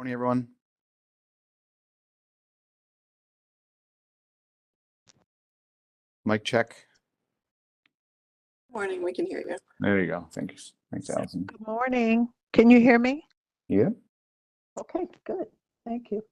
Morning, everyone. Mic check. Morning, we can hear you. There you go. Thank you. Thanks, Allison. Good morning. Can you hear me? Yeah. Okay, good. Thank you.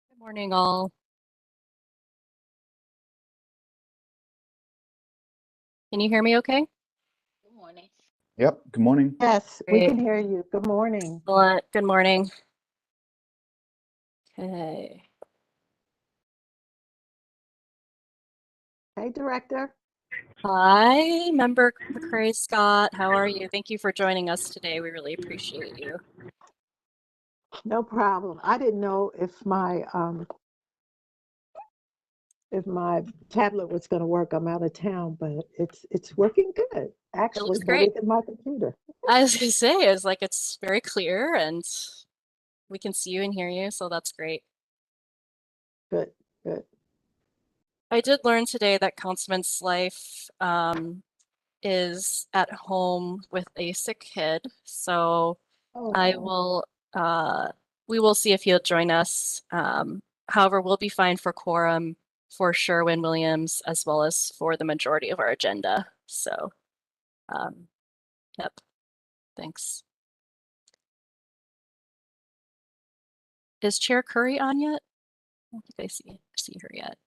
Good morning, all. Can you hear me okay? Good morning. Yep. Good morning. Yes, we Great. can hear you. Good morning. Good morning. Okay. Hey, Director. Hi, Member McCray Scott. How are you? Thank you for joining us today. We really appreciate you. No problem. I didn't know if my tablet was going to work. I'm out of town, but it's working good. Actually, looks better great. than my computer. I was gonna say, it's very clear and we can see you and hear you, so that's great. Good, good. I did learn today that Councilman Slife is at home with a sick kid, so I Oh, will we will see if he'll join us. However, we'll be fine for quorum for Sherwin-Williams as well as for the majority of our agenda. So, yep. Thanks. Is Chair Curry on yet? I don't think I see her yet.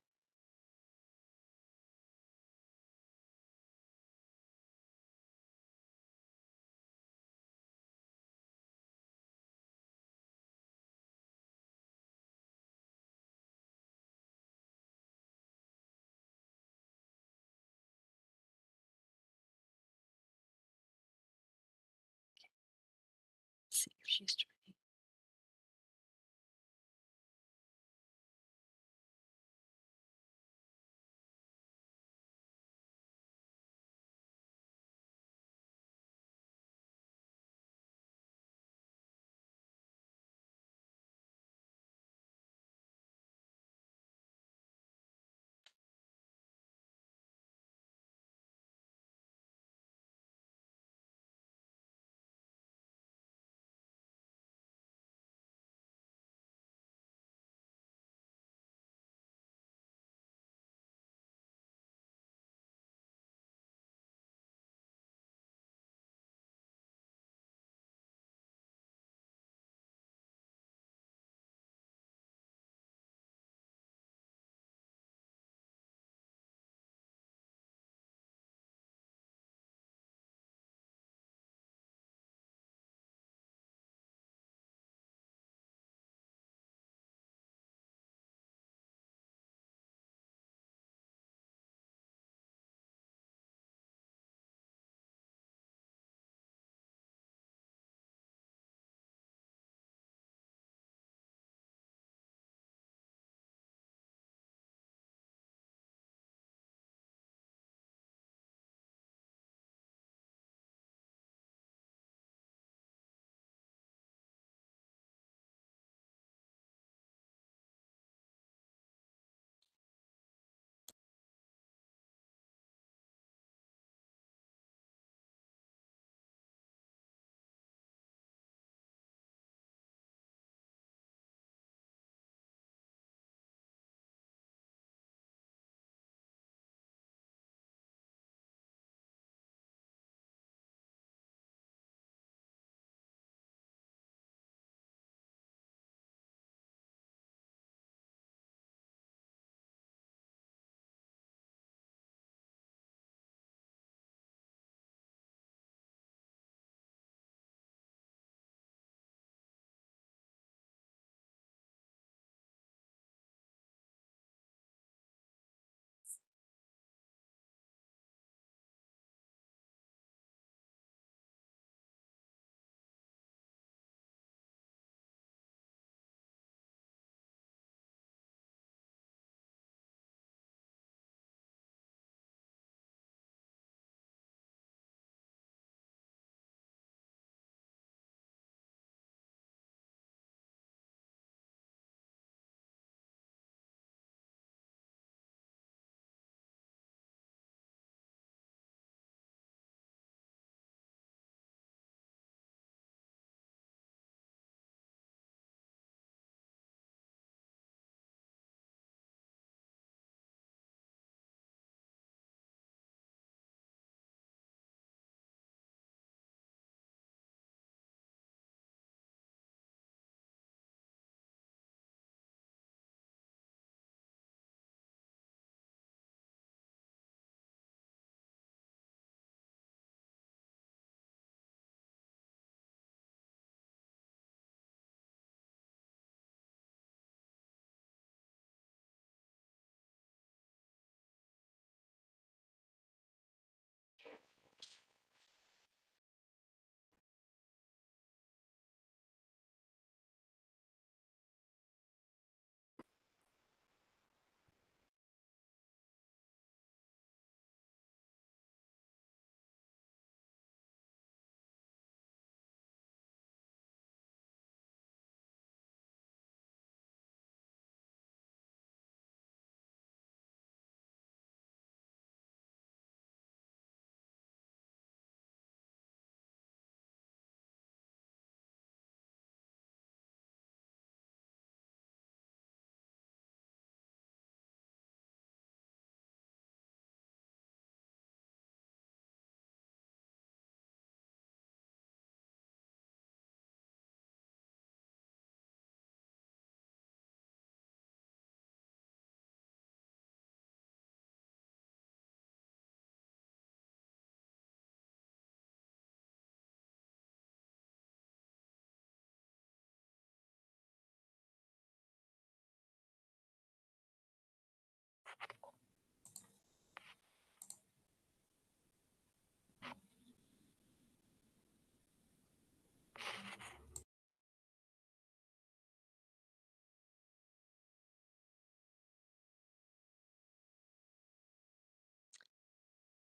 Let's see if she's joining.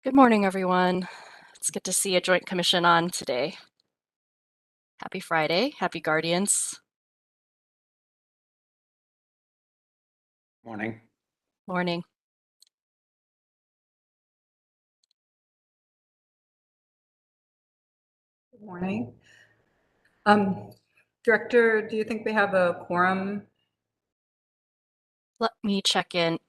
Good morning, everyone. It's good to see a joint commission on today. Happy Friday. Happy Guardians. Morning. Morning. Good morning. Director, do you think we have a quorum? Let me check in.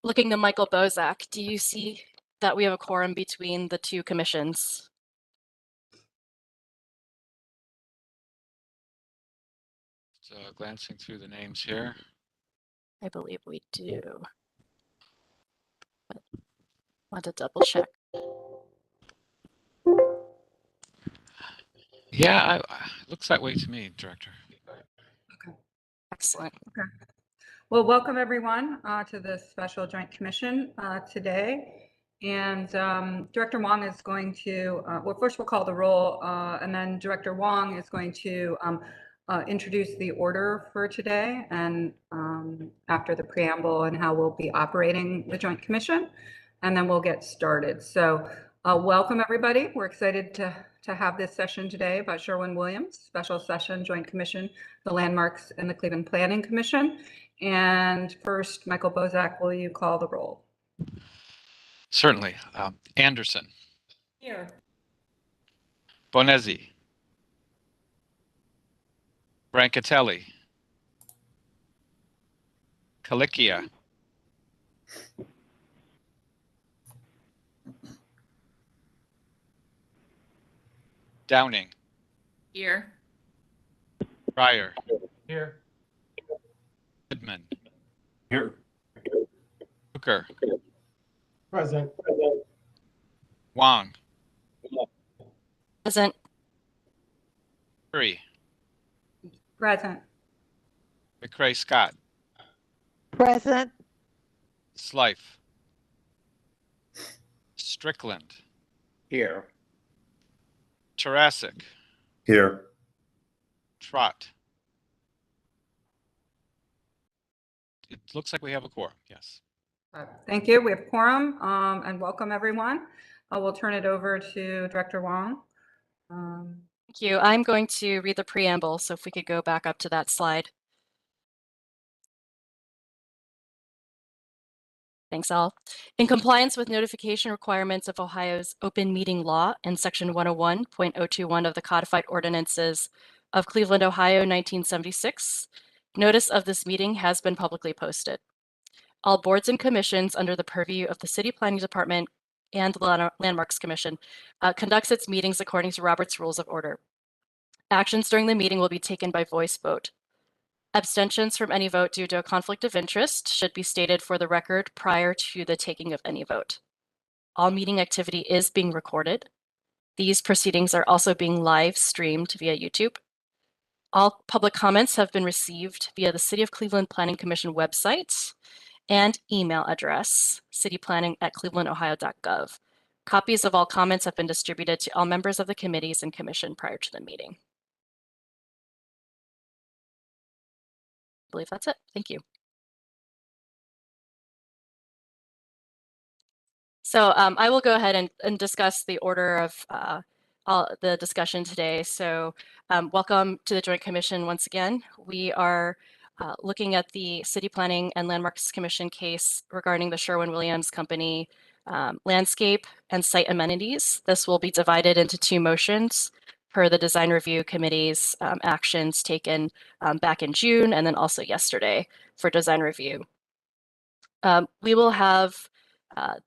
Looking to Michael Bozak, do you see that we have a quorum between the two commissions? So glancing through the names here. I believe we do. But want to double check. Yeah, looks that way to me, Director. Excellent. Well, welcome everyone to the special joint commission today. And Director Wong is going to, well, first we'll call the roll, and then Director Wong is going to introduce the order for today and after the preamble and how we'll be operating the joint commission. And then we'll get started. So welcome everybody. We're excited to have this session today about Sherwin-Williams, special session, joint commission, the Landmarks and the Cleveland Planning Commission. And first, Michael Bozak, will you call the roll? Certainly. Anderson. Here. Bonezzi. Brancatelli. Calicia. Downing. Here. Pryor. Here. Goodman. Here. Hooker. Present. Wong. Present. Curry. Present. McCray Scott. Present. Slife. Strickland. Here. Tarasic. Here. Trot. It looks like we have a quorum, yes. Thank you. We have quorum and welcome everyone. We'll turn it over to Director Wong. Thank you. I'm going to read the preamble, so if we could go back up to that slide. Thanks, Al. In compliance with notification requirements of Ohio's open meeting law and section 101.021 of the codified ordinances of Cleveland, Ohio, 1976, notice of this meeting has been publicly posted. All boards and commissions under the purview of the City Planning Department and the Landmarks Commission conducts its meetings according to Robert's Rules of Order. Actions during the meeting will be taken by voice vote. Abstentions from any vote due to a conflict of interest should be stated for the record prior to the taking of any vote. All meeting activity is being recorded. These proceedings are also being live streamed via YouTube. All public comments have been received via the City of Cleveland Planning Commission website and email address, cityplanning@clevelandohio.gov. Copies of all comments have been distributed to all members of the committees and commission prior to the meeting. I believe that's it. Thank you. So I will go ahead and discuss the order of all the discussion today. So welcome to the Joint Commission once again. We are looking at the City Planning and Landmarks Commission case regarding the Sherwin-Williams Company landscape and site amenities. This will be divided into two motions per the Design Review Committee's actions taken back in June and then also yesterday for design review. We will have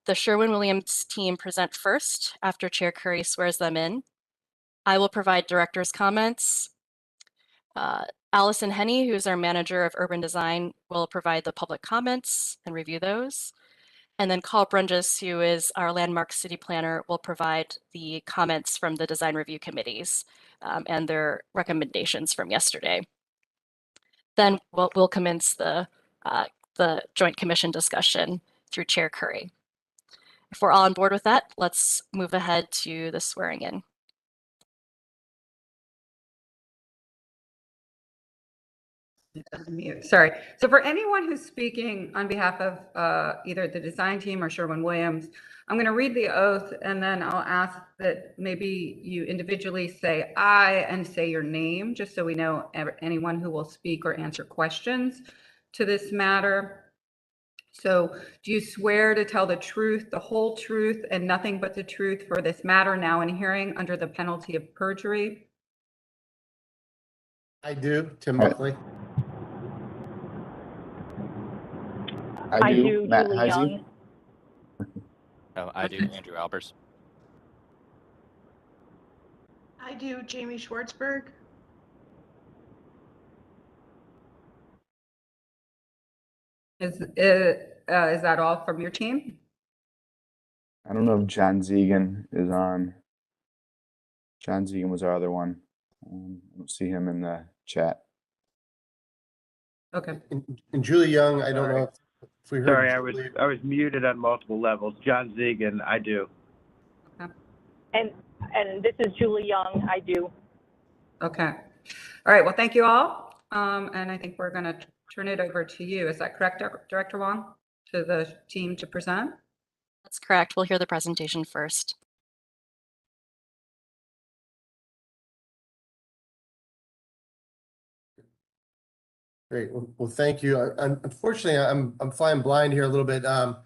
the Sherwin-Williams team present first after Chair Curry swears them in. I will provide director's comments. Allison Henney, who's our manager of urban design, will provide the public comments and review those. And then Carl Brunges, who is our landmark city planner, will provide the comments from the design review committees and their recommendations from yesterday. Then we'll commence the joint commission discussion through Chair Curry. If we're all on board with that, let's move ahead to the swearing in. Mute. Sorry. So for anyone who's speaking on behalf of either the design team or Sherwin-Williams, I'm going to read the oath, and then I'll ask that maybe you individually say "I" and say your name, just so we know anyone who will speak or answer questions to this matter. So do you swear to tell the truth, the whole truth, and nothing but the truth for this matter now in hearing under the penalty of perjury? I do, Tim Right. Buckley. I do, Matt Julie Heisey. Young. Oh, I do, Andrew Albers. I do, Jamie Schwartzberg. Is that all from your team? I don't know if John Zegan is on. John Zegan was our other one. I don't see him in the chat. Okay. And Julie Young, I don't know if we heard. Sorry, Julie. I was muted on multiple levels. John Zegan, I do. And this is Julie Young. I do. Okay. All right. Well, thank you all. And I think we're going to turn it over to you. Is that correct, Director Wong, to the team to present? That's correct. We'll hear the presentation first. Great. Well, thank you. Unfortunately, I'm flying blind here a little bit. I'm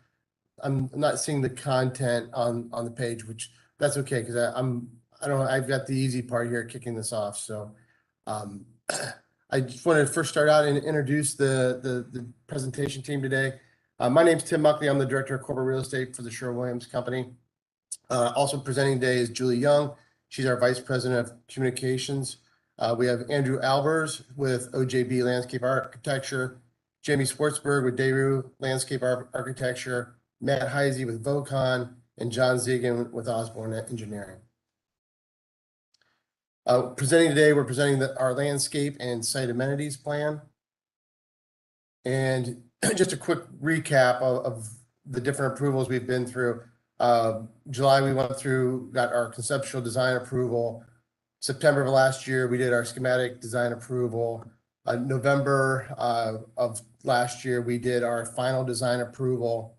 not seeing the content on the page, which that's okay because I've got the easy part here kicking this off. So I just wanted to first start out and introduce the presentation team today. My name's Tim Buckley. I'm the Director of Corporate Real Estate for the Sherwin-Williams Company. Also presenting today is Julie Young. She's our Vice President of Communications. We have Andrew Albers with OJB Landscape Architecture, Jamie Schwartzberg with Daru Landscape Architecture, Matt Heisey with Vocon, and John Zegan with Osborne Engineering. Presenting today, we're presenting our landscape and site amenities plan. And just a quick recap of the different approvals we've been through. July, we got our conceptual design approval. September of last year, we did our schematic design approval. November of last year, we did our final design approval.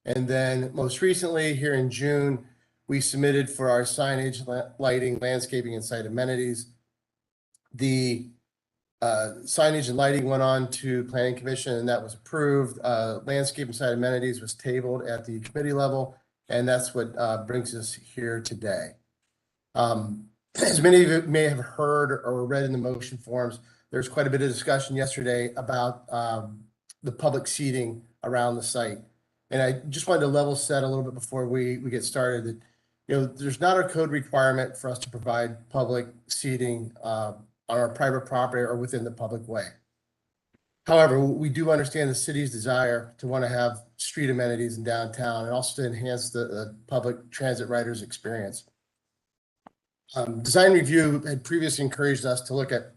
And then most recently, here in June, we submitted for our signage, lighting, landscaping, and site amenities. The signage and lighting went on to Planning Commission, and that was approved. Landscape and site amenities was tabled at the committee level, and that's what brings us here today. As many of you may have heard or read in the motion forms, there's quite a bit of discussion yesterday about the public seating around the site. And I just wanted to level set a little bit before we get started. That, there's not a code requirement for us to provide public seating on our private property or within the public way. However, we do understand the city's desire to want to have street amenities in downtown and also to enhance the public transit riders' experience. Design Review had previously encouraged us to look at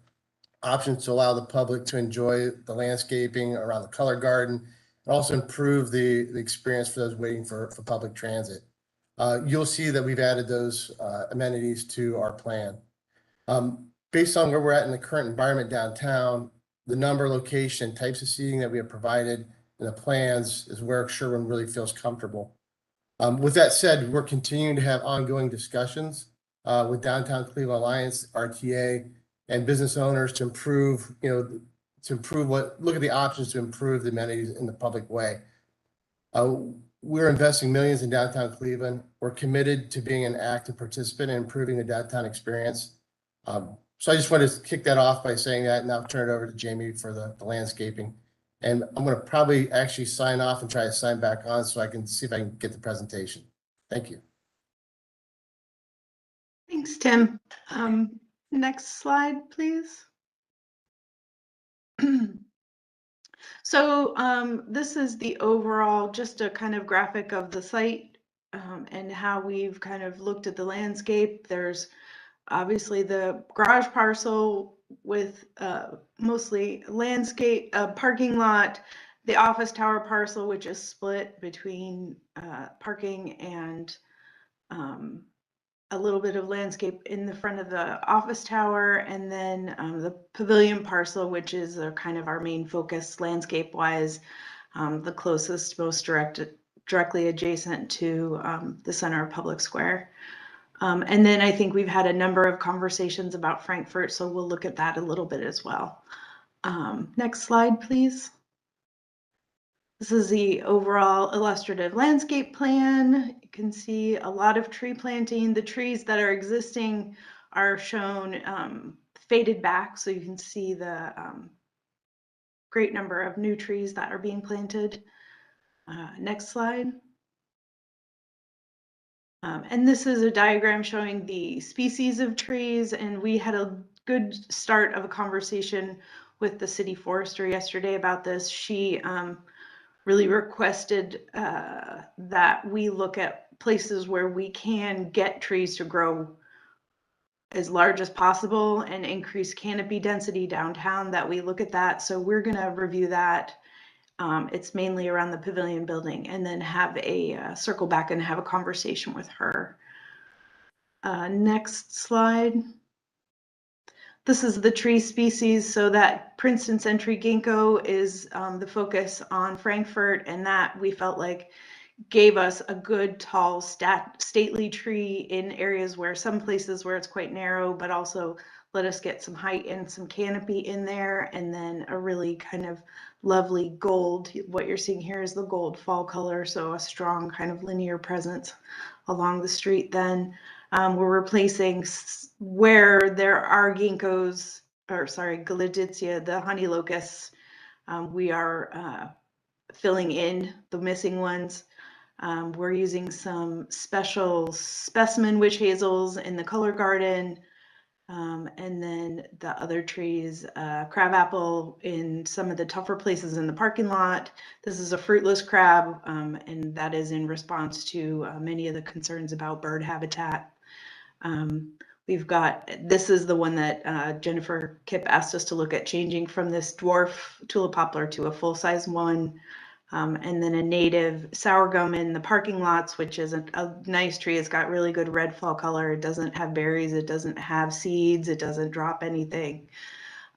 options to allow the public to enjoy the landscaping around the Color Garden and also improve the experience for those waiting for public transit. You'll see that we've added those amenities to our plan. Based on where we're at in the current environment downtown, the number, location, types of seating that we have provided in the plans is where Sherwin really feels comfortable. With that said, we're continuing to have ongoing discussions with Downtown Cleveland Alliance, RTA, and business owners to improve, look at the options to improve the amenities in the public way. We're investing millions in downtown Cleveland. We're committed to being an active participant in improving the downtown experience. So I just wanted to kick that off by saying that, and I'll turn it over to Jamie for the landscaping. And I'm going to probably actually sign off and try to sign back on so I can see if I can get the presentation. Thank you. Thanks, Tim. Next slide, please. So this is the overall, just a kind of graphic of the site and how we've kind of looked at the landscape. There's obviously the garage parcel with mostly landscape, parking lot, the office tower parcel, which is split between parking and a little bit of landscape in the front of the office tower, and then the pavilion parcel, which is kind of our main focus landscape-wise, the closest, most directly adjacent to the center of Public Square. And then I think we've had a number of conversations about Frankfurt, so we'll look at that a little bit as well. Next slide, please. This is the overall illustrative landscape plan. You can see a lot of tree planting. The trees that are existing are shown faded back, so you can see the great number of new trees that are being planted. Next slide. And this is a diagram showing the species of trees, and we had a good start of a conversation with the city forester yesterday about this. She really requested that we look at places where we can get trees to grow as large as possible and increase canopy density downtown, that we look at that. So we're going to review that. It's mainly around the pavilion building, and then have a circle back and have a conversation with her. Next slide. This is the tree species. So that Princeton Century Ginkgo is the focus on Frankfurt, and that we felt like gave us a good tall stately tree in areas where some places where it's quite narrow, but also let us get some height and some canopy in there. And then a really kind of lovely gold. What you're seeing here is the gold fall color, so a strong kind of linear presence along the street. Then we're replacing where there are ginkgos, or sorry, Gleditsia, the honey locusts. We are filling in the missing ones. We're using some special specimen witch hazels in the color garden. And then the other trees, crabapple in some of the tougher places in the parking lot. This is a fruitless crab, and that is in response to many of the concerns about bird habitat. We've got, this is the one that Jennifer Kipp asked us to look at, changing from this dwarf tulip poplar to a full-size one. And then a native sour gum in the parking lots, which is a nice tree. It's got really good red fall color. It doesn't have berries. It doesn't have seeds. It doesn't drop anything.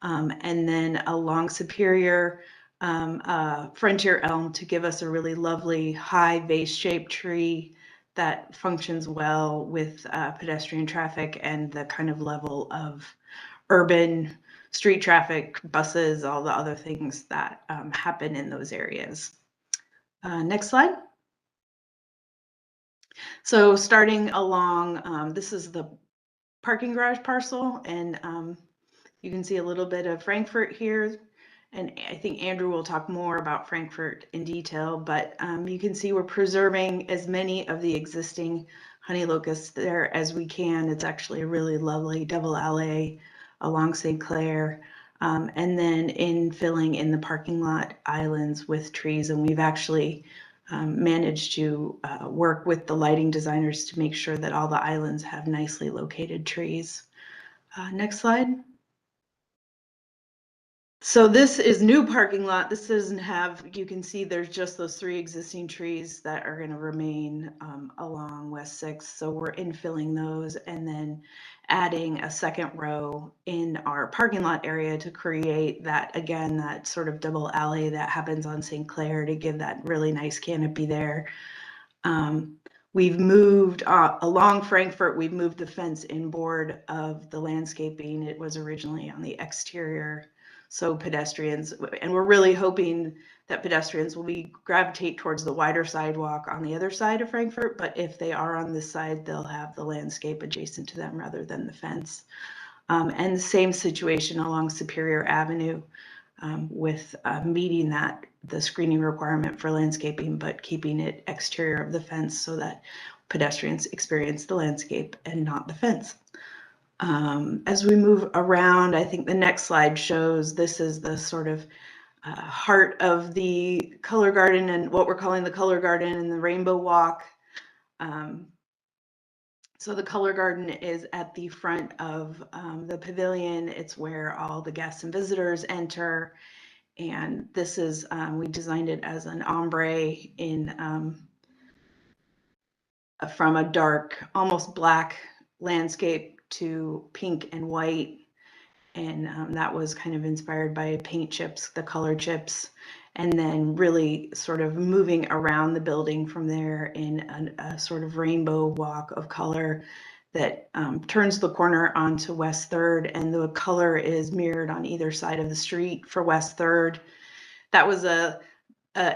And then along Superior, frontier elm to give us a really lovely high vase-shaped tree that functions well with pedestrian traffic and the kind of level of urban street traffic, buses, all the other things that happen in those areas. Next slide. So starting along, this is the parking garage parcel, and you can see a little bit of Frankfurt here. And I think Andrew will talk more about Frankfurt in detail, but you can see we're preserving as many of the existing honey locusts there as we can. It's actually a really lovely double alley along St. Clair. And then filling in the parking lot islands with trees. And we've actually managed to work with the lighting designers to make sure that all the islands have nicely located trees. Next slide. So this is new parking lot. This doesn't have, you can see there's just those 3 existing trees that are going to remain along West 6th. So we're infilling those and then adding a second row in our parking lot area to create that, again, that sort of double alley that happens on St. Clair to give that really nice canopy there. We've moved along Frankfurt, we've moved the fence inboard of the landscaping. It was originally on the exterior. So pedestrians, and we're really hoping that pedestrians will gravitate towards the wider sidewalk on the other side of Frankfurt, but if they are on this side, they'll have the landscape adjacent to them rather than the fence. And the same situation along Superior Avenue with meeting the screening requirement for landscaping, but keeping it exterior of the fence so that pedestrians experience the landscape and not the fence. As we move around, I think the next slide shows this is the sort of heart of the color garden and what we're calling the color garden and the rainbow walk. So the color garden is at the front of the pavilion. It's where all the guests and visitors enter. And this is, we designed it as an ombre in from a dark, almost black landscape to pink and white. And that was kind of inspired by paint chips, the color chips, and then really sort of moving around the building from there in a sort of rainbow walk of color that turns the corner onto West 3rd, and the color is mirrored on either side of the street for West 3rd. That was a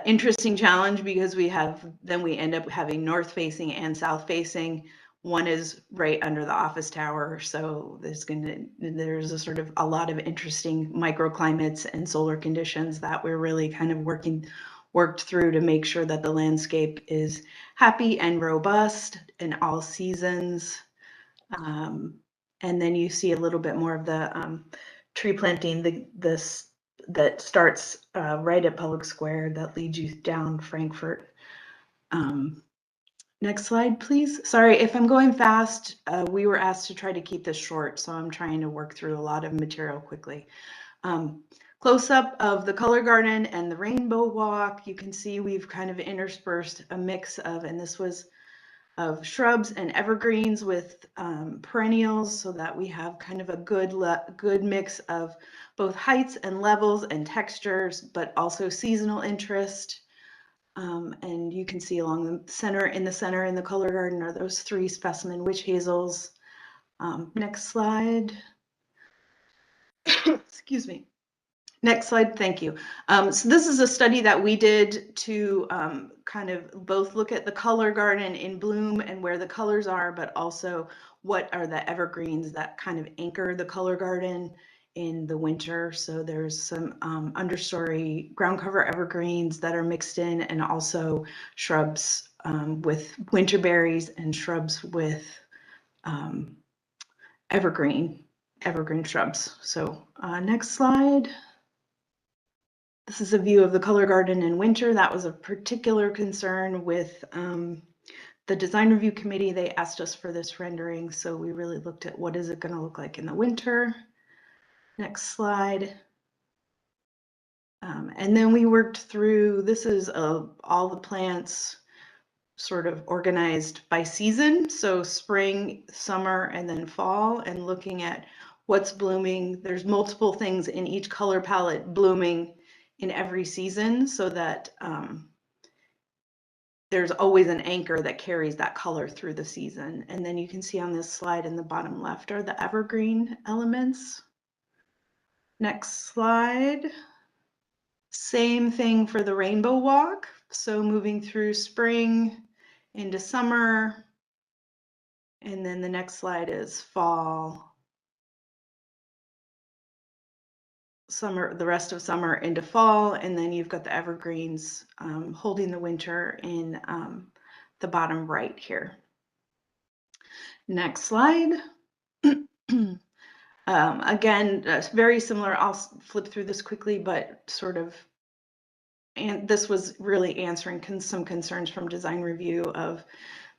interesting challenge because we end up having north facing and south facing. One is right under the office tower, so there's a sort of a lot of interesting microclimates and solar conditions that we're really kind of worked through to make sure that the landscape is happy and robust in all seasons. And then you see a little bit more of the tree planting, that starts right at Public Square that leads you down Frankfurt. Next slide, please. Sorry, if I'm going fast, we were asked to try to keep this short, so I'm trying to work through a lot of material quickly. Close up of the color garden and the rainbow walk. You can see we've kind of interspersed a mix of, and this was of shrubs and evergreens with perennials, so that we have kind of a good mix of both heights and levels and textures, but also seasonal interest. And you can see along the center in the color garden are those 3 specimen witch hazels. Next slide. Excuse me. Next slide, thank you. So this is a study that we did to kind of both look at the color garden in bloom and where the colors are, but also what are the evergreens that kind of anchor the color garden in the winter. So there's some understory ground cover evergreens that are mixed in, and also shrubs with winter berries and shrubs with evergreen shrubs. So next slide. This is a view of the color garden in winter. That was a particular concern with the design review committee. They asked us for this rendering, so we really looked at what is it going to look like in the winter. Next slide. And then we worked through, this is all the plants sort of organized by season. So spring, summer, and then fall, and looking at what's blooming. There's multiple things in each color palette blooming in every season, so that there's always an anchor that carries that color through the season. And then you can see on this slide in the bottom left are the evergreen elements. Next slide. Same thing for the rainbow walk. So moving through spring into summer. And then the next slide is fall, summer, the rest of summer into fall, and then you've got the evergreens holding the winter in the bottom right here. Next slide. Again, very similar. I'll flip through this quickly, but sort of, and this was really answering some concerns from design review of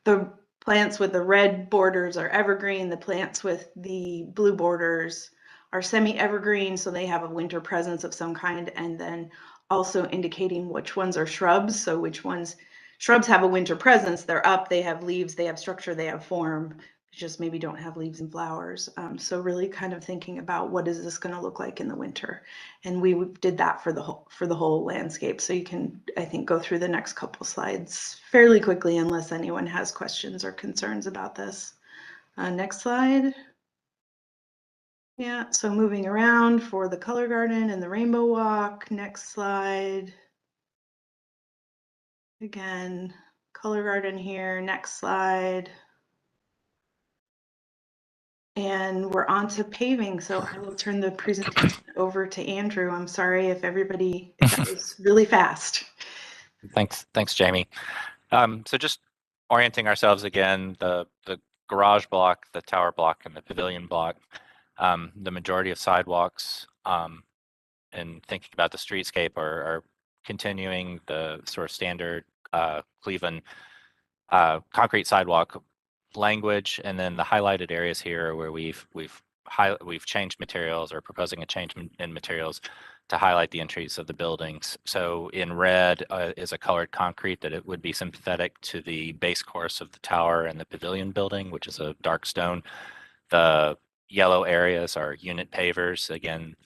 the plants with the red borders are evergreen, the plants with the blue borders are semi-evergreen, so they have a winter presence of some kind, and then also indicating which ones are shrubs. So which ones, shrubs have a winter presence, they're up, they have leaves, they have structure, they have form, just maybe don't have leaves and flowers. So really kind of thinking about what is this going to look like in the winter, and we did that for the whole landscape. So you can, I think, go through the next couple slides fairly quickly unless anyone has questions or concerns about this. Next slide. Yeah, so moving around for the color garden and the rainbow walk. Next slide. Again, color garden here. Next slide. And we're on to paving, so I will turn the presentation over to Andrew. I'm sorry if that was really fast. Thanks, Jamie. So just orienting ourselves again, the garage block, the tower block, and the pavilion block. The majority of sidewalks and thinking about the streetscape are continuing the sort of standard Cleveland concrete sidewalk language, and then the highlighted areas here where we've changed materials or proposing a change in materials to highlight the entries of the buildings. So in red is a colored concrete that it would be sympathetic to the base course of the tower and the pavilion building, which is a dark stone. The yellow areas are unit pavers, again,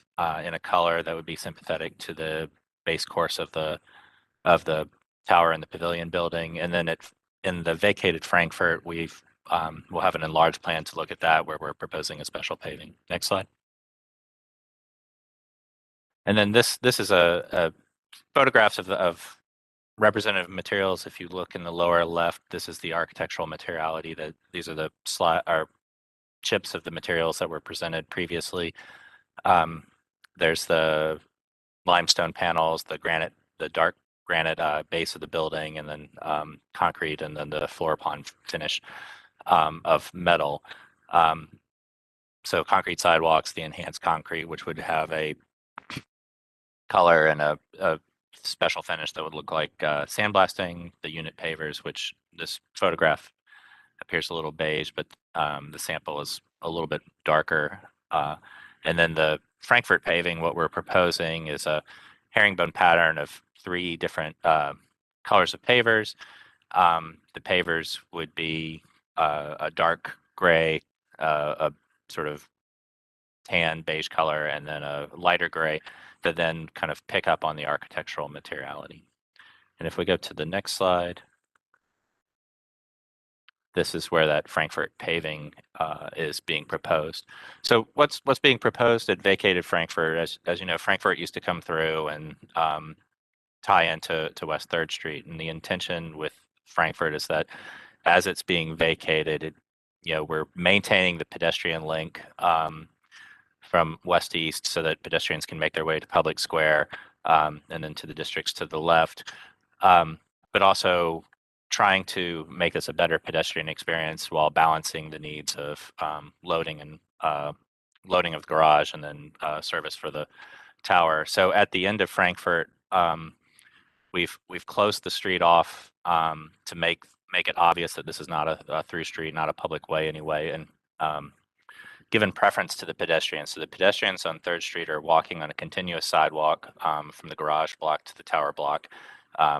in a color that would be sympathetic to the base course of the tower and the pavilion building. And then in the vacated Frankfurt, we'll have an enlarged plan to look at that, where we're proposing a special paving. Next slide. And then this is a photographs of representative materials. If you look in the lower left, this is the architectural materiality. That these are the chips of the materials that were presented previously. There's the limestone panels, the dark granite base of the building, and then concrete, and then the floor upon finish of metal. So concrete sidewalks, the enhanced concrete, which would have a color and a special finish that would look like sandblasting, the unit pavers, which this photograph appears a little beige, but the sample is a little bit darker. And then the Frankfurt paving, what we're proposing is a herringbone pattern of 3 different colors of pavers. The pavers would be a dark gray, a sort of tan beige color, and then a lighter gray that then kind of pick up on the architectural materiality. And if we go to the next slide, this is where that Frankfurt paving is being proposed. So what's being proposed at vacated Frankfurt? As you know, Frankfurt used to come through and tie into West 3rd Street, and the intention with Frankfurt is that as it's being vacated, we're maintaining the pedestrian link from west to east so that pedestrians can make their way to Public Square and then to the districts to the left, but also trying to make this a better pedestrian experience while balancing the needs of loading of the garage and then service for the tower. So at the end of Frankfurt, we've closed the street off to make it obvious that this is not a through street, not a public way anyway, and given preference to the pedestrians. So the pedestrians on 3rd Street are walking on a continuous sidewalk from the garage block to the tower block.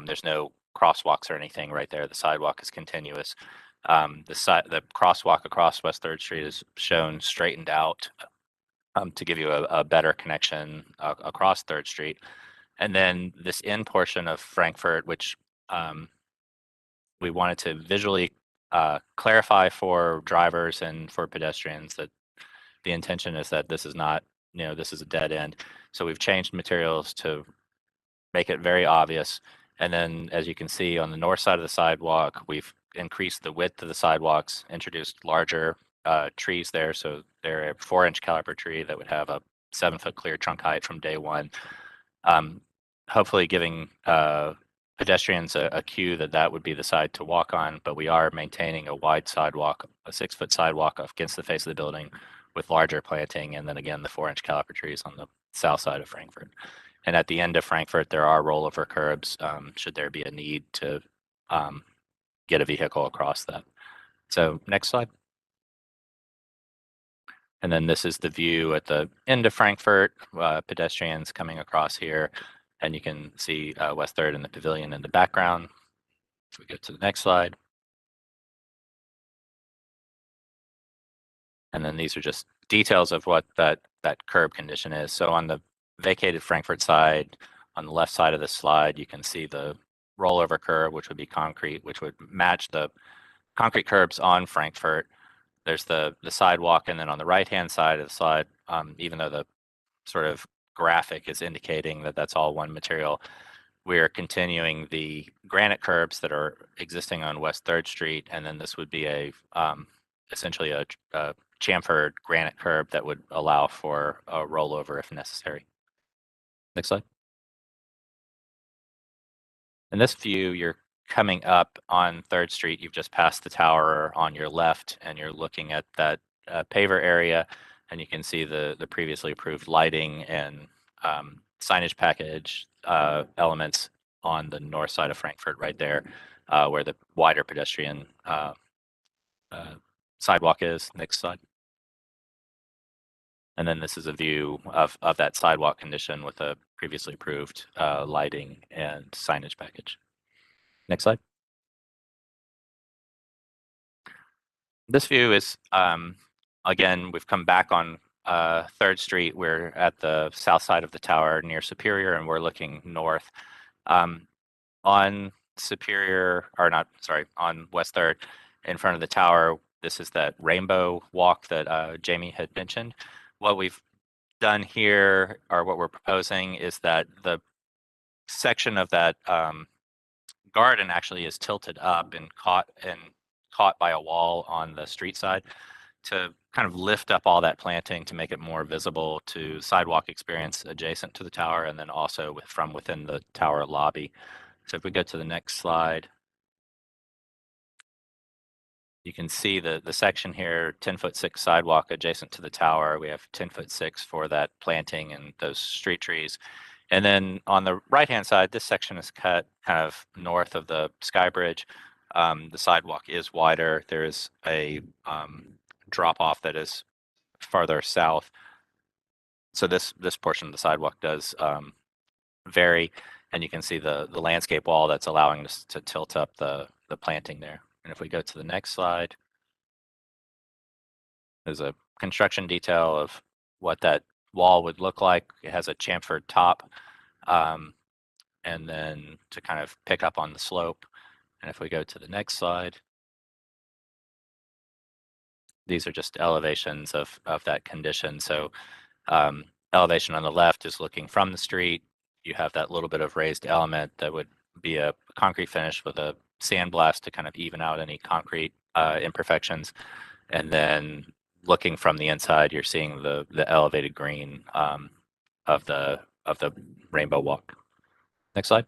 There's no crosswalks or anything right there. The sidewalk is continuous. The crosswalk across West 3rd Street is shown straightened out to give you a better connection across 3rd Street. And then this end portion of Frankfurt, which we wanted to visually clarify for drivers and for pedestrians that the intention is that this is not, this is a dead end. So we've changed materials to make it very obvious. And then, as you can see on the north side of the sidewalk, we've increased the width of the sidewalks, introduced larger trees there. So they're a 4-inch caliper tree that would have a 7-foot clear trunk height from day one. Hopefully giving pedestrians a cue that would be the side to walk on, but we are maintaining a wide sidewalk, a 6-foot sidewalk against the face of the building with larger planting, and then again the 4-inch caliper trees on the south side of Frankfurt. And at the end of Frankfurt, there are rollover curbs should there be a need to get a vehicle across that. So next slide. And then this is the view at the end of Frankfurt, pedestrians coming across here, and you can see West 3rd and the pavilion in the background. If we go to the next slide. And then these are just details of what that curb condition is. So on the vacated Frankfurt side, on the left side of the slide, you can see the rollover curb, which would be concrete, which would match the concrete curbs on Frankfurt. There's the sidewalk, and then on the right-hand side of the slide, even though the sort of graphic is indicating that that's all one material, we're continuing the granite curbs that are existing on West 3rd Street, and then this would be essentially a chamfered granite curb that would allow for a rollover if necessary. Next slide. In this view, you're coming up on 3rd Street. You've just passed the tower on your left, and you're looking at that paver area, and you can see the previously approved lighting and signage package elements on the north side of Frankfurt right there, where the wider pedestrian sidewalk is. Next slide. And then this is a view of that sidewalk condition with a previously approved lighting and signage package. Next slide. This view is, again, we've come back on 3rd Street. We're at the south side of the tower near Superior, and we're looking north. On Superior, or not, sorry, on West 3rd, in front of the tower, this is that rainbow walk that Jamie had mentioned. What we've done here, or what we're proposing, is that the section of that garden actually is tilted up and caught by a wall on the street side to kind of lift up all that planting to make it more visible to sidewalk experience adjacent to the tower, and then also from within the tower lobby. So if we go to the next slide, you can see the section here, 10'6" sidewalk adjacent to the tower. We have 10'6" for that planting and those street trees. And then on the right-hand side, this section is cut kind of north of the Sky Bridge. The sidewalk is wider. There is a drop-off that is farther south. So this portion of the sidewalk does vary, and you can see the landscape wall that's allowing us to tilt up the planting there. And if we go to the next slide, there's a construction detail of what that wall would look like. It has a chamfered top, and then to kind of pick up on the slope. And if we go to the next slide, these are just elevations of that condition. So elevation on the left is looking from the street. You have that little bit of raised element that would be a concrete finish with a sandblast to kind of even out any concrete imperfections. And then looking from the inside, you're seeing the elevated green of the rainbow walk. Next slide.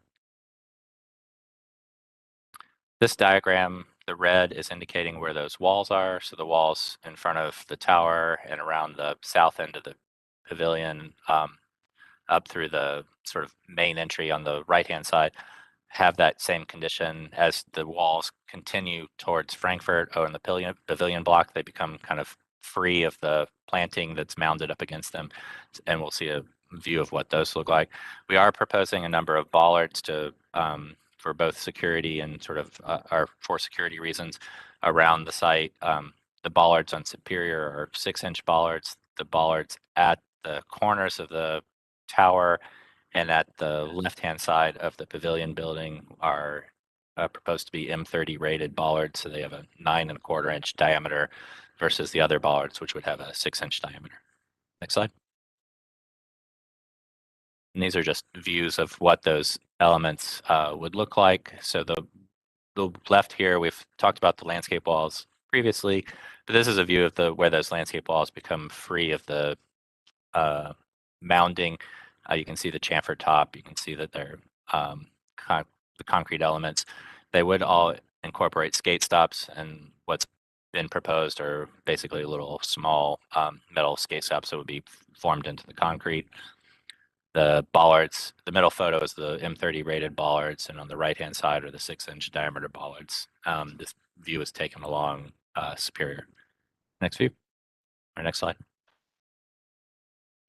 This diagram, the red is indicating where those walls are. So the walls in front of the tower and around the south end of the pavilion, up through the sort of main entry on the right-hand side, have that same condition. As the walls continue towards Frankfurt or in the pavilion block, they become kind of free of the planting that's mounded up against them. And we'll see a view of what those look like. We are proposing a number of bollards to for both security and sort of or for security reasons around the site. The bollards on Superior are 6-inch bollards. The bollards at the corners of the tower and at the left-hand side of the pavilion building are proposed to be M30 rated bollards. So they have a 9¼ inch diameter versus the other bollards, which would have a 6-inch diameter. Next slide. And these are just views of what those elements would look like. So the left here, we've talked about the landscape walls previously, but this is a view of where those landscape walls become free of the mounding. You can see the chamfer top. You can see that they're the concrete elements. They would all incorporate skate stops, and what's been proposed are basically little small metal skate stops that would be formed into the concrete. The bollards, the middle photo is the M30 rated bollards, and on the right-hand side are the 6-inch diameter bollards. This view is taken along Superior. Next view, or next slide.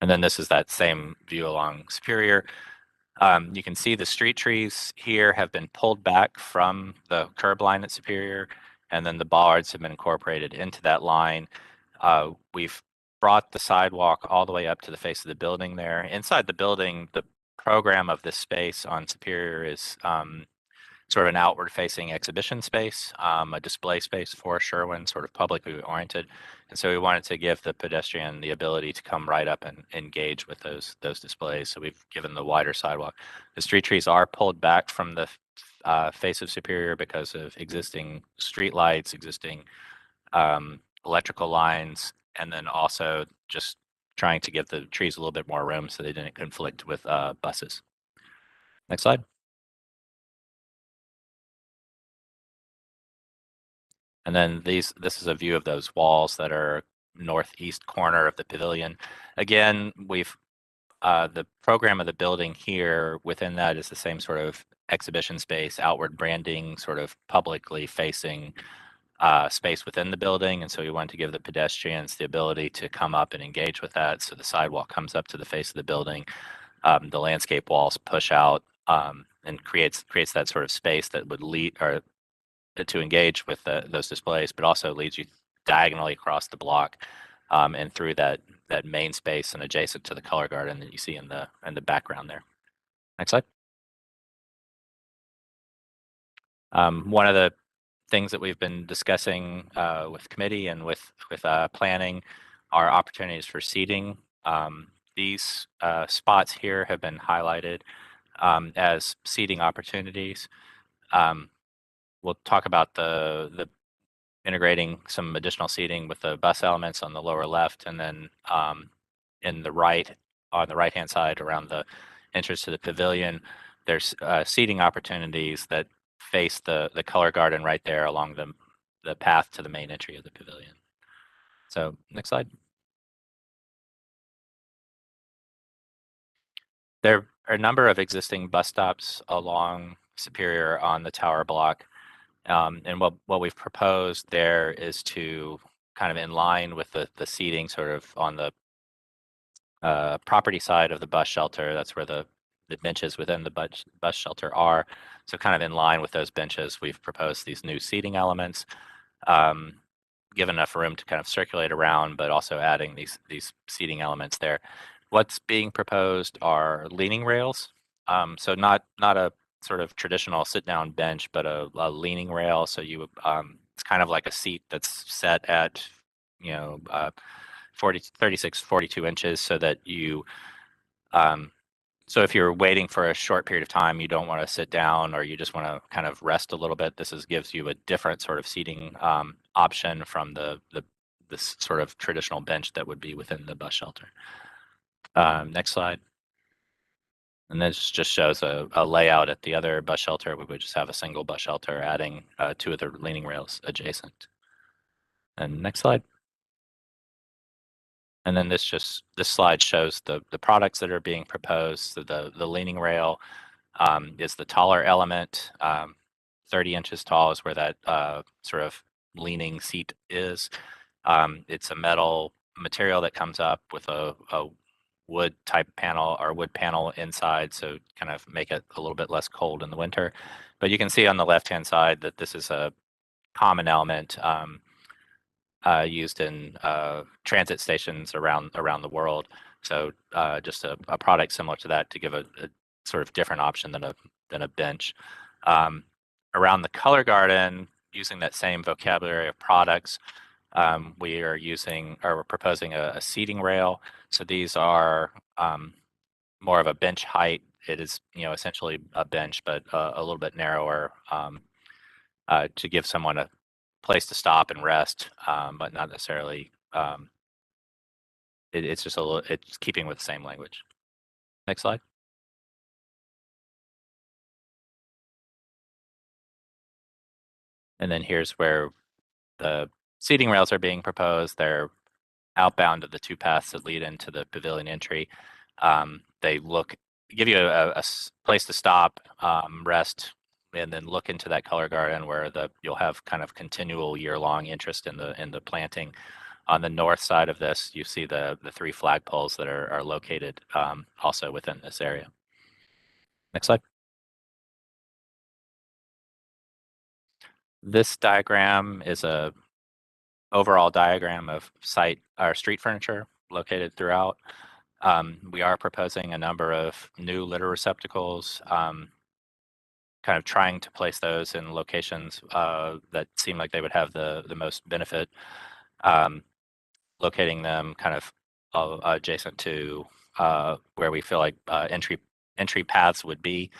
And then this is that same view along Superior. You can see the street trees here have been pulled back from the curb line at Superior, and then the bollards have been incorporated into that line. We've brought the sidewalk all the way up to the face of the building there. Inside the building, the program of this space on Superior is sort of an outward-facing exhibition space, a display space for Sherwin, sort of publicly oriented. And so we wanted to give the pedestrian the ability to come right up and engage with those displays. So we've given the wider sidewalk. The street trees are pulled back from the face of Superior because of existing street lights, existing electrical lines, and then also just trying to give the trees a little bit more room so they didn't conflict with buses. Next slide. And then this is a view of those walls that are northeast corner of the pavilion. Again, we've the program of the building here within that is the same sort of exhibition space, outward branding, sort of publicly facing space within the building. And so we wanted to give the pedestrians the ability to come up and engage with that. So the sidewalk comes up to the face of the building. the landscape walls push out and creates that sort of space that would lead or to engage with those displays, but also leads you diagonally across the block and through that main space and adjacent to the color garden that you see in the background there. Next slide. One of the things that we've been discussing with committee and with planning are opportunities for seating. These spots here have been highlighted as seating opportunities. We'll talk about the integrating some additional seating with the bus elements on the lower left, and then in the right, on the right hand side around the entrance to the pavilion, there's seating opportunities that face the color garden right there along the path to the main entry of the pavilion. So next slide. There are a number of existing bus stops along Superior on the tower block. And what we've proposed there is to kind of in line with the seating sort of on the property side of the bus shelter. That's where the benches within the bus shelter are. So kind of in line with those benches, we've proposed these new seating elements, given enough room to kind of circulate around, but also adding these seating elements there. What's being proposed are leaning rails. So not a sort of traditional sit-down bench, but a leaning rail. So you it's kind of like a seat that's set at 36, 42 inches, so that you so if you're waiting for a short period of time, you don't want to sit down, or you just want to kind of rest a little bit, this gives you a different sort of seating option from this sort of traditional bench that would be within the bus shelter. Next slide. And this just shows a layout at the other bus shelter. We would just have a single bus shelter adding two of the leaning rails adjacent. And next slide. And then this slide shows the products that are being proposed. So the leaning rail is the taller element. 30 inches tall is where that sort of leaning seat is. It's a metal material that comes up with a wood type panel or wood panel inside, so kind of make it a little bit less cold in the winter. But you can see on the left hand side that this is a common element used in transit stations around the world. So just a product similar to that to give a sort of different option than a bench. Around the color garden, using that same vocabulary of products, we're proposing a seating rail. So these are more of a bench height. It is essentially a bench, but a little bit narrower to give someone a place to stop and rest, but not necessarily. It's just it's keeping with the same language. Next slide. And then here's where the seating rails are being proposed. They're outbound of the two paths that lead into the pavilion entry. They give you a place to stop, rest, and then look into that color garden where you'll have kind of continual year-long interest in the planting. On the north side of this, you see the three flagpoles that are located also within this area. Next slide. This diagram is a overall diagram of street furniture located throughout. We are proposing a number of new litter receptacles, kind of trying to place those in locations that seem like they would have the most benefit, locating them kind of adjacent to where we feel like entry paths would be.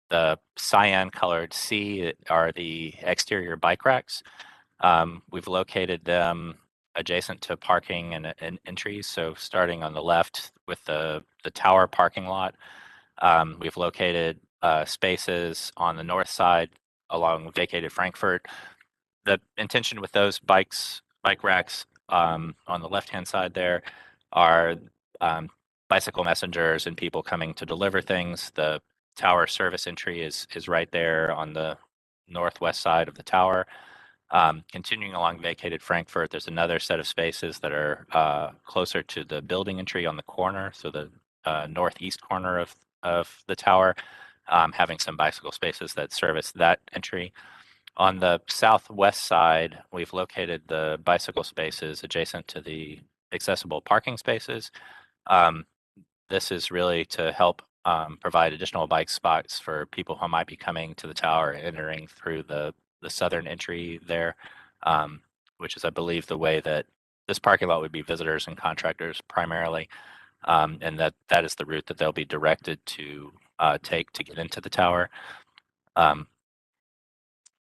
The cyan colored C are the exterior bike racks. We've located them adjacent to parking and entries. So starting on the left with the tower parking lot, we've located spaces on the north side along vacated Frankfurt. The intention with those bike racks on the left-hand side there are bicycle messengers and people coming to deliver things. The tower service entry is right there on the northwest side of the tower. Continuing along vacated Frankfurt, there's another set of spaces that are closer to the building entry on the corner. So the northeast corner of the tower, having some bicycle spaces that service that entry. On the southwest side, we've located the bicycle spaces adjacent to the accessible parking spaces. This is really to help provide additional bike spots for people who might be coming to the tower, entering through the southern entry there, which is, I believe, the way that this parking lot would be visitors and contractors primarily, and that is the route that they'll be directed to take to get into the tower.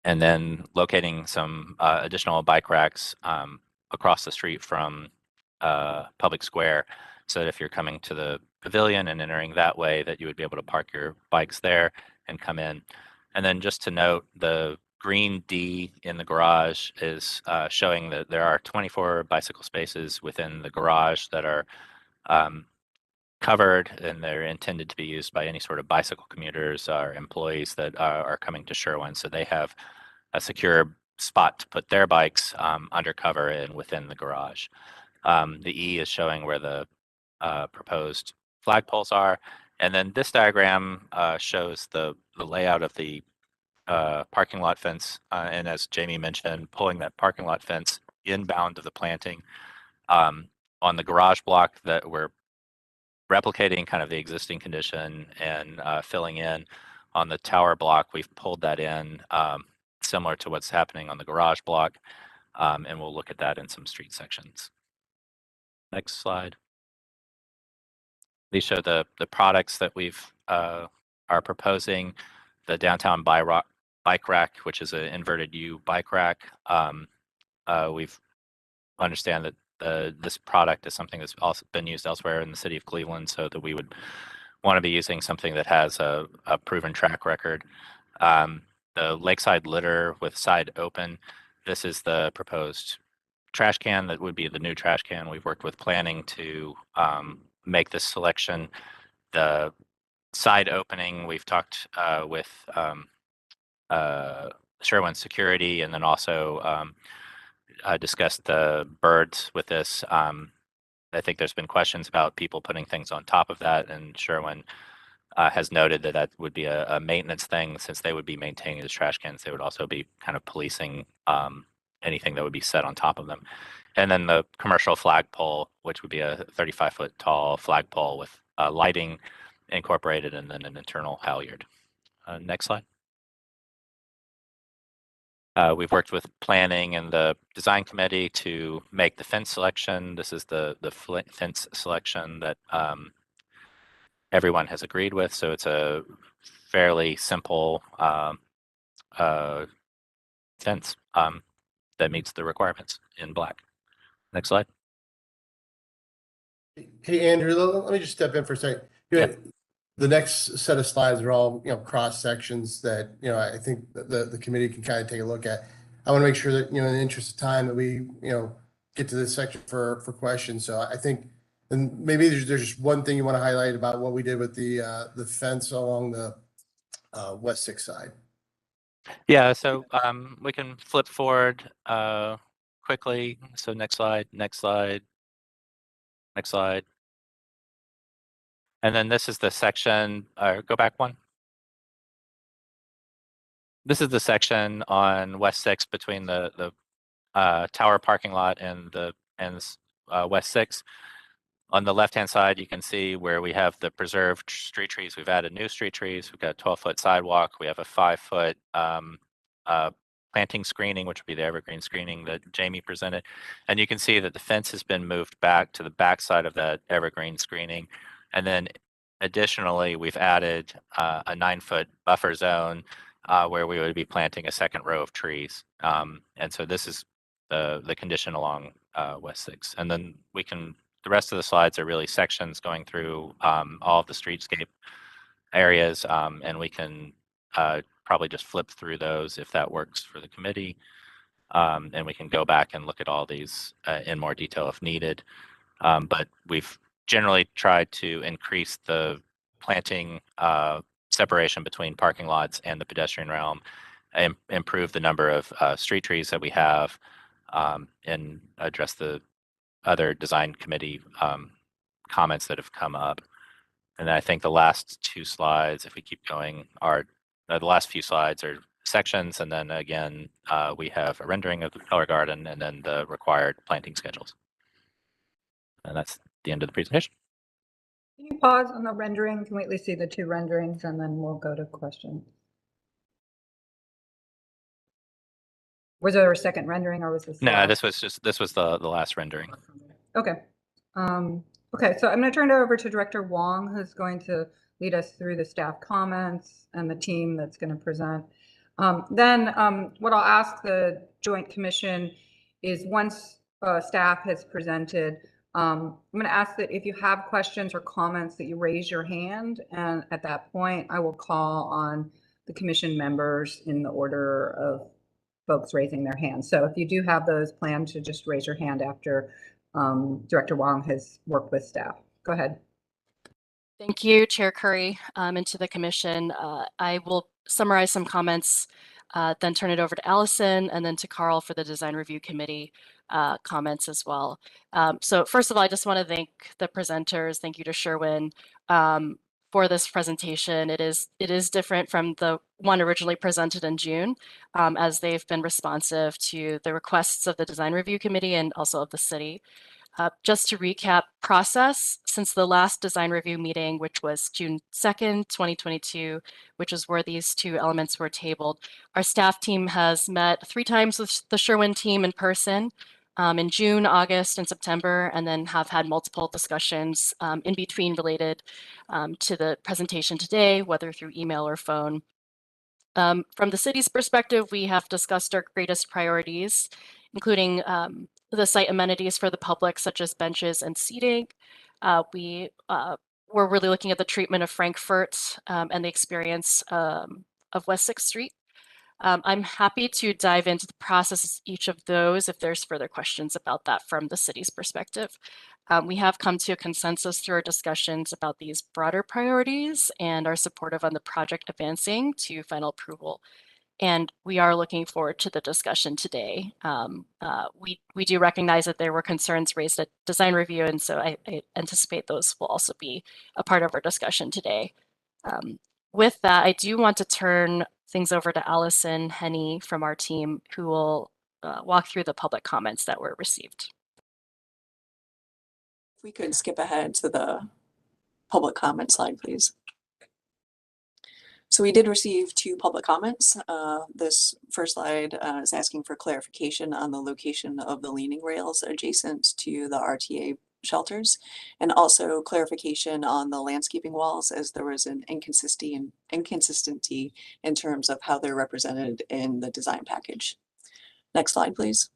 And then locating some additional bike racks across the street from Public Square, so that if you're coming to the pavilion and entering that way, that you would be able to park your bikes there and come in. And then just to note, the green D in the garage is showing that there are 24 bicycle spaces within the garage that are covered, and they're intended to be used by any sort of bicycle commuters or employees that are coming to Sherwin. So they have a secure spot to put their bikes under cover and within the garage. The E is showing where the proposed flagpoles are. And then this diagram shows the layout of the parking lot fence. And as Jamie mentioned, pulling that parking lot fence inbound of the planting. On the garage block, that we're replicating kind of the existing condition and filling in. On the tower block, we've pulled that in similar to what's happening on the garage block. And we'll look at that in some street sections. Next slide. These show the products that we've are proposing. The downtown bike rack, which is an inverted U bike rack. We've understand that this product is something that's also been used elsewhere in the city of Cleveland, so that we would want to be using something that has a proven track record. The lakeside litter with side open. This is the proposed trash can that would be the new trash can. We've worked with planning to make this selection. The side opening, we've talked with Sherwin Security, and then also discussed the birds with this. I think there's been questions about people putting things on top of that, and Sherwin has noted that that would be a maintenance thing. Since they would be maintaining the trash cans, they would also be kind of policing anything that would be set on top of them. And then the commercial flagpole, which would be a 35-foot tall flagpole with lighting incorporated, and then an internal halyard. Next slide. We've worked with planning and the design committee to make the fence selection. This is the fence selection that everyone has agreed with. So it's a fairly simple fence that meets the requirements in black. Next slide. Hey, Andrew, let me just step in for a second. The next set of slides are all, cross sections that, I think the committee can kind of take a look at. I want to make sure that, in the interest of time, that we, get to this section for questions. So I think, and maybe there's just one thing you want to highlight about what we did with the fence along the West 6 side. Yeah, so we can flip forward quickly. So next slide, next slide, next slide. And then this is the section, go back one. This is the section on West 6 between the tower parking lot and West 6. On the left-hand side, you can see where we have the preserved street trees. We've added new street trees. We've got a 12-foot sidewalk. We have a 5-foot planting screening, which would be the evergreen screening that Jamie presented. And you can see that the fence has been moved back to the back side of that evergreen screening. And then additionally, we've added a 9-foot buffer zone where we would be planting a second row of trees. And so this is the condition along West 6. And then the rest of the slides are really sections going through all of the streetscape areas. And we can probably just flip through those if that works for the committee. And we can go back and look at all these in more detail if needed. But we've generally tried to increase the planting separation between parking lots and the pedestrian realm, and improve the number of street trees that we have, and address the other design committee comments that have come up. And I think the last two slides, if we keep going, are the last few slides are sections, and then again we have a rendering of the color garden and then the required planting schedules. And that's the end of the presentation. Can you pause on the rendering? Can we at least see the two renderings and then we'll go to questions? Was there a second rendering or was this? No, this was the last rendering. Okay. Okay, so I'm going to turn it over to Director Wong, who's going to lead us through the staff comments and the team that's going to present. Then what I'll ask the Joint Commission is once staff has presented, I'm going to ask that if you have questions or comments that you raise your hand, and at that point I will call on the commission members in the order of folks raising their hands. So if you do have those planned, to just raise your hand after Director Wong has worked with staff. Go ahead. Thank you, Chair Curry, and to the commission. I will summarize some comments, then turn it over to Allison and then to Carl for the Design Review Committee comments as well. So first of all, I just want to thank the presenters. Thank you to Sherwin for this presentation. It is different from the one originally presented in June, as they've been responsive to the requests of the Design Review Committee and also of the city. Just to recap process, since the last design review meeting, which was June 2nd, 2022, which is where these two elements were tabled, our staff team has met 3 times with the Sherwin team in person in June, August, and September, and then have had multiple discussions in between related to the presentation today, whether through email or phone. From the city's perspective, we have discussed our greatest priorities, including the site amenities for the public, such as benches and seating. We're really looking at the treatment of Frankfurt and the experience of West 6th Street. I'm happy to dive into the process of each of those if there's further questions about that from the city's perspective. We have come to a consensus through our discussions about these broader priorities and are supportive on the project advancing to final approval. And we are looking forward to the discussion today. We do recognize that there were concerns raised at design review, and so I anticipate those will also be a part of our discussion today. With that, I do want to turn things over to Allison Henny from our team, who will walk through the public comments that were received. If we could skip ahead to the public comment slide, please. So we did receive 2 public comments. This first slide is asking for clarification on the location of the leaning rails adjacent to the RTA shelters, and also clarification on the landscaping walls, as there was an inconsistency in terms of how they're represented in the design package. Next slide, please.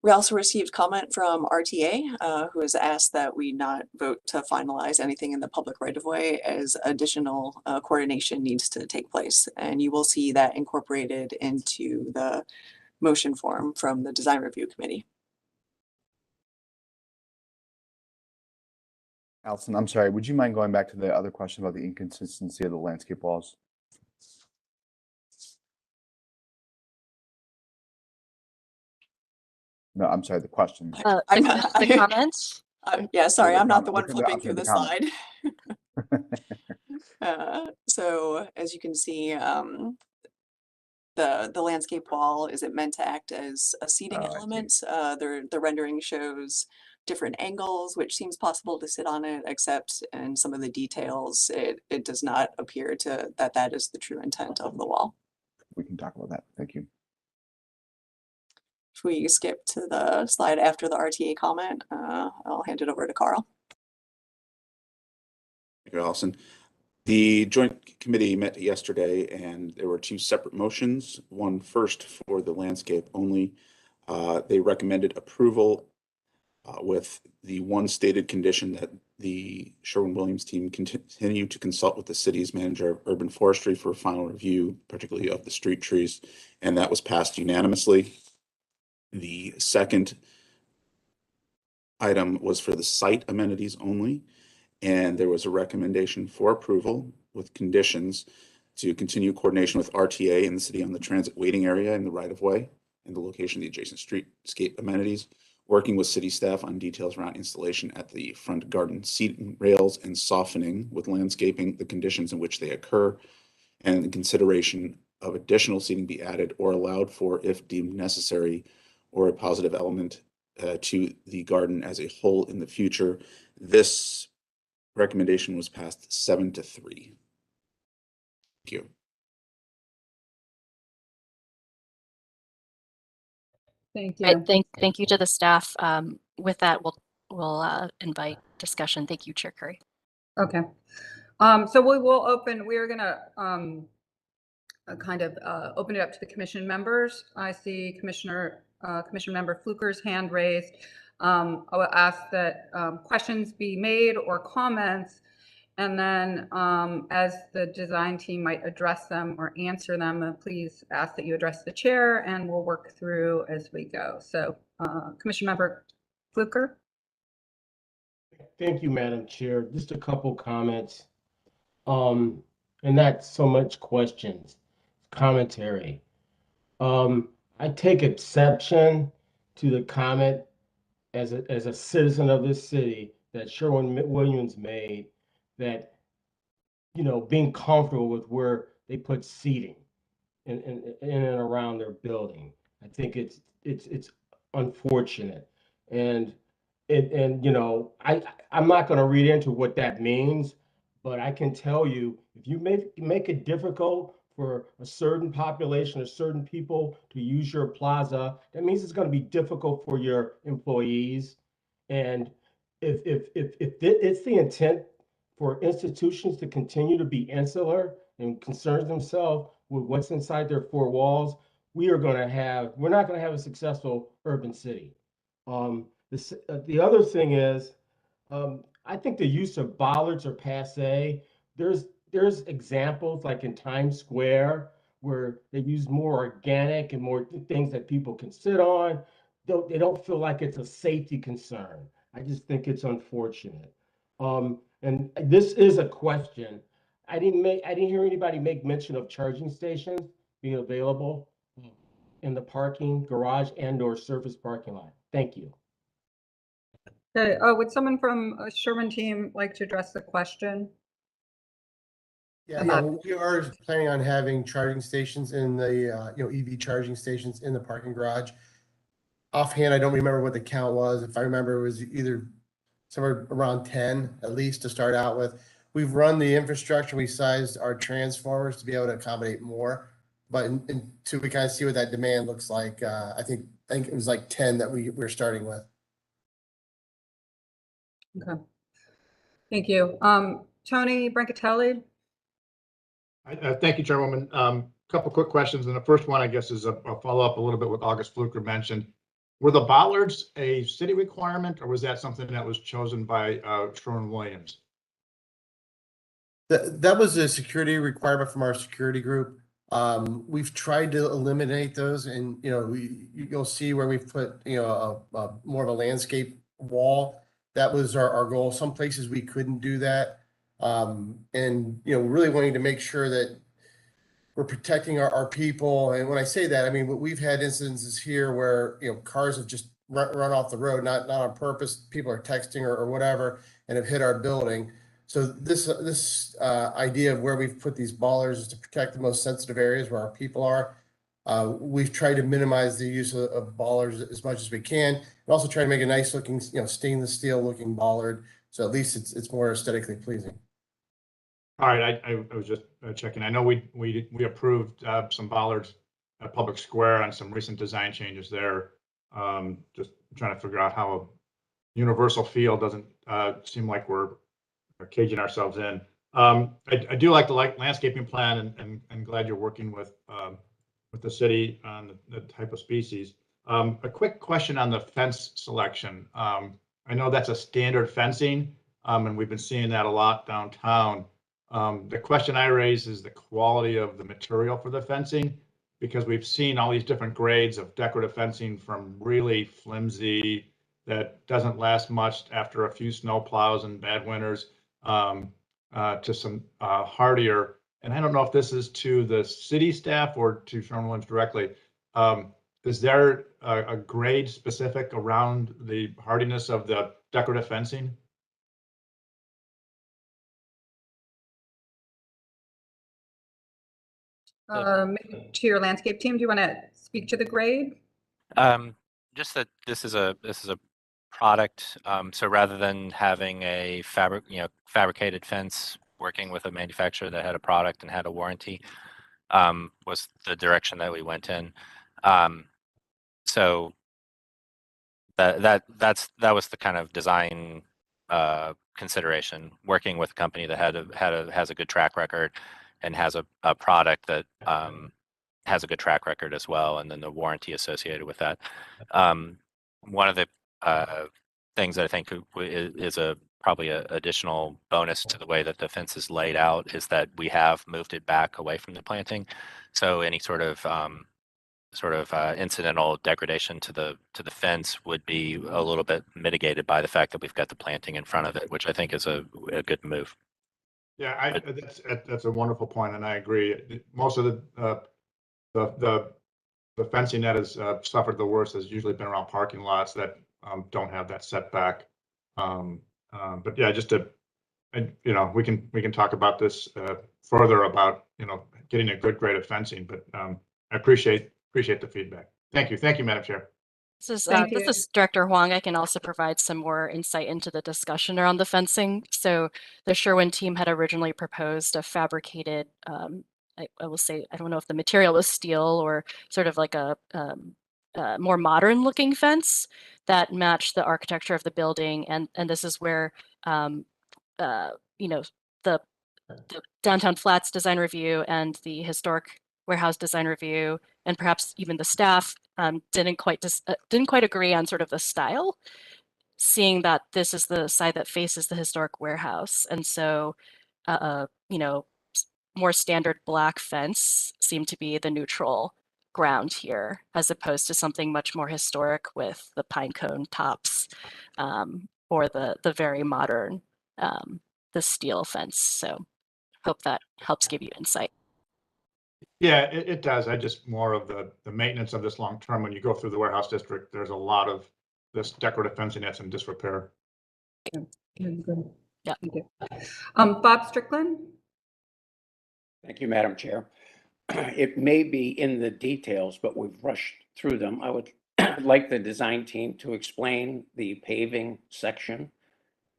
We also received comment from RTA, who has asked that we not vote to finalize anything in the public right-of-way, as additional coordination needs to take place. And you will see that incorporated into the motion form from the Design Review Committee. Allison, I'm sorry, would you mind going back to the other question about the inconsistency of the landscape walls? No, I'm sorry, the question. The comments? Yeah, sorry, the I'm not the comment- one flipping through the the comment. slide. So as you can see, the landscape wall, is it meant to act as a seating Oh, I see. element? The rendering shows different angles, which seems possible to sit on it, except in some of the details, it does not appear to that is the true intent of the wall. We can talk about that. Thank you. If we skip to the slide after the RTA comment, I'll hand it over to Carl. Thank you, Allison. The Joint Committee met yesterday, and there were 2 separate motions. One first for the landscape only. They recommended approval with the one stated condition that the Sherwin-Williams team continue to consult with the city's manager of urban forestry for a final review, particularly of the street trees, and that was passed unanimously. The second item was for the site amenities only, and there was a recommendation for approval with conditions to continue coordination with RTA and the city on the transit waiting area and the right-of-way and the location of the adjacent streetscape amenities, working with city staff on details around installation at the front garden seating rails and softening with landscaping the conditions in which they occur, and the consideration of additional seating be added or allowed for if deemed necessary or a positive element to the garden as a whole in the future. This recommendation was passed 7-3. Thank you. Thank Right, you. thank you to the staff. With that, we'll invite discussion. Thank you, Chair Curry. Okay. So we are gonna kind of open it up to the commission members. I see Commissioner Member Fluker's hand raised. I will ask that questions be made or comments, and then as the design team might address them or answer them, please ask that you address the chair, and we'll work through as we go. So Commissioner Member Fluker. Thank you, Madam Chair. Just a couple comments, and not so much questions, commentary. I take exception to the comment as a citizen of this city that Sherwin-Williams made, that, you know, being comfortable with where they put seating in and around their building. I think it's unfortunate, and you know, I'm not going to read into what that means, but I can tell you, if you make it difficult for a certain population or certain people to use your plaza, that means it's going to be difficult for your employees. And if it's the intent for institutions to continue to be insular and concern themselves with what's inside their four walls, we're not going to have a successful urban city. The other thing is, I think the use of bollards are passe. There's examples like in Times Square where they use more organic and more things that people can sit on. They don't feel like it's a safety concern. I just think it's unfortunate. And this is a question. I didn't hear anybody make mention of charging stations being available in the parking garage and/or surface parking lot. Thank you. Okay. Would someone from Sherman team like to address the question? Yeah, we are planning on having charging stations in the, EV charging stations in the parking garage. Offhand, I don't remember what the count was. If I remember, it was either somewhere around 10 at least to start out with. We've run the infrastructure. We sized our transformers to be able to accommodate more, but until we kind of see what that demand looks like, I think it was like 10 that we're starting with. Okay. Thank you. Tony Brancatelli. Thank you, Chairwoman. Couple quick questions, and the first one, I guess, is a follow-up a little bit what August Fluker mentioned. Were the bollards a city requirement, or was that something that was chosen by Sherwin-Williams? That was a security requirement from our security group. We've tried to eliminate those, and you'll see where we've put a more of a landscape wall. That was our goal. Some places we couldn't do that. And really wanting to make sure that we're protecting our people. And when I say that, I mean, we've had instances here where, cars have just run off the road, not on purpose. People are texting or whatever, and have hit our building. So this idea of where we've put these bollards is to protect the most sensitive areas where our people are. We've tried to minimize the use of bollards as much as we can, and also try to make a nice looking, stainless steel looking bollard. So at least it's more aesthetically pleasing. All right, I was just checking. I know we approved some bollards at Public Square on some recent design changes there. Just trying to figure out how a universal feel doesn't seem like we're caging ourselves in. I do like the landscaping plan, and glad you're working with the city on the type of species. A quick question on the fence selection. I know that's a standard fencing, and we've been seeing that a lot downtown. The question I raise is the quality of the material for the fencing, because we've seen all these different grades of decorative fencing, from really flimsy that doesn't last much after a few snow plows and bad winters, to some hardier. And I don't know if this is to the city staff or to Sherwin-Williams directly. is there a grade specific around the hardiness of the decorative fencing? Maybe to your landscape team, do you want to speak to the grade? Just that this is a product. So rather than having a fabricated fence, working with a manufacturer that had a product and had a warranty, was the direction that we went in. So that was the kind of design consideration, working with a company that has a good track record and has a product that has a good track record as well, and then the warranty associated with that. One of the things that I think is probably an additional bonus to the way that the fence is laid out is that we have moved it back away from the planting. So any sort of incidental degradation to the fence would be a little bit mitigated by the fact that we've got the planting in front of it, which I think is a good move. Yeah, that's a wonderful point, and I agree. Most of the fencing that has suffered the worst has usually been around parking lots that don't have that setback. But yeah, just to, we can talk about this further about getting a good grade of fencing. But I appreciate the feedback. Thank you, Madam Chair. This is Director Huang. I can also provide some more insight into the discussion around the fencing. So the Sherwin team had originally proposed a fabricated, I will say, I don't know if the material was steel or sort of like a more modern looking fence that matched the architecture of the building. And this is where, the Downtown Flats design review and the Historic Warehouse design review, and perhaps even the staff didn't quite agree on sort of the style, seeing that this is the side that faces the Historic Warehouse. And so, more standard black fence seemed to be the neutral ground here, as opposed to something much more historic with the pine cone tops, or the very modern, the steel fence. So hope that helps give you insight. Yeah, it does. I just more of the maintenance of this long term. When you go through the warehouse district, there's a lot of this decorative fencing that's in disrepair. Yeah. Thank you. Bob Strickland. Thank you, Madam Chair. It may be in the details, but we've rushed through them. I would like the design team to explain the paving section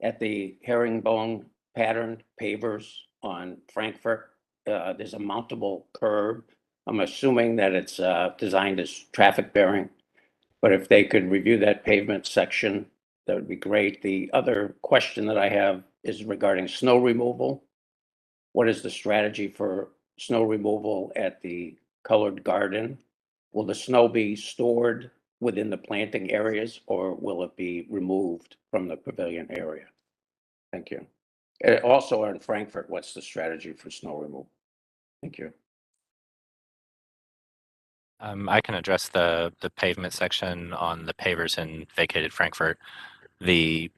at the herringbone pattern pavers on Frankfurt. There's a mountable curb. I'm assuming that it's designed as traffic bearing, but if they could review that pavement section, that would be great. The other question that I have is regarding snow removal. What is the strategy for snow removal at the colored garden? Will the snow be stored within the planting areas, or will it be removed from the pavilion area? Thank you. Also in Frankfurt, what's the strategy for snow removal? Thank you. I can address the pavement section on the pavers in vacated Frankfurt. The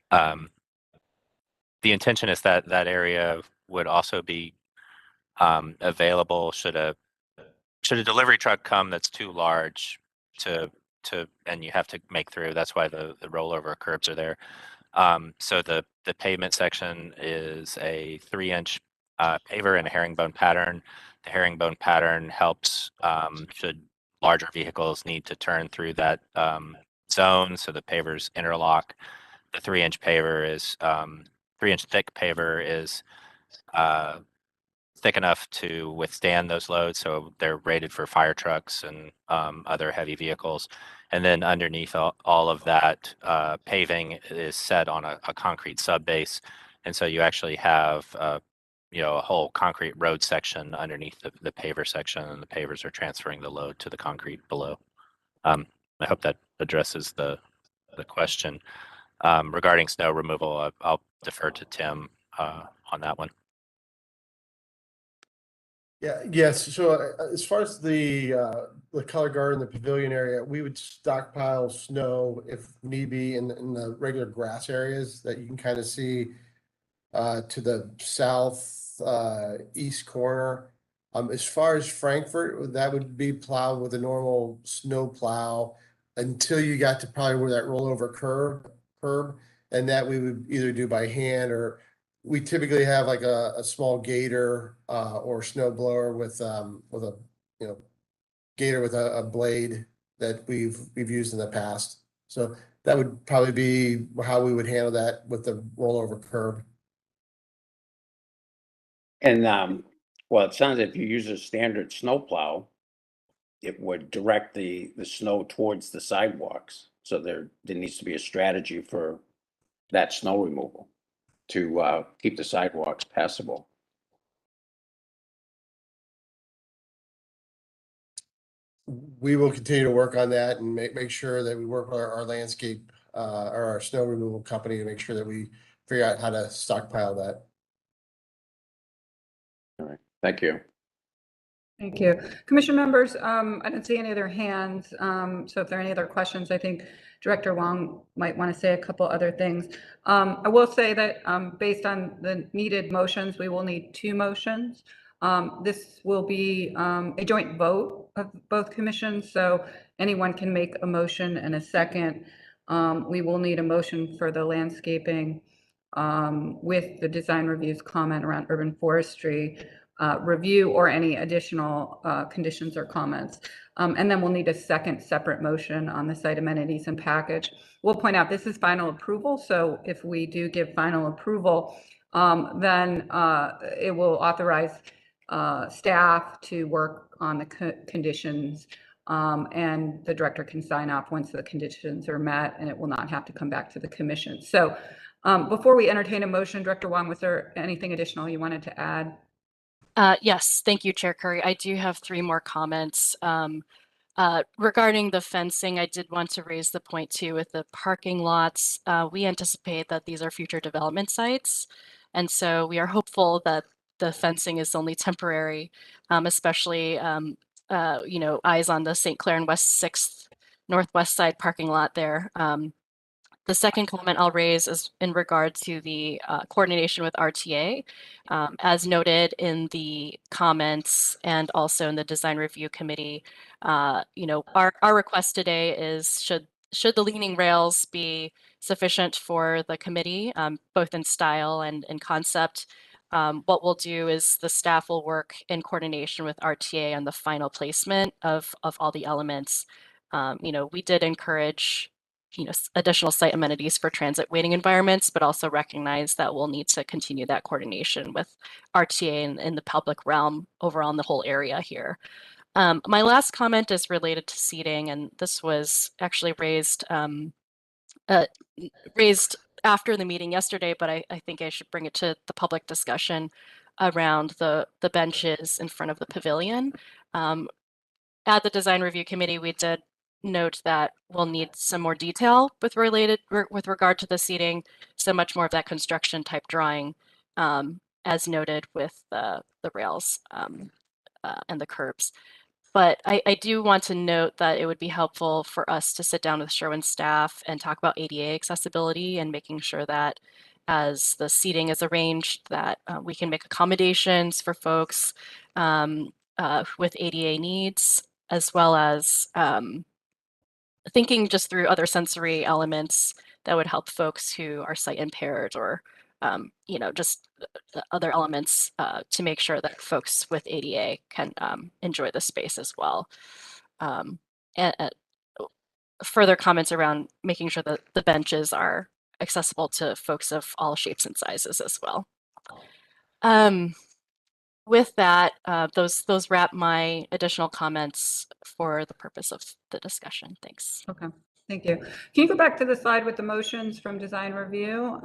intention is that that area would also be available should a delivery truck come that's too large and you have to make through. That's why the rollover curbs are there. So the pavement section is a 3-inch paver in a herringbone pattern. The herringbone pattern helps should larger vehicles need to turn through that zone, so the pavers interlock. The 3-inch paver is 3-inch thick paver is thick enough to withstand those loads, so they're rated for fire trucks and other heavy vehicles. And then underneath all of that paving is set on a concrete subbase, and so you actually have a whole concrete road section underneath the paver section, and the pavers are transferring the load to the concrete below. I hope that addresses the question. Regarding snow removal, I'll defer to Tim on that one. Yeah, yes. So as far as the color garden, the pavilion area, we would stockpile snow if need be in the regular grass areas that you can kind of see to the south east corner. As far as Frankfurt, that would be plowed with a normal snow plow until you got to probably where that rollover curb, and that we would either do by hand, or we typically have like a small gator or snow blower with a gator with a blade that we've used in the past. So that would probably be how we would handle that with the rollover curb. And, well, it sounds if you use a standard snow plow, it would direct the snow towards the sidewalks. So there needs to be a strategy for that snow removal to keep the sidewalks passable. We will continue to work on that and make sure that we work with our landscape or our snow removal company to make sure that we figure out how to stockpile that. All right, thank you. Thank you. Commission members, I didn't see any other hands. So if there are any other questions, I think Director Wong might want to say a couple other things. I will say that based on the needed motions, we will need 2 motions. This will be a joint vote of both commissions, so anyone can make a motion and a second. We will need a motion for the landscaping with the design reviews comment around urban forestry review or any additional conditions or comments. And then we'll need a second separate motion on the site amenities and package. We'll point out this is final approval. So if we do give final approval, then it will authorize staff to work on the conditions and the director can sign off once the conditions are met and it will not have to come back to the commission. So before we entertain a motion, Director Wong, was there anything additional you wanted to add? Yes, thank you, Chair Curry. I do have 3 more comments. Regarding the fencing, I did want to raise the point too with the parking lots. We anticipate that these are future development sites. And so we are hopeful that the fencing is only temporary, especially, eyes on the St. Clair and West 6th Northwest side parking lot there. The second comment I'll raise is in regard to the coordination with RTA. As noted in the comments and also in the design review committee, our request today is should the leaning rails be sufficient for the committee, both in style and in concept. What we'll do is the staff will work in coordination with RTA on the final placement of all the elements. We did encourage additional site amenities for transit waiting environments, but also recognize that we'll need to continue that coordination with RTA in the public realm overall in the whole area here. My last comment is related to seating, and this was actually raised after the meeting yesterday, but I think I should bring it to the public discussion around the benches in front of the pavilion. At the design review committee, we did note that we'll need some more detail with regard to the seating, so much more of that construction type drawing, as noted with the rails and the curbs. But I do want to note that it would be helpful for us to sit down with Sherwin staff and talk about ADA accessibility and making sure that as the seating is arranged, that we can make accommodations for folks with ADA needs, as well as thinking just through other sensory elements that would help folks who are sight impaired or, just other elements to make sure that folks with ADA can enjoy the space as well. And further comments around making sure that the benches are accessible to folks of all shapes and sizes as well. With that, those wrap my additional comments for the purpose of the discussion. Thanks. Okay, thank you. Can you go back to the slide with the motions from design review?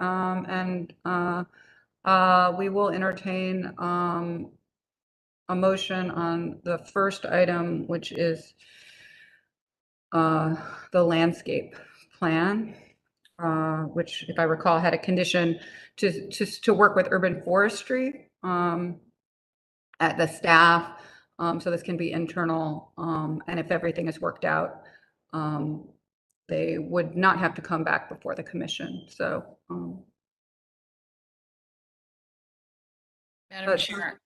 We will entertain a motion on the first item, which is the landscape plan, which, if I recall, had a condition to work with urban forestry at the staff. So this can be internal, and if everything is worked out, they would not have to come back before the commission. So, Madam Chair,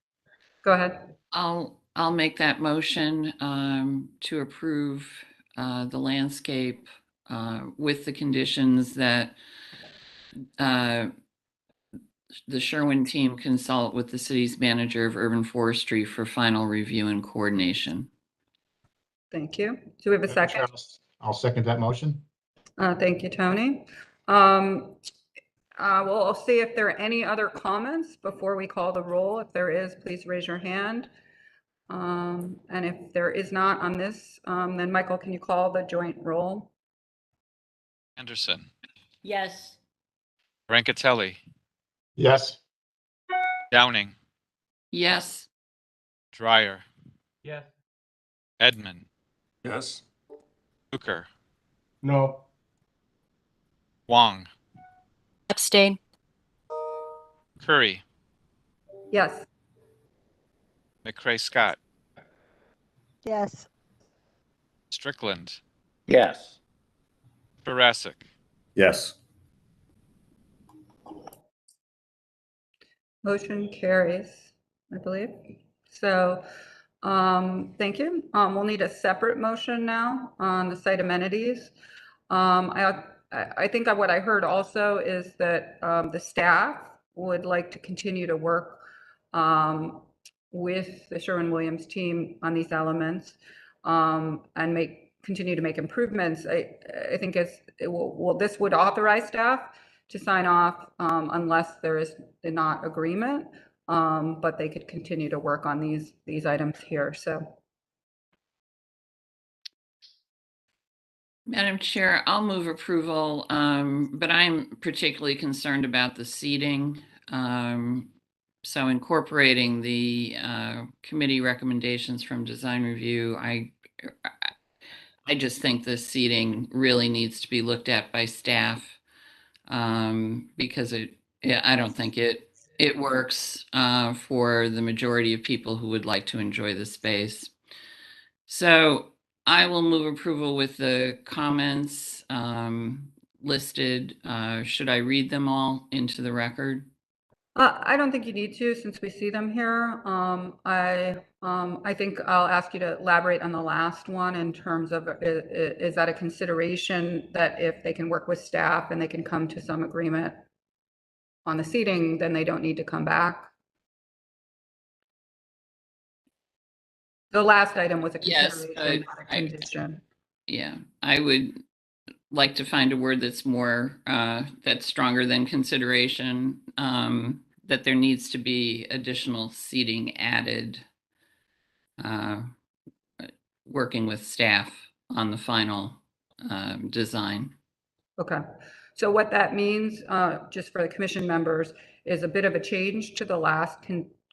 go ahead. I'll make that motion to approve the landscape with the conditions that the Sherwin team consult with the city's manager of urban forestry for final review and coordination. Thank you. Do we have a second? I'll second that motion. Thank you, Tony. We'll see if there are any other comments before we call the roll. If there is, please raise your hand. And if there is not on this, then Michael, can you call the joint roll? Anderson, Yes. Brancatelli, Yes. Downing, Yes. Dryer, Yes. Edmund, Yes. Hooker, No. Wong, Abstain. Curry, Yes. McCray Scott, Yes. Strickland, Yes. Jurassic. Yes. Motion carries, I believe. So, thank you. We'll need a separate motion now on the site amenities. I think what I heard also is that the staff would like to continue to work with the Sherwin-Williams team on these elements and continue to make improvements. I think this would authorize staff to sign off unless there is not agreement, but they could continue to work on these items here. So, Madam Chair, I'll move approval, but I'm particularly concerned about the seating. So incorporating the committee recommendations from design review, I just think the seating really needs to be looked at by staff because I don't think it works for the majority of people who would like to enjoy the space. So I will move approval with the comments listed. Should I read them all into the record? I don't think you need to, since we see them here. I think I'll ask you to elaborate on the last one in terms of, is that a consideration that if they can work with staff and they can come to some agreement on the seating, then they don't need to come back? The last item was a consideration, not a condition. Yeah, I would like to find a word that's more, that's stronger than consideration, that there needs to be additional seating added, working with staff on the final design. Okay, so what that means, just for the commission members, is a bit of a change to the last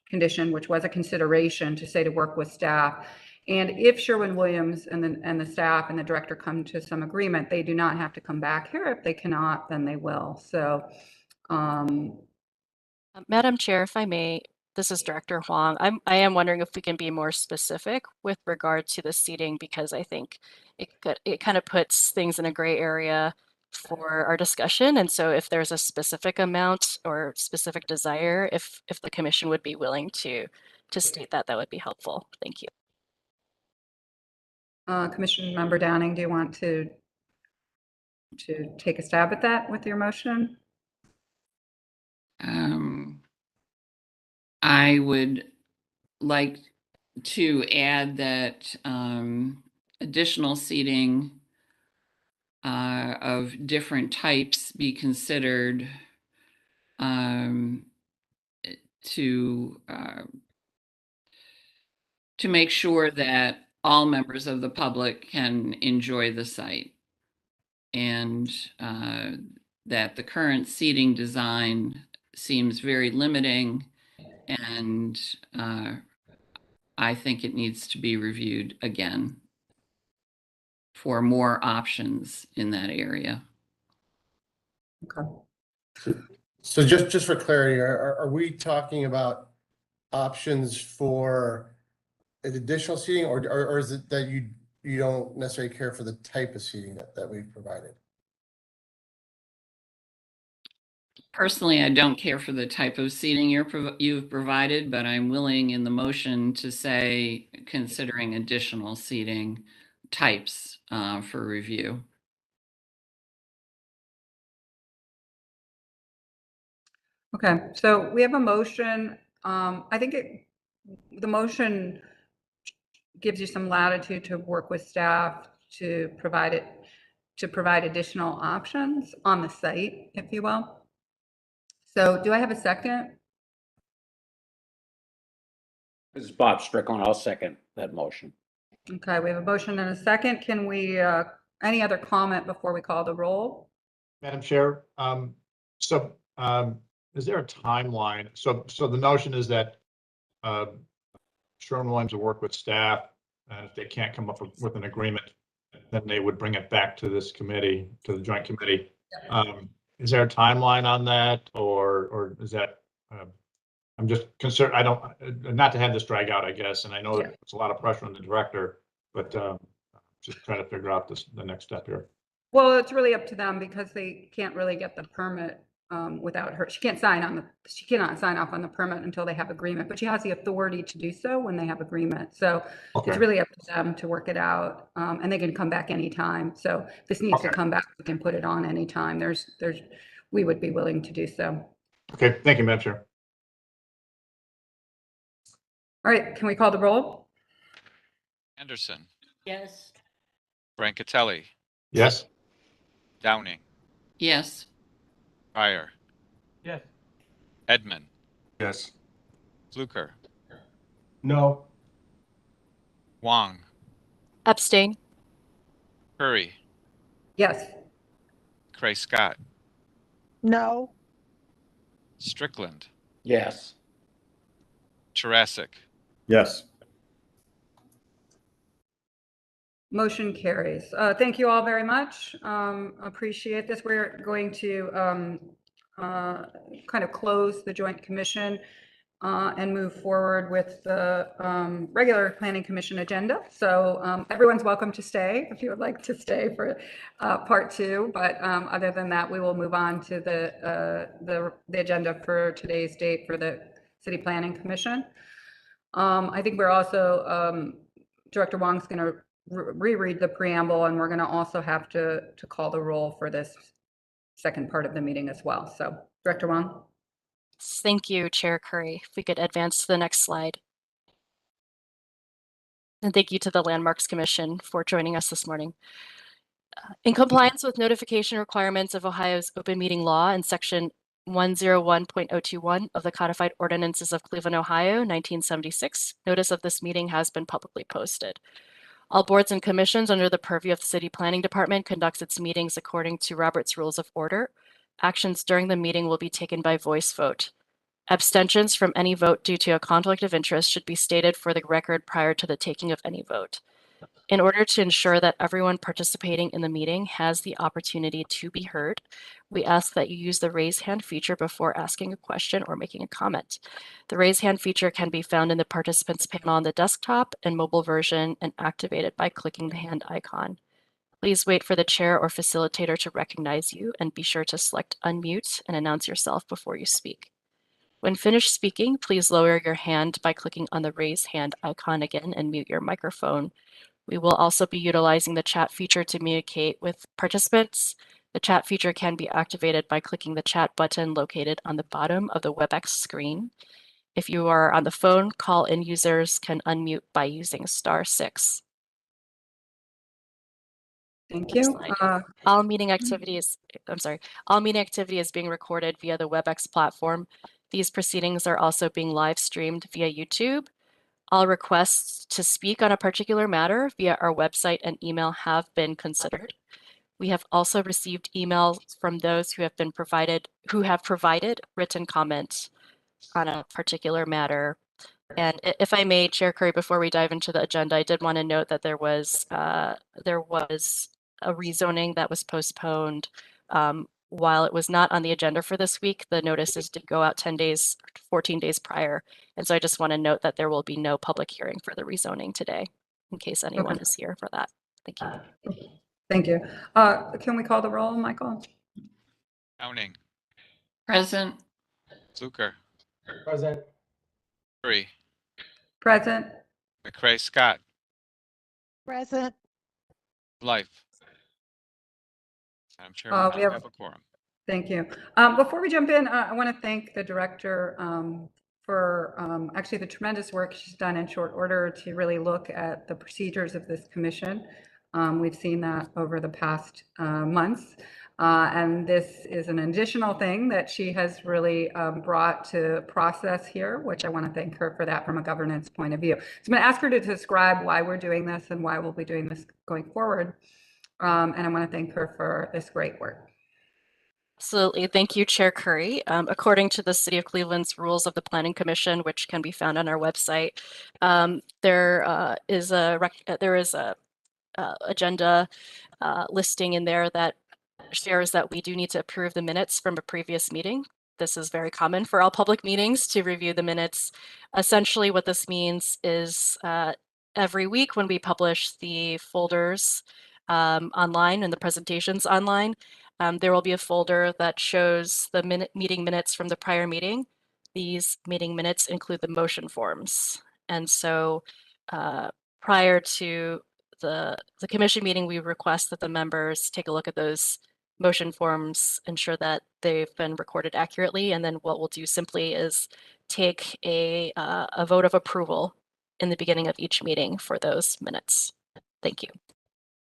condition, which was a consideration to say to work with staff. And if Sherwin-Williams and the staff and the director come to some agreement, they do not have to come back here. If they cannot, then they will. So, Madam Chair, if I may, this is Director Huang. I am wondering if we can be more specific with regard to the seating, because I think it kind of puts things in a gray area for our discussion. And so if there's a specific amount or specific desire, if the commission would be willing to state that, that would be helpful. Thank you. Commission Member Downing, do you want to take a stab at that with your motion? I would like to add that additional seating of different types be considered to make sure that all members of the public can enjoy the site, and that the current seating design seems very limiting, and I think it needs to be reviewed again for more options in that area. Okay. So just for clarity, are we talking about options for additional seating, or is it that you don't necessarily care for the type of seating that we've provided? Personally, I don't care for the type of seating you've provided, but I'm willing in the motion to say considering additional seating types for review. Okay, so we have a motion. I think the motion gives you some latitude to work with staff to provide additional options on the site, if you will. So do I have a second? This is Bob Strickland. I'll second that motion. Okay, we have a motion and a second. Can we, any other comment before we call the roll? Madam Chair, is there a timeline? So the notion is that Sherwin-Williams will work with staff, and if they can't come up with an agreement, then they would bring it back to this committee, to the joint committee. Is there a timeline on that, or is that? I'm just concerned. I don't, not to have this drag out, I guess, and I know it's a lot of pressure on the director, but just trying to figure out the next step here. Well, it's really up to them because they can't really get the permit without her. She cannot sign off on the permit until they have agreement, but she has the authority to do so when they have agreement. So it's really up to them to work it out, and they can come back anytime. So if this needs to come back, we can put it on anytime. We would be willing to do so. Okay, thank you, Madam Chair. All right, can we call the roll? Anderson, Yes. Brancatelli, Yes. Downing, Yes. Pryor, Yes. Edmund, Yes. Fluker, No. Wong, Abstain. Curry, Yes. Cray Scott, No. Strickland, Yes. Jurassic. Yes. Motion carries. Thank you all very much. Appreciate this. We're going to kind of close the Joint Commission and move forward with the regular Planning Commission agenda. So everyone's welcome to stay if you would like to stay for part 2. But other than that, we will move on to the agenda for today's date for the City Planning Commission. I think we're also, Director Wong's going to reread the preamble, and we're going to also have to call the roll for this second part of the meeting as well. So, Director Wong. Thank you, Chair Curry. If we could advance to the next slide. And thank you to the Landmarks Commission for joining us this morning. In compliance with notification requirements of Ohio's open meeting law and section 101.021 of the Codified Ordinances of Cleveland, Ohio, 1976, notice of this meeting has been publicly posted. All boards and commissions under the purview of the City Planning Department conducts its meetings according to Robert's Rules of Order. Actions during the meeting will be taken by voice vote. Abstentions from any vote due to a conflict of interest should be stated for the record prior to the taking of any vote. In order to ensure that everyone participating in the meeting has the opportunity to be heard, we ask that you use the raise hand feature before asking a question or making a comment. The raise hand feature can be found in the participants panel on the desktop and mobile version and activated by clicking the hand icon. Please wait for the chair or facilitator to recognize you and be sure to select unmute and announce yourself before you speak. When finished speaking, please lower your hand by clicking on the raise hand icon again and mute your microphone. We will also be utilizing the chat feature to communicate with participants. The chat feature can be activated by clicking the chat button located on the bottom of the WebEx screen. If you are on the phone, call-in users can unmute by using *6. Thank you. All meeting activity is being recorded via the WebEx platform. These proceedings are also being live streamed via YouTube. All requests to speak on a particular matter via our website and email have been considered. We have also received emails from those who have provided written comments on a particular matter. And if I may, Chair Curry, before we dive into the agenda, I did want to note that there was a rezoning that was postponed while it was not on the agenda for this week. The notices did go out 14 days prior. And so I just want to note that there will be no public hearing for the rezoning today, in case anyone is here for that. Thank you. Thank you. Can we call the roll, Michael? Downing, Present. Fluker, Present. Curry, Present. McCray Scott, Present. Blythe. Madam Chair, we We do have, have a quorum. thank you. Before we jump in, I want to thank the director for actually the tremendous work she's done in short order to really look at the procedures of this commission. We've seen that over the past months. And this is an additional thing that she has really brought to process here, which I want to thank her for that from a governance point of view. So I'm going to ask her to describe why we're doing this and why we'll be doing this going forward. And I want to thank her for this great work. Absolutely. Thank you, Chair Curry. According to the City of Cleveland's rules of the Planning Commission, which can be found on our website, there is a agenda listing in there that shares that we do need to approve the minutes from a previous meeting. This is very common for all public meetings to review the minutes. Essentially, what this means is every week when we publish the folders online and the presentations online, there will be a folder that shows the meeting minutes from the prior meeting. These meeting minutes include the motion forms. And so prior to the commission meeting, we request that the members take a look at those motion forms, ensure that they've been recorded accurately. And then what we'll do simply is take a vote of approval in the beginning of each meeting for those minutes. Thank you.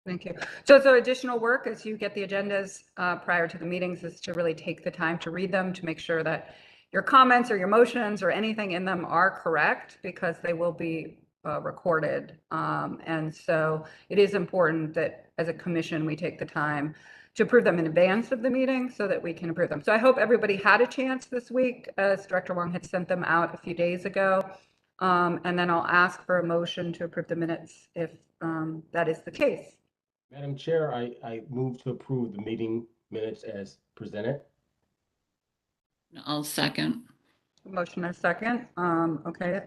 Thank you. So additional work as you get the agendas prior to the meetings is to really take the time to read them, to make sure that your comments or your motions or anything in them are correct, because they will be recorded. And so it is important that as a commission, we take the time to approve them in advance of the meeting so that we can approve them. So I hope everybody had a chance this week, as Director Wong had sent them out a few days ago. And then I'll ask for a motion to approve the minutes if that is the case. Madam Chair, I move to approve the meeting minutes as presented. I'll second. Motion and a second. Okay.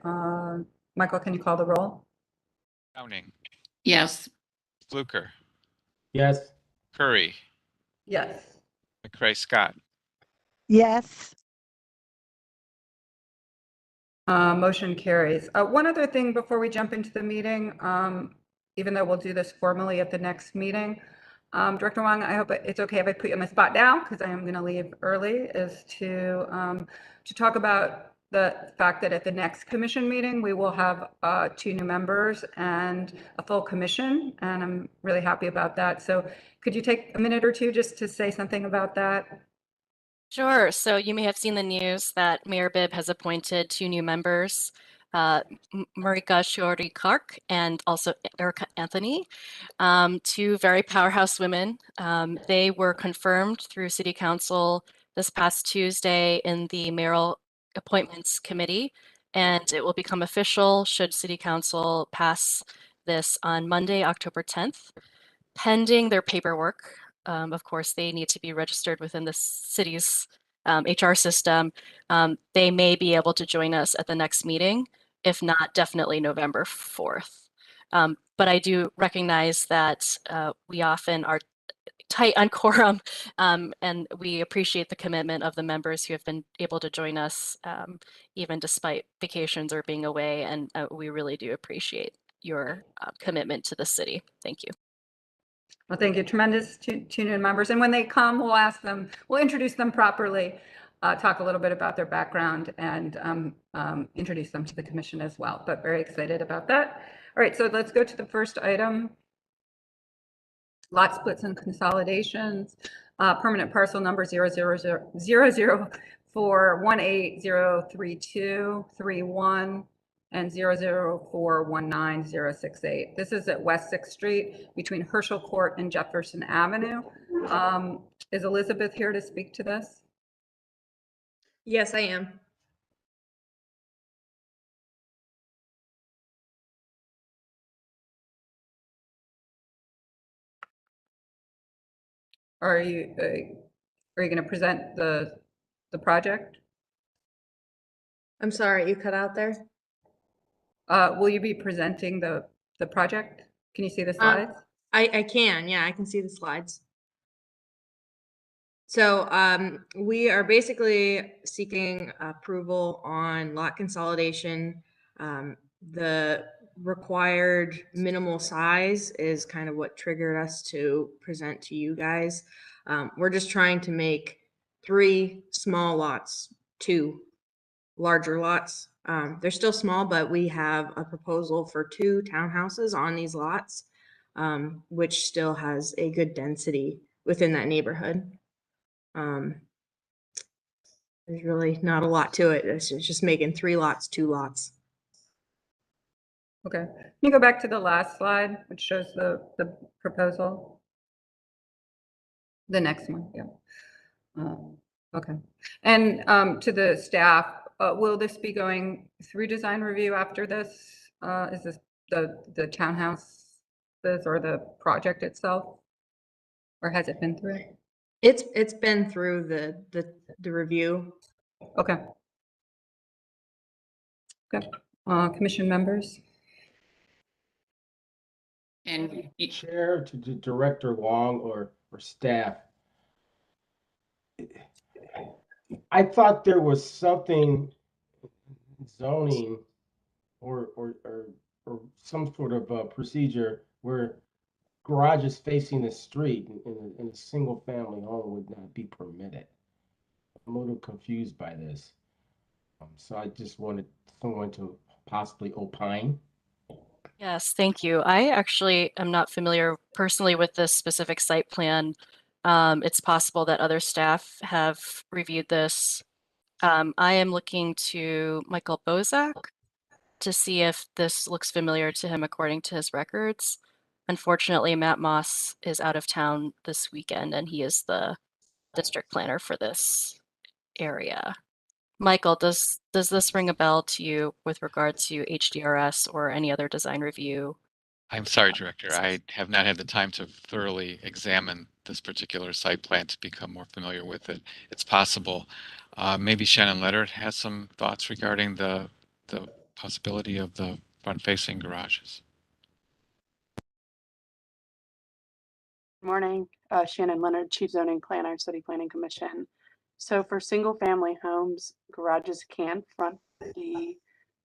Michael, can you call the roll? Downing, Yes. Fluker, Yes. Curry, Yes. McCray Scott, Yes. Motion carries. One other thing before we jump into the meeting, even though we'll do this formally at the next meeting, Director Wong, I hope it's okay if I put you on the spot now, because I am going to leave early, is to talk about the fact that at the next commission meeting, we will have 2 new members and a full commission, and I'm really happy about that. So could you take a minute or two just to say something about that? Sure. So you may have seen the news that Mayor Bibb has appointed 2 new members, Marika Shiori Clark and also Erica Anthony, 2 very powerhouse women. They were confirmed through City Council this past Tuesday in the mayoral appointments committee, and it will become official should City Council pass this on Monday, October 10th. Pending their paperwork, of course, they need to be registered within the city's HR system. They may be able to join us at the next meeting, if not, definitely November 4th. But I do recognize that we often are tight on quorum, and we appreciate the commitment of the members who have been able to join us, even despite vacations or being away, and we really do appreciate your commitment to the city. Thank you. Well, thank you. Tremendous 2 new members. And when they come, we'll ask them, we'll introduce them properly, talk a little bit about their background, and introduce them to the commission as well. But very excited about that. All right, so let's go to the first item. Lot splits and consolidations. Permanent parcel number 00418032031 and 00419-068. This is at West 6th Street between Herschel Court and Jefferson Avenue. Is Elizabeth here to speak to this? Yes, I am. Are you going to present the project? I'm sorry, you cut out there. Will you be presenting the project? Can you see the slides? I can, yeah, I can see the slides. So we are basically seeking approval on lot consolidation. The required minimal size is kind of what triggered us to present to you guys. We're just trying to make 3 small lots, 2 larger lots. They're still small, but we have a proposal for 2 townhouses on these lots, which still has a good density within that neighborhood. There's really not a lot to it. It's just making 3 lots, 2 lots. Okay, can you go back to the last slide, which shows the proposal? The next one, yeah. Okay, and to the staff, will this be going through design review after this? Is this the townhouse or the project itself? Or has it been through? It's been through the review. Okay. Okay, commission members? And Chair to Director Wong or staff. I thought there was something zoning or some sort of procedure where garages facing the street in a single family home would not be permitted. I'm a little confused by this. So I just wanted someone to possibly opine. Yes, thank you. I actually am not familiar personally with this specific site plan. It's possible that other staff have reviewed this. I am looking to Michael Bozak to see if this looks familiar to him according to his records. Unfortunately, Matt Moss is out of town this weekend and he is the district planner for this area. Michael, does this ring a bell to you with regard to HDRS or any other design review? I'm sorry, Director. I have not had the time to thoroughly examine this particular site plan to become more familiar with it. It's possible. Maybe Shannon Leonard has some thoughts regarding the possibility of the front-facing garages. Morning, Shannon Leonard, Chief Zoning Planner, City Planning Commission. So for single family homes, garages can front the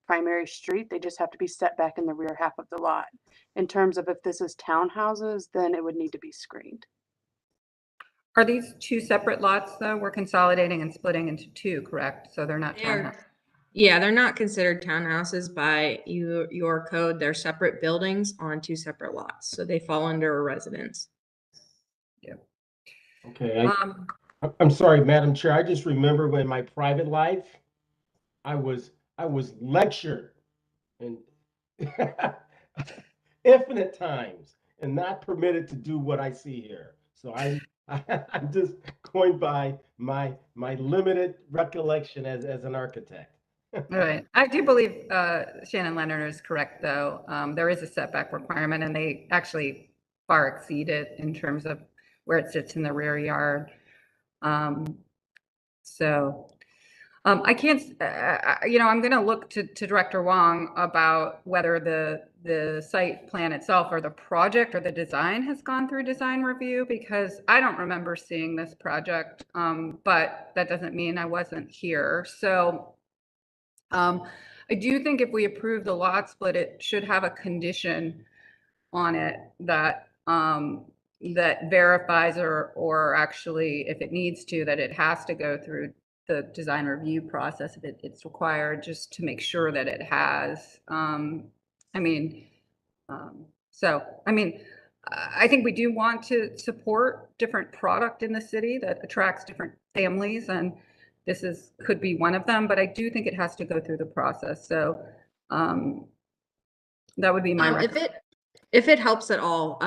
primary street. They just have to be set back in the rear half of the lot. In terms of if this is townhouses, then it would need to be screened. Are these 2 separate lots though? We're consolidating and splitting into 2, correct? So they're not townhouses. Yeah, they're not considered townhouses by your code. They're separate buildings on 2 separate lots. So they fall under a residence. Yeah. Okay. I'm sorry, Madam Chair. I just remember when in my private life, I was lectured and infinite times and not permitted to do what I see here. So I'm just going by my limited recollection as an architect. All right. I do believe Shannon Leonard is correct, though. There is a setback requirement, and they actually far exceed it in terms of where it sits in the rear yard. I can't, I'm going to look to Director Wong about whether the site plan itself or the project or the design has gone through design review, because I don't remember seeing this project, but that doesn't mean I wasn't here. So I do think if we approve the lot split, it should have a condition on it that that verifies or actually, if it needs to, that it has to go through the design review process if it's required, just to make sure that it has. I think we do want to support different product in the city that attracts different families, and this could be one of them, but I do think it has to go through the process. So that would be my recommendation. If it helps at all,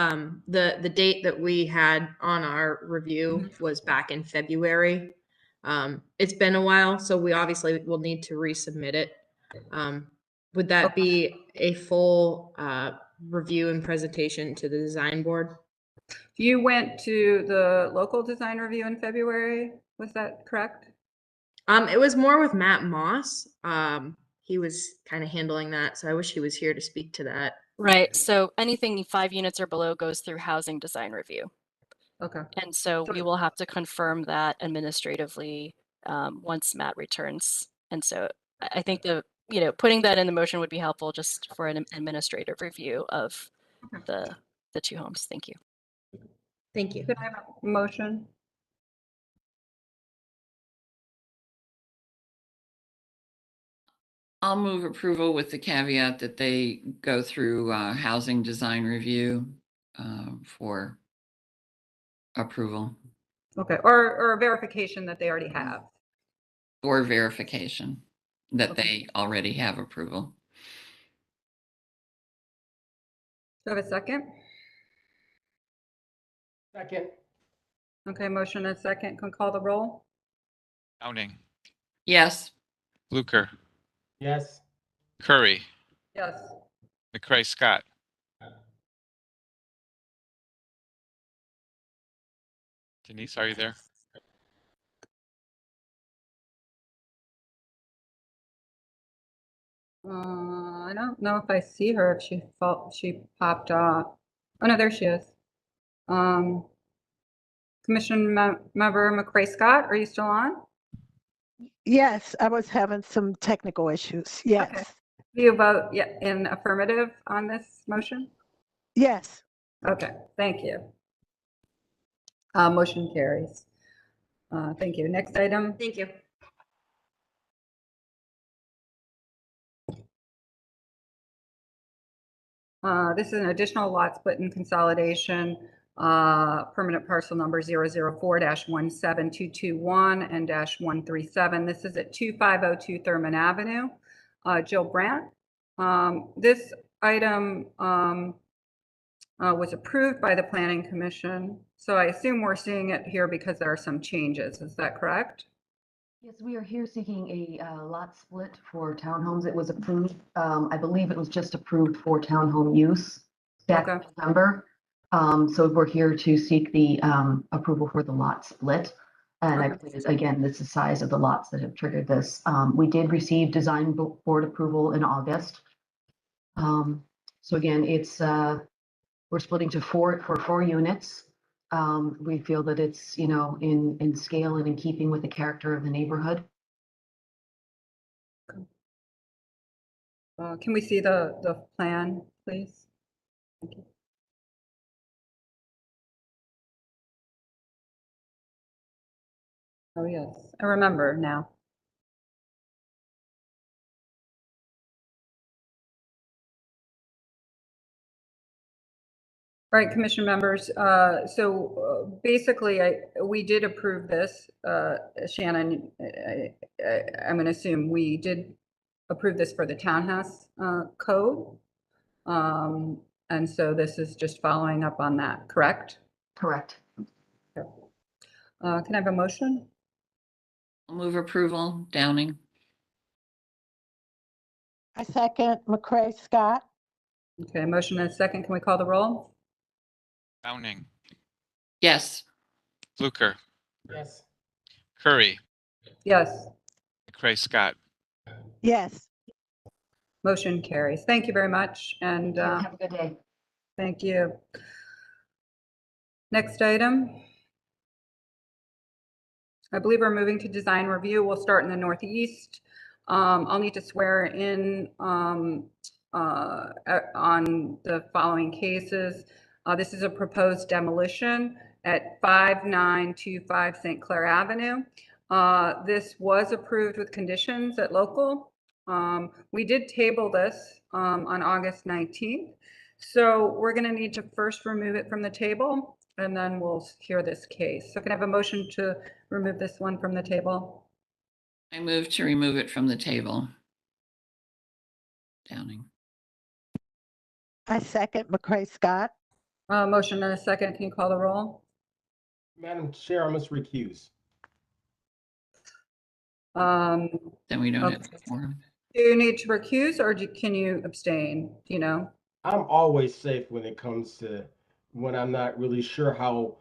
the date that we had on our review was back in February. It's been a while, so we obviously will need to resubmit it. Would that be a full review and presentation to the design board? You went to the local design review in February, was that correct? It was more with Matt Moss. He was kind of handling that, so I wish he was here to speak to that. Right. So anything 5 units or below goes through housing design review. Okay. And so we will have to confirm that administratively once Matt returns. And so I think putting that in the motion would be helpful just for an administrative review of the two homes. Thank you. Thank you. Could I have a motion? I'll move approval with the caveat that they go through housing design review for approval Okay, or a verification that they already have. or verification that they already have approval. Do I have a second? Second. Okay, motion and second. Can we call the roll? Downing, Yes. Luker, Yes. Curry, Yes. McCray Scott, Denise, are you there? I don't know if I see her, if she popped off. Oh, no, there she is. Commission member McCray Scott, are you still on? Yes, I was having some technical issues. Yes. Okay. Do you vote in affirmative on this motion? Yes. Okay, thank you. Motion carries. Thank you. Next item. Thank you. This is an additional lot split and consolidation, permanent parcel number 004-17221 and -137. This is at 2502 Thurman Avenue. Jill Brandt. This item was approved by the Planning Commission. So I assume we're seeing it here because there are some changes. Is that correct? Yes, we are here seeking a lot split for townhomes. It was approved, I believe it was just approved for townhome use back in November. So we're here to seek the approval for the lot split. And I believe, again, this is the size of the lots that have triggered this. We did receive design board approval in August. So again, it's we're splitting to four units. We feel that it's, in scale and in keeping with the character of the neighborhood. Can we see the plan, please? Thank you. Oh, yes, I remember now. All right, commission members. So basically, we did approve this. Shannon, I'm going to assume we did approve this for the townhouse code. And so this is just following up on that, correct? Correct. Okay. Can I have a motion? I'll move approval. Downing. I second McCray Scott. Okay, motion and a second. Can we call the roll? Downing, Yes. Luker, Yes. Curry, Yes. McCray Scott. Yes. Motion carries. Thank you very much. And have a good day. Thank you. Next item. I believe we're moving to design review. We'll start in the Northeast. I'll need to swear in on the following cases. This is a proposed demolition at 5925 St. Clair Avenue. This was approved with conditions at local. We did table this on August 19th. So we're going to need to first remove it from the table, and then we'll hear this case. So can I have a motion to remove this one from the table? I move to remove it from the table. Downing. I second McCray Scott. Motion and a second. Can you call the roll? Madam Chair, I must recuse. Then we don't have Okay. a quorum. Do you need to recuse, or can you abstain? Do you know? I'm always safe when it comes to when I'm not really sure how,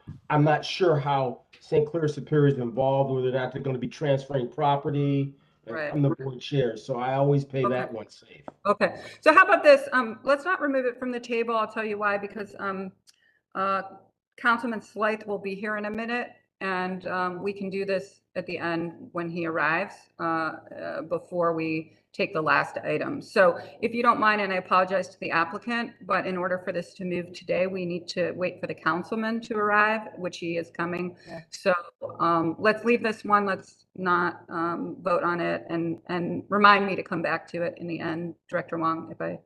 St. Clair Superior is involved, whether or not they're going to be transferring property. Right. I'm the board chair, so I always pay that one safe. Okay, so how about this? Let's not remove it from the table. I'll tell you why, because Councilman Slythe will be here in a minute, and we can do this at the end when he arrives, before we take the last item. So if you don't mind, and I apologize to the applicant, but in order for this to move today, we need to wait for the councilman to arrive, which he is coming. Yeah. So let's leave this one. Let's not vote on it, and remind me to come back to it in the end, Director Wong, if I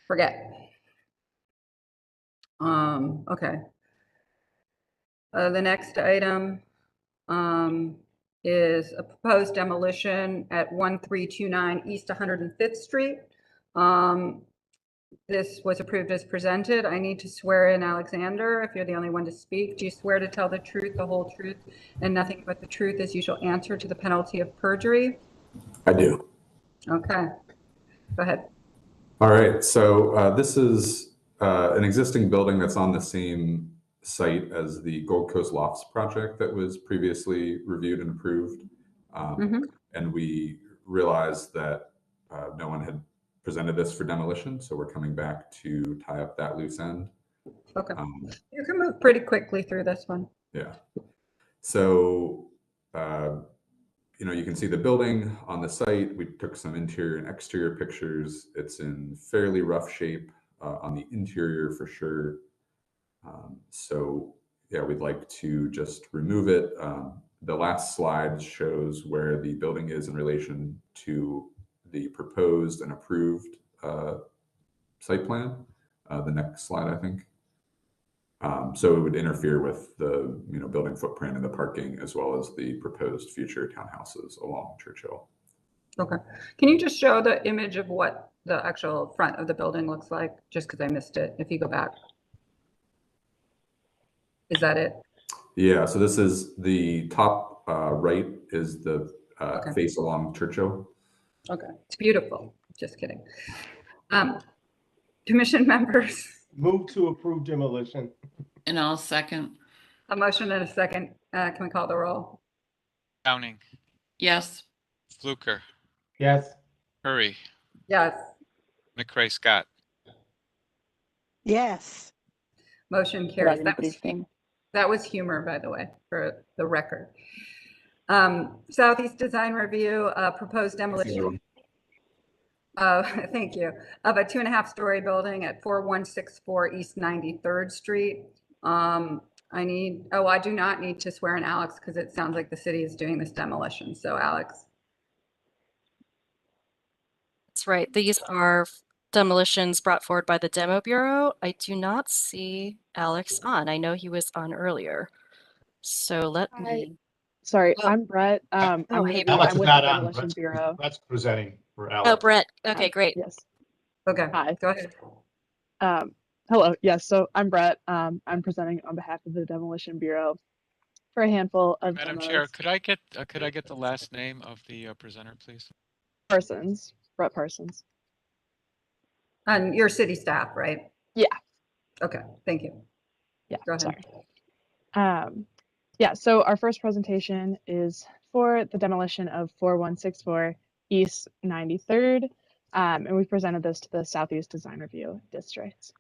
forget. Okay. The next item is a proposed demolition at 1329 East 105th Street. This was approved as presented. I need to swear in Alexander, if you're the only one to speak. Do you swear to tell the truth, the whole truth, and nothing but the truth as you shall answer to the penalty of perjury? I do. Okay, go ahead. All right, so this is an existing building that's on the same site as the Gold Coast Lofts project that was previously reviewed and approved. And we realized that no one had presented this for demolition, so we're coming back to tie up that loose end. Okay, you can move pretty quickly through this one. Yeah. So, you know, you can see the building on the site. We took some interior and exterior pictures. It's in fairly rough shape on the interior for sure. So yeah, we'd like to just remove it. The last slide shows where the building is in relation to the proposed and approved site plan. The next slide, I think. So it would interfere with the building footprint and the parking, as well as the proposed future townhouses along Churchill. Okay, can you just show the image of what the actual front of the building looks like, just because I missed it, if you go back? Is that it? Yeah, so this is the top right is the face along Churchill. Okay, it's beautiful. Just kidding. Commission members. Move to approve demolition. And I'll second. A motion and a second. Can we call the roll? Downing, Yes. Fluker, Yes. Curry, Yes. McCray Scott. Yes. Motion carries. That was humor, by the way, for the record. Southeast Design Review, proposed demolition. Thank you. Of a 2.5-story building at 4164 East 93rd Street. I do not need to swear in Alex because it sounds like the city is doing this demolition. So Alex. That's right. These are demolitions brought forward by the Demo Bureau. I do not see Alex on. I know he was on earlier. So let me. Sorry, Oh. I'm Brett. I'm hey, Alex is with not the on. Demolition Bureau. Brett's presenting for Alex. Oh, Brett. Okay, great. Yes. Okay. Hi. Go ahead. Hello. Yes. So I'm Brett. I'm presenting on behalf of the Demolition Bureau for a handful of Madam demos. Chair, could I get the last name of the presenter, please? Parsons. Brett Parsons. And your city staff, right? Yeah. Okay. Thank you. Yeah. Go ahead. Sorry. Yeah. So our first presentation is for the demolition of 4164 East 93rd. And we presented this to the Southeast Design Review District.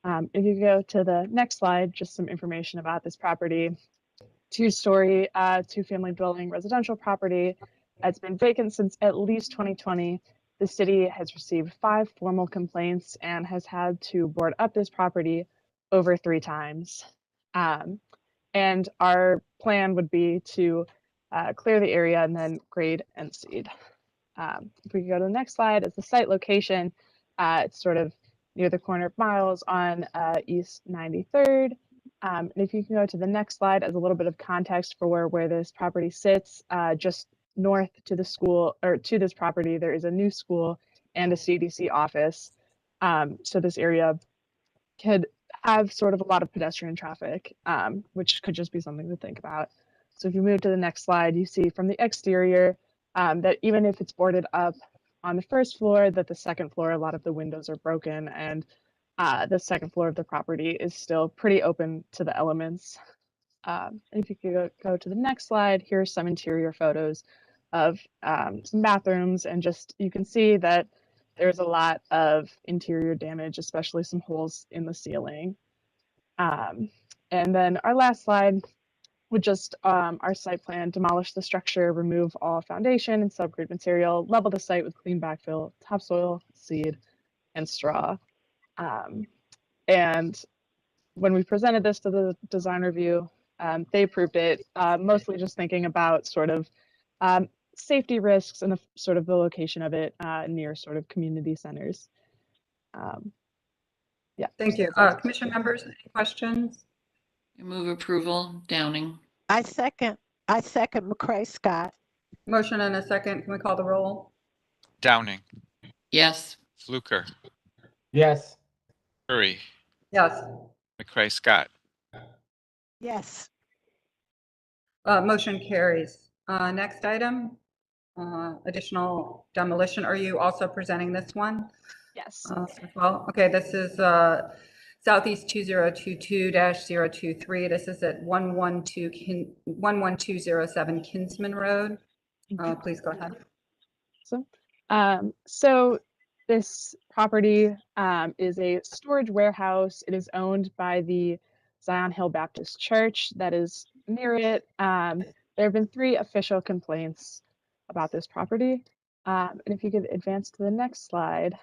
If you go to the next slide, just some information about this property. 2-story, 2-family building residential property. It's been vacant since at least 2020. The city has received 5 formal complaints and has had to board up this property over 3 times. And our plan would be to clear the area and then grade and seed. If we go to the next slide, it's the site location. It's sort of near the corner of Miles on East 93rd. And if you can go to the next slide as a little bit of context for where this property sits, just north to the school or to this property, there is a new school and a CDC office. So this area could have sort of a lot of pedestrian traffic, which could just be something to think about. So if you move to the next slide, you see from the exterior that even if it's boarded up on the first floor, that the second floor, a lot of the windows are broken, and the second floor of the property is still pretty open to the elements. If you could go to the next slide, here are some interior photos of some bathrooms, and just you can see that there's a lot of interior damage, especially some holes in the ceiling. And then our last slide would just our site plan: demolish the structure, remove all foundation and subgrade material, level the site with clean backfill, topsoil, seed, and straw. And when we presented this to the design review, they approved it, mostly just thinking about sort of safety risks and the sort of the location of it near sort of community centers. Yeah. Thank you. Commission members, any questions? Move approval, Downing. I second McCray Scott. Motion and a second. Can we call the roll? Downing, Yes. Fluker, Yes. Curry, Yes. McCray Scott. Yes. Motion carries. Next item, additional demolition. Are you also presenting this one? Yes. As well? Okay, this is Southeast 2022-023. This is at 11207 Kinsman Road. Please go ahead. So this property is a storage warehouse. It is owned by the Zion Hill Baptist Church that is near it. There have been 3 official complaints about this property. And if you could advance to the next slide,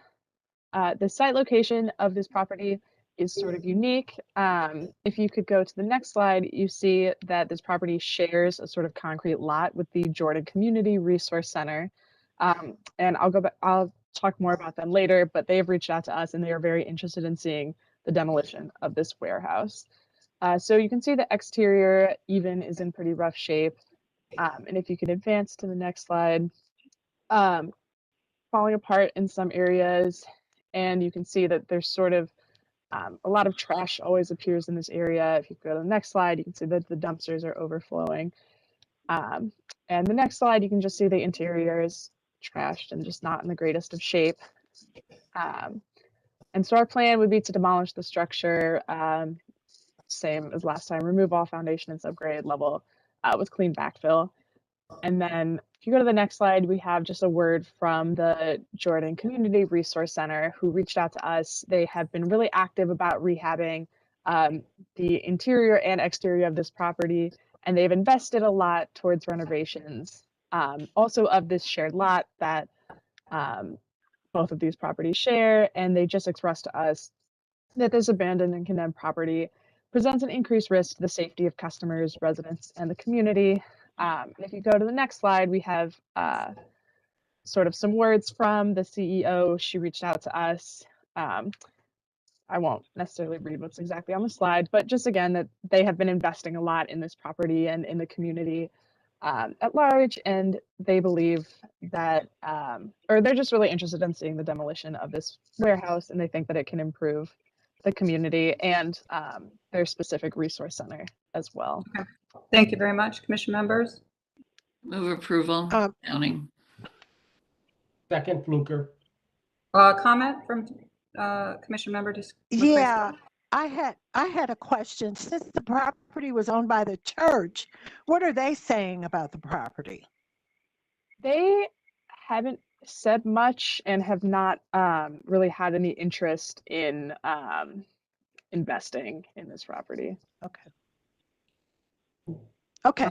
the site location of this property is sort of unique. If you could go to the next slide, you see that this property shares a sort of concrete lot with the Jordan Community Resource Center. And I'll talk more about them later, but they have reached out to us and they are very interested in seeing the demolition of this warehouse. So you can see the exterior even is in pretty rough shape. And if you could advance to the next slide, falling apart in some areas. And you can see that there's sort of a lot of trash always appears in this area. If you go to the next slide, you can see that the dumpsters are overflowing. And the next slide, you can just see the interior is trashed and just not in the greatest of shape. And so our plan would be to demolish the structure, same as last time, remove all foundation and subgrade, level with clean backfill. And then if you go to the next slide, we have just a word from the Jordan Community Resource Center who reached out to us. They have been really active about rehabbing the interior and exterior of this property, and they've invested a lot towards renovations, also of this shared lot that both of these properties share. And they just expressed to us that this abandoned and condemned property presents an increased risk to the safety of customers, residents, and the community. And if you go to the next slide, we have sort of some words from the CEO. She reached out to us. I won't necessarily read what's exactly on the slide, but just again, that they have been investing a lot in this property and in the community at large, and they believe that, or they're just really interested in seeing the demolition of this warehouse, and they think that it can improve the community and their specific resource center as well. Okay. Thank you very much, commission members. Move approval, Downing. Second, Fluker. Comment from commission member? Yeah, I had a question. Since the property was owned by the church, what are they saying about the property? They haven't said much and have not really had any interest in investing in this property. Okay. Okay.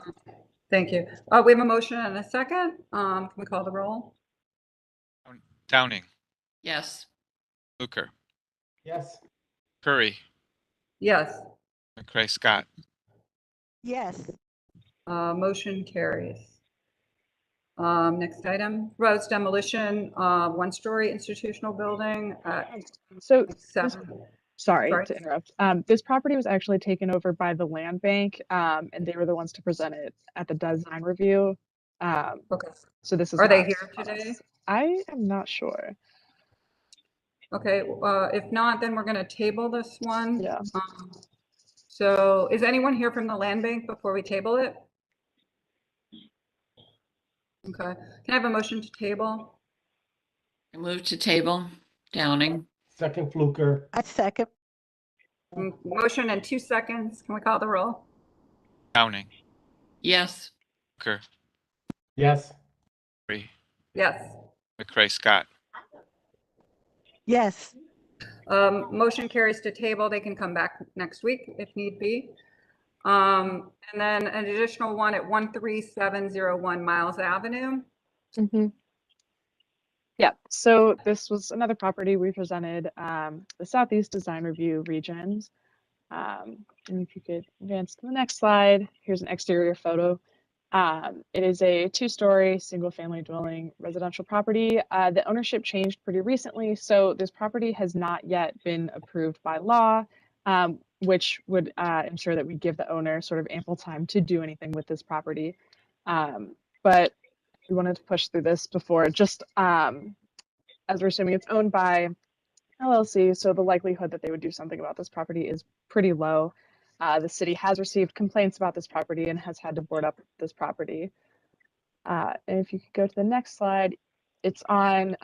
Thank you. We have a motion and a second. Can we call the roll? Downing, Yes. Fluker, Yes. Curry, Yes. McCray Scott. Yes. Motion carries. Next item, roads demolition, 1-story institutional building. So Seven. Sorry to interrupt. This property was actually taken over by the land bank, and they were the ones to present it at the design review. Okay. So this is. Are they not here today? us. I am not sure. Okay. If not, then we're going to table this one. Yeah. So is anyone here from the land bank before we table it? Okay. Can I have a motion to table? I move to table, Downing. Second, Fluker. I second. Motion in 2 seconds. Can we call the roll? Downing, Yes. Fluker, Yes. Curry, Yes. McCray Scott. Yes. Motion carries to table. They can come back next week if need be. And then an additional one at 13701 Miles Avenue. Mm-hmm. Yeah, so this was another property we presented, the Southeast Design Review regions. And if you could advance to the next slide, here's an exterior photo. It is a two-story single-family dwelling residential property. The ownership changed pretty recently, so this property has not yet been approved by law, which would ensure that we give the owner sort of ample time to do anything with this property. But we wanted to push through this before, just as we're assuming it's owned by LLC, so the likelihood that they would do something about this property is pretty low. The city has received complaints about this property and has had to board up this property. And if you could go to the next slide, it's on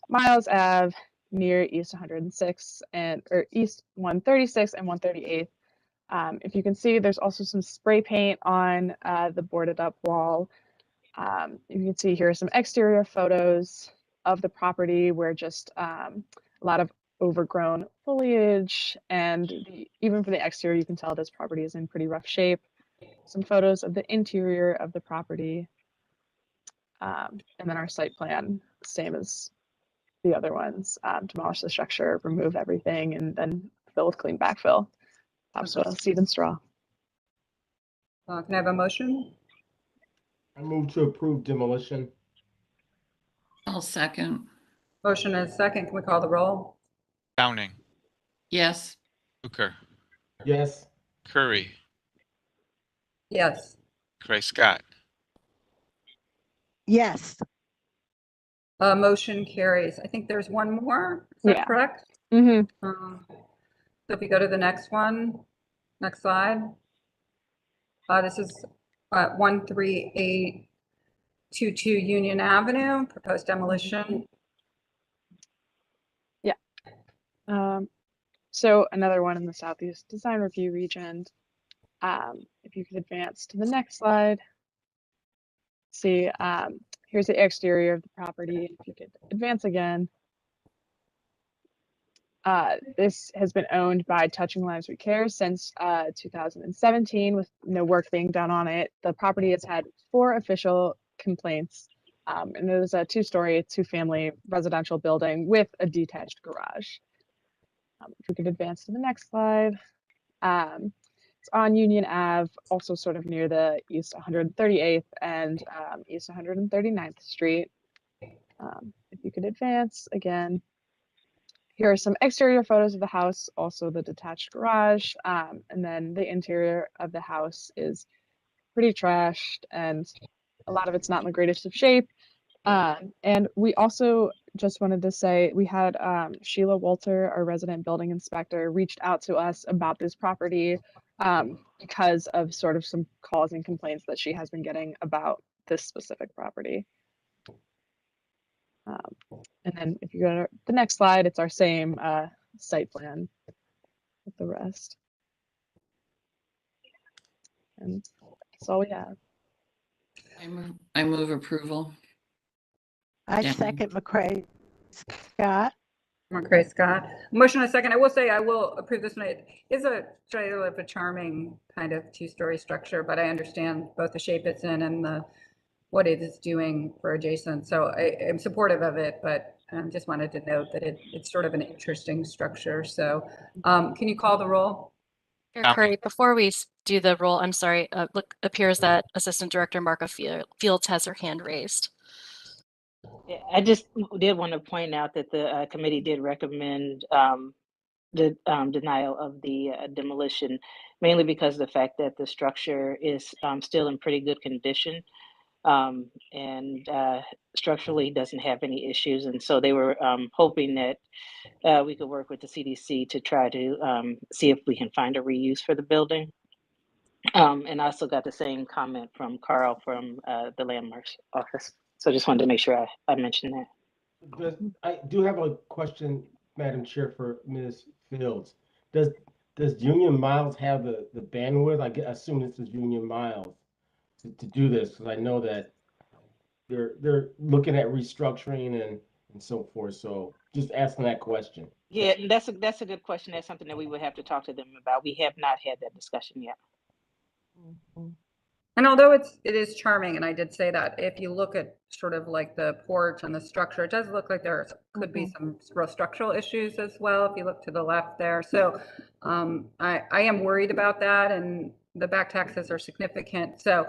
Miles Ave near East 106 or East 136 and 138. If you can see, there's also some spray paint on the boarded up wall. You can see here are some exterior photos of the property where just a lot of overgrown foliage, and even for the exterior, you can tell this property is in pretty rough shape. Some photos of the interior of the property, and then our site plan, same as the other ones. Demolish the structure, remove everything, and then fill with clean backfill, topsoil, seed, and straw. Can I have a motion? I move to approve demolition. I'll second. Motion and a second. Can we call the roll? Downing, Yes. Hooker, Yes. Curry, Yes. Gray Scott. Yes. Motion carries. I think there's one more. Is that correct? Mm-hmm. So if you go to the next one, next slide. This is 13822 Union Avenue, proposed demolition. Yeah. So another one in the Southeast Design Review region. If you could advance to the next slide. See, here's the exterior of the property. If you could advance again. This has been owned by Touching Lives We Care since 2017 with no work being done on it. The property has had 4 official complaints, and it is a 2-story, 2-family residential building with a detached garage. If we could advance to the next slide. It's on Union Ave, also sort of near the East 138th and East 139th Street. If you could advance again. Here are some exterior photos of the house, also the detached garage, and then the interior of the house is pretty trashed and a lot of it's not in the greatest of shape. And we also just wanted to say we had Sheila Walter, our resident building inspector, reached out to us about this property because of sort of some calls and complaints that she has been getting about this specific property. And then if you go to the next slide, it's our same site plan with the rest. And that's all we have. I move approval. I second McCray Scott. McCray Scott. Motion and a second. I will say I will approve this one. It is a charming kind of 2-story structure, but I understand both the shape it's in and what it is doing for adjacent. So I am supportive of it, but just wanted to note that it's sort of an interesting structure. So can you call the roll? Chair Curry, before we do the roll, I'm sorry, appears that Assistant Director Marco Fields has her hand raised. Yeah, I just did want to point out that the committee did recommend the denial of the demolition, mainly because of the fact that the structure is still in pretty good condition. And structurally doesn't have any issues. And so they were hoping that we could work with the CDC to try to see if we can find a reuse for the building. And I also got the same comment from Carl from the Landmarks office. So just wanted to make sure I mentioned that. I do have a question, Madam Chair, for Ms. Fields. Does Union Miles have the bandwidth? I assume this is Union Miles to do this, because I know that they're looking at restructuring and so forth. So just asking that question. Yeah, that's a good question. That's something that we would have to talk to them about. We have not had that discussion yet. And although it is charming, and I did say that, if you look at sort of like the porch and the structure, it does look like there could be some real structural issues as well, if you look to the left there. So I am worried about that, and the back taxes are significant. So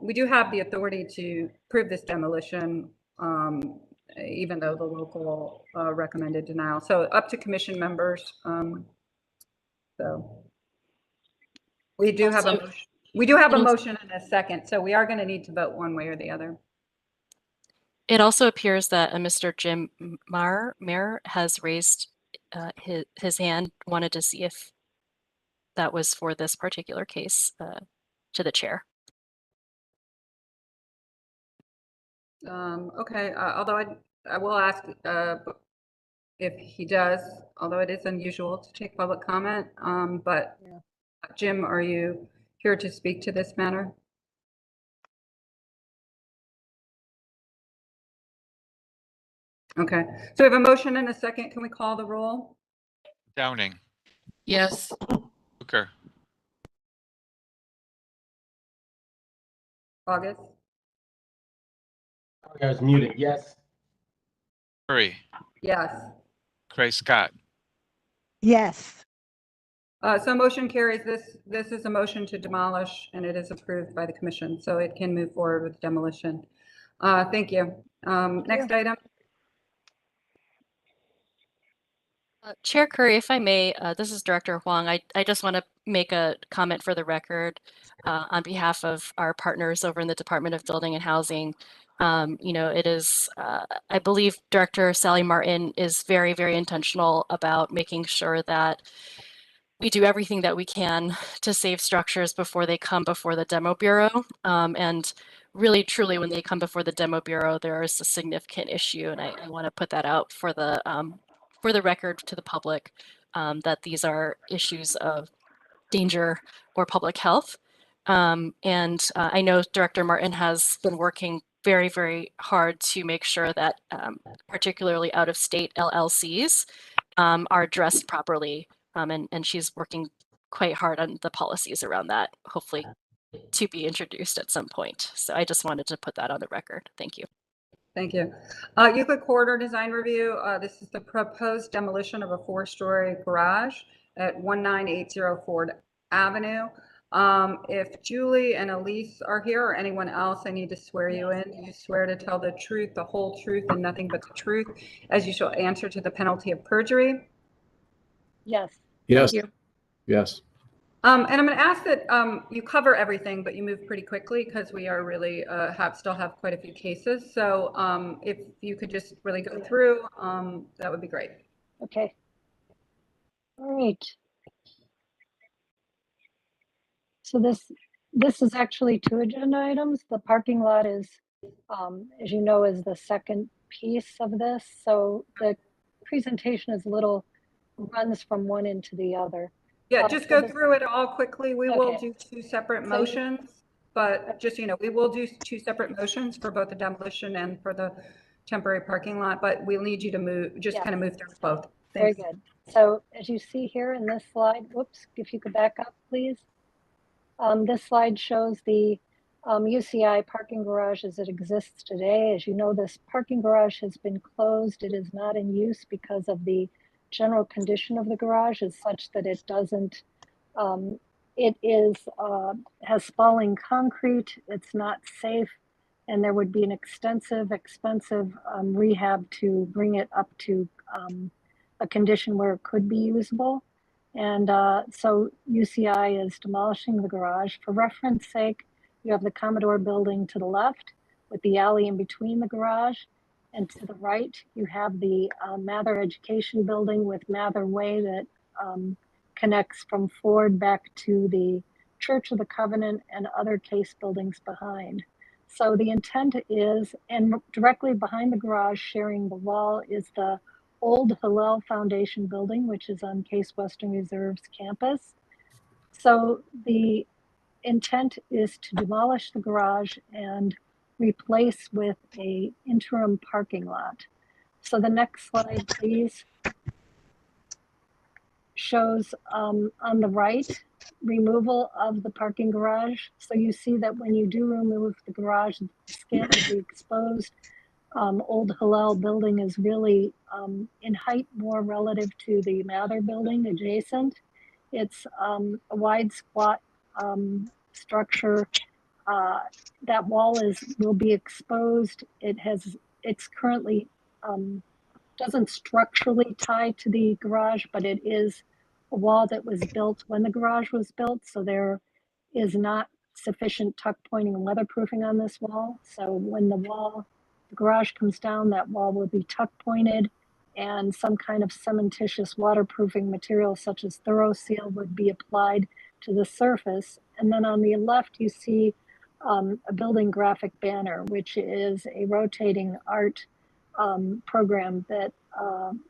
we do have the authority to approve this demolition, even though the local recommended denial. So up to commission members. So we do have a motion. We do have a motion and a second, so we are going to need to vote one way or the other. It also appears that Mr. Jim Mayer has raised his hand, wanted to see if that was for this particular case to the chair. Okay, although I will ask if he does, although it is unusual to take public comment, but Jim, are you here to speak to this matter? Okay, so we have a motion and a second. Can we call the roll? Downing, Yes. Hooker, August? I was muted. Yes. Curry, Yes. Cray Scott. Yes. So motion carries. This is a motion to demolish, and it is approved by the commission, so it can move forward with demolition. Thank you. Next item. Chair Curry, if I may, this is Director Huang. I just want to make a comment for the record on behalf of our partners over in the Department of Building and Housing. It is, I believe Director Sally Martin is very, very intentional about making sure that we do everything that we can to save structures before they come before the Demo Bureau. And really, truly, when they come before the Demo Bureau, there is a significant issue. And I want to put that out for the record to the public, that these are issues of danger or public health. And I know Director Martin has been working very, very hard to make sure that particularly out-of-state LLCs are addressed properly. And she's working quite hard on the policies around that, hopefully to be introduced at some point. So I just wanted to put that on the record. Thank you. Thank you. Euclid Corridor Design Review. This is the proposed demolition of a 4-story garage at 19804 Ford Avenue. If Julie and Elise are here, or anyone else, I need to swear you in. You swear to tell the truth, the whole truth, and nothing but the truth, as you shall answer to the penalty of perjury. Yes. Yes. Thank you. Yes. And I'm going to ask that you cover everything, but you move pretty quickly because we are really still have quite a few cases. So if you could just really go through, that would be great. Okay. All right. So this is actually 2 agenda items. The parking lot is, as you know, is the second piece of this. So the presentation is runs from one into the other. Yeah, just go through it all quickly. We will Okay. do 2 separate So motions, but just, we will do 2 separate motions for both the demolition and for the temporary parking lot, but we'll need you to move, just Yeah. kind of move through both. Very Thanks. good. So as you see here in this slide, whoops, if you could back up, please. This slide shows the UCI parking garage as it exists today. As you know, this parking garage has been closed. It is not in use because of the general condition of the garage is such that it doesn't, has falling concrete, it's not safe, and there would be an expensive rehab to bring it up to a condition where it could be usable. And so UCI is demolishing the garage. For reference sake, you have the Commodore building to the left with the alley in between the garage. And to the right, you have the Mather Education Building with Mather Way that connects from Ford back to the Church of the Covenant and other case buildings behind. So the intent is, and directly behind the garage, sharing the wall, is the old Hillel Foundation building, which is on Case Western Reserve's campus. So the intent is to demolish the garage and replace with a interim parking lot. So the next slide, please, shows on the right removal of the parking garage. So you see that when you do remove the garage, the scantily exposed Old Hillel building is really in height more relative to the Mather building adjacent. It's a wide squat structure. That wall will be exposed. It's currently doesn't structurally tie to the garage, but it is a wall that was built when the garage was built. So there is not sufficient tuck pointing and weatherproofing on this wall. So when the garage comes down, that wall will be tuck pointed, and some kind of cementitious waterproofing material such as ThoroSeal would be applied to the surface. And then on the left, you see a building graphic banner, which is a rotating art program that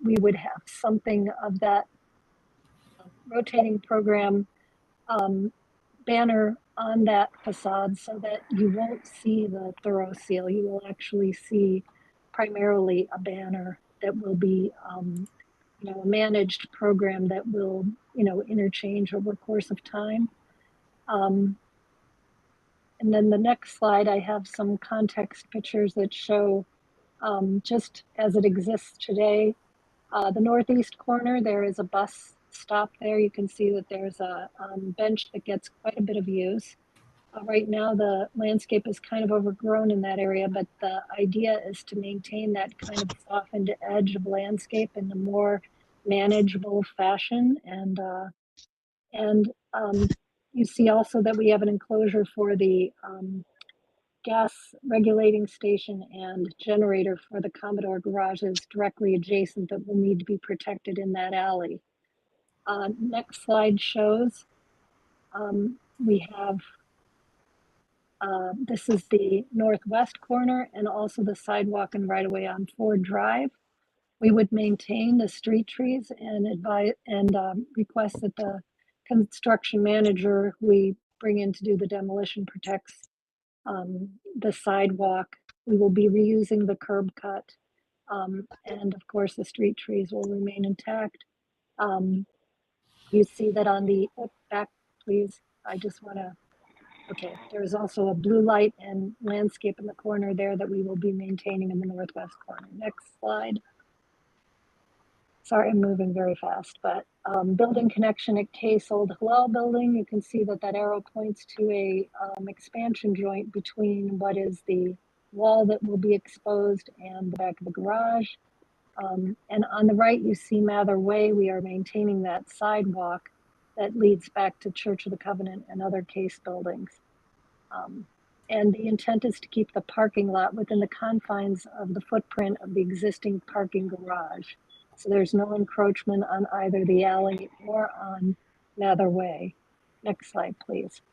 we would have something of that rotating program banner on that facade, so that you won't see the ThoroSeal. You will actually see primarily a banner that will be a managed program that will interchange over the course of time. And then the next slide, I have some context pictures that show just as it exists today. The northeast corner, there is a bus stop there. You can see that there's a bench that gets quite a bit of use. Right now, the landscape is kind of overgrown in that area, but the idea is to maintain that kind of softened edge of landscape in a more manageable fashion. And you see also that we have an enclosure for the gas regulating station and generator for the Commodore garages directly adjacent that will need to be protected in that alley. Next slide shows we have, this is the northwest corner and also the sidewalk and right of way on Ford Drive. We would maintain the street trees and advise and request that the construction manager who we bring in to do the demolition protects the sidewalk. We will be reusing the curb cut. And of course, the street trees will remain intact. You see that on the back, please. I just want to, okay, there's also a blue light and landscape in the corner there that we will be maintaining in the northwest corner. Next slide. Sorry, I'm moving very fast, but building connection at Case Old Hillel building, you can see that that arrow points to a expansion joint between what is the wall that will be exposed and the back of the garage. And on the right, you see Mather Way. We are maintaining that sidewalk that leads back to Church of the Covenant and other Case buildings. And the intent is to keep the parking lot within the confines of the footprint of the existing parking garage. So there's no encroachment on either the alley or on Mather Way. Next slide, please.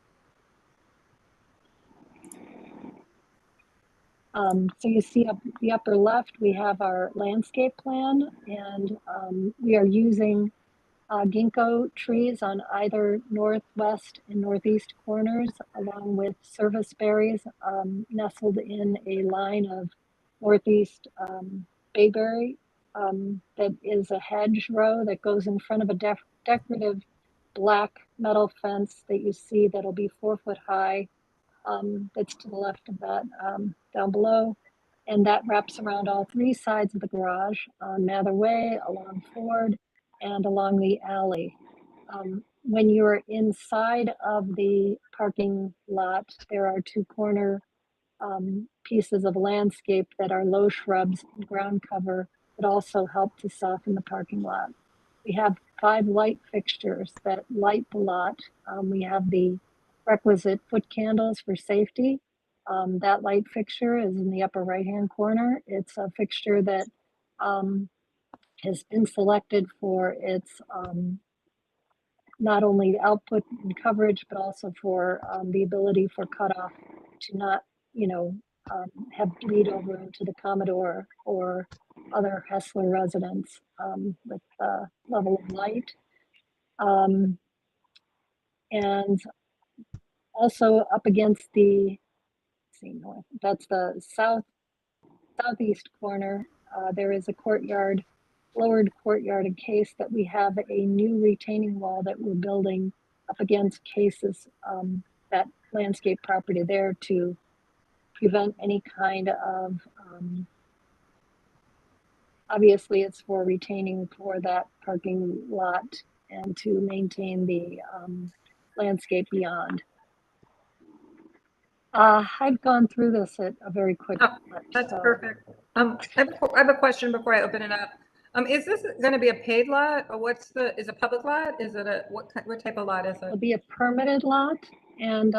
So you see up the upper left, we have our landscape plan, and we are using ginkgo trees on either northwest and northeast corners, along with service berries nestled in a line of northeast bayberry. That is a hedge row that goes in front of a decorative black metal fence that you see that'll be 4 foot high. That's to the left of that down below. And that wraps around all 3 sides of the garage on Mather Way, along Ford, and along the alley. When you're inside of the parking lot, there are 2 corner pieces of landscape that are low shrubs and ground cover that also help to soften the parking lot. We have 5 light fixtures that light the lot. We have the requisite foot candles for safety. That light fixture is in the upper right-hand corner. It's a fixture that has been selected for its not only output and coverage, but also for the ability for cutoff to not, have bleed over into the Commodore or other Hessler residents with the level of light. And also up against the, north, that's the southeast corner, there is a courtyard, lowered courtyard in case that we have a new retaining wall that we're building up against cases, that landscape property there to prevent any kind of, obviously it's for retaining for that parking lot and to maintain the landscape beyond. I've gone through this at a very quick. That's perfect. I have a question before I open it up. Is this going to be a paid lot, or is it a public lot? Is it what type of lot is it? It'll be a permitted lot, and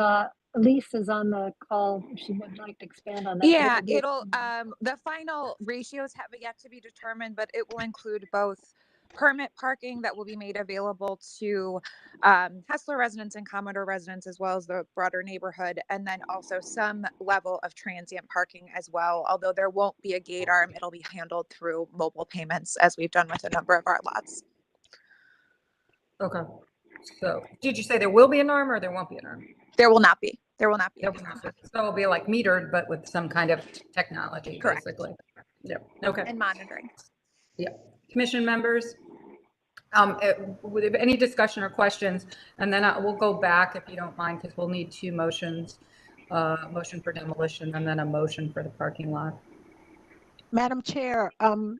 Elise is on the call if she would like to expand on that. Yeah, the final ratios have yet to be determined, but it will include both permit parking that will be made available to Hessler residents and Commodore residents, as well as the broader neighborhood, and then also some level of transient parking as well. Although there won't be a gate arm, it'll be handled through mobile payments, as we've done with a number of our lots. Okay. So did you say there will be an arm or there won't be an arm? There will not be. There will not be. So it'll be like metered, but with some kind of technology, Correct. basically. Yep. Okay. And monitoring. Yeah. Commission members, with any discussion or questions, and then we'll go back if you don't mind, because we'll need two motions, motion for demolition and then a motion for the parking lot. Madam Chair,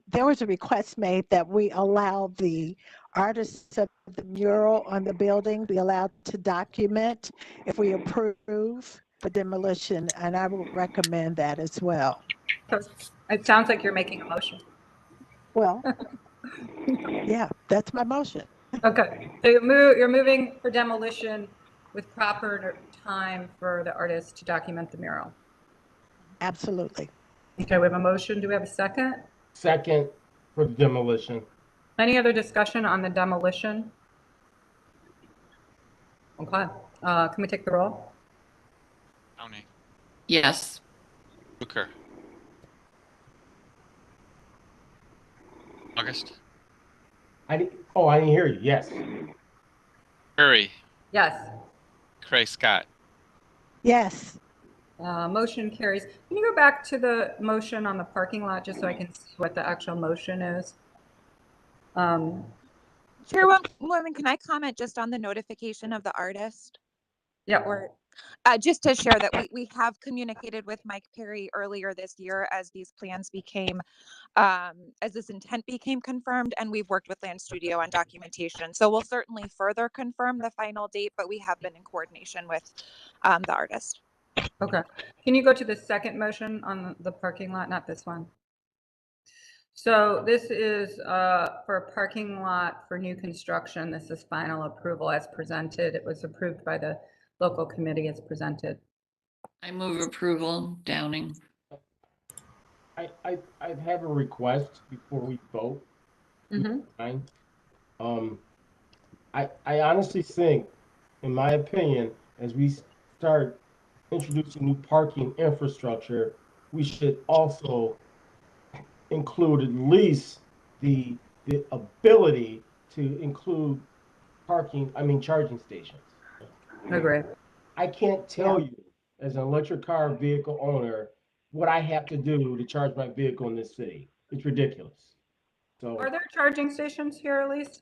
there was a request made that we allow the artists of the mural on the building be allowed to document if we approve the demolition, and I would recommend that as well. So it sounds like you're making a motion. Well, yeah, that's my motion. Okay, so you're moving for demolition with proper time for the artist to document the mural. Absolutely. Okay, we have a motion. Do we have a second? Second for the demolition. Any other discussion on the demolition? Okay, can we take the roll? Downey. Yes. Booker. August. I didn't hear you. Yes. Curry. Yes. Cray Scott. Yes. Motion carries. Can you go back to the motion on the parking lot just so I can see what the actual motion is? Chairwoman, can I comment just on the notification of the artist? Yeah. Or just to share that we have communicated with Mike Perry earlier this year as these plans became, as this intent became confirmed, and we've worked with Land Studio on documentation. So we'll certainly further confirm the final date, but we have been in coordination with the artist. Okay. Can you go to the second motion on the parking lot, not this one? So this is for a parking lot for new construction. This is final approval as presented. It was approved by the local committee as presented. I move approval. Downing. I have a request before we vote. Mm-hmm. I honestly think, in my opinion, as we start introducing new parking infrastructure, we should also include at least the ability to include charging stations. Agree. I can't tell you as an electric car vehicle owner what I have to do to charge my vehicle in this city. It's ridiculous. So Are there charging stations here, Elise?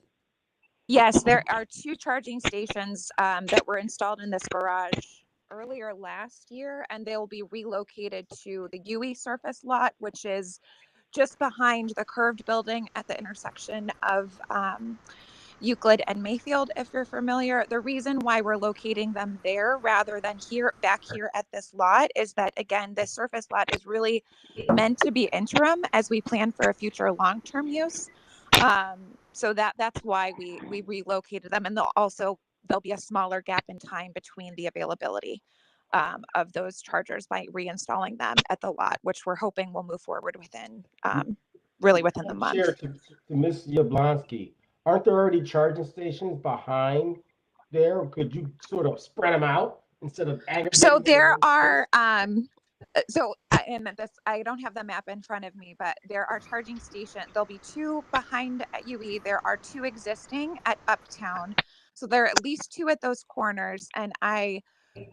Yes, there are 2 charging stations that were installed in this garage earlier last year, and they will be relocated to the UE surface lot, which is just behind the curved building at the intersection of Euclid and Mayfield, if you're familiar. The reason why we're locating them there rather than back here at this lot is that, again, this surface lot is really meant to be interim as we plan for a future long-term use. So that's why we relocated them, and there'll be a smaller gap in time between the availability of those chargers by reinstalling them at the lot, which we're hoping will move forward within the month. Chair, to Ms. Yablonsky, aren't there already charging stations behind there? Could you sort of spread them out instead of aggregating? So there are, and this, I don't have the map in front of me, but there are charging stations. There'll be 2 behind UE. There are 2 existing at Uptown. So there are at least 2 at those corners. And I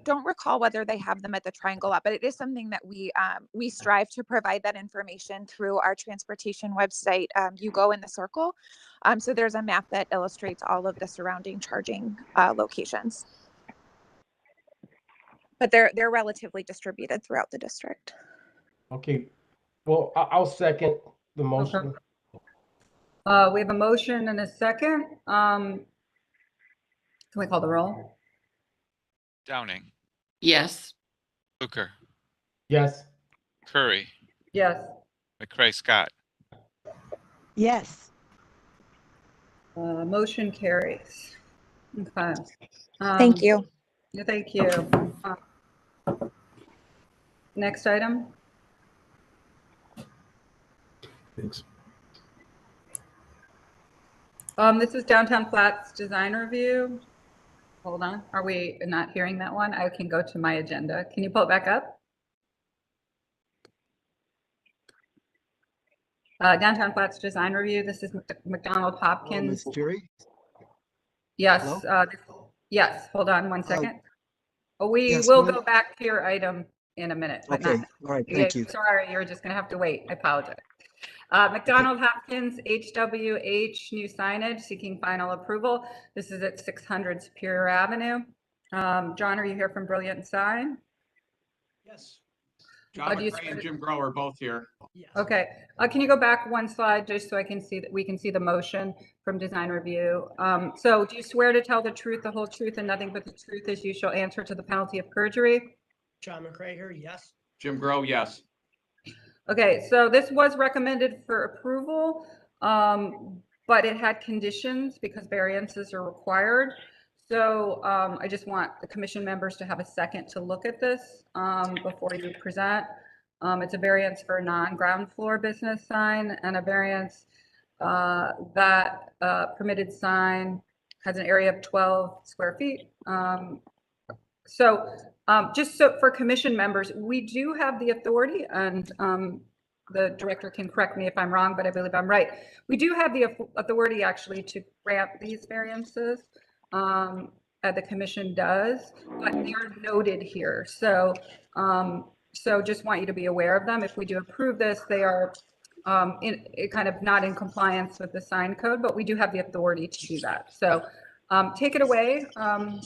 don't recall whether they have them at the Triangle lot, but it is something that we strive to provide that information through our transportation website. You go in the circle. So there's a map that illustrates all of the surrounding charging locations. But they're relatively distributed throughout the district. Okay, well, I'll second the motion. We have a motion and a second. Can we call the roll? Downing, Yes. Luker, Yes. Curry, Yes. McCray Scott. Yes. Motion carries. Okay. Thank you. Yeah, thank you. Next item. Thanks. This is Downtown Flats Design Review. Hold on. Are we not hearing that one? I can go to my agenda. Can you pull it back up? Downtown Flats Design Review. This is McDonald Hopkins. Ms. Jerry? Yes. Yes. Hold on one second. We yes, will go back to your item in a minute. But Okay. not, All right. Thank you. Sorry, you're just going to have to wait. I apologize. McDonald Hopkins HWH new signage seeking final approval. This is at 600 Superior Avenue. John, are you here from Brilliant Sign? Yes. John do you McRae and Jim Grow are both here. Yes. Okay. Can you go back one slide just so I can see that we can see the motion from Design Review? So do you swear to tell the truth, the whole truth, and nothing but the truth as you shall answer to the penalty of perjury? John McRae here, yes. Jim Grow, yes. Okay, so this was recommended for approval, but it had conditions because variances are required. So I just want the commission members to have a second to look at this before you present. It's a variance for a non-ground floor business sign and a variance that permitted sign has an area of 12 square feet. Just so for commission members, we do have the authority, and the director can correct me if I'm wrong, but I believe I'm right. We do have the authority actually to grant these variances. The commission does, but they're noted here. So just want you to be aware of them. If we do approve this, they are kind of not in compliance with the sign code, but we do have the authority to do that. So take it away, and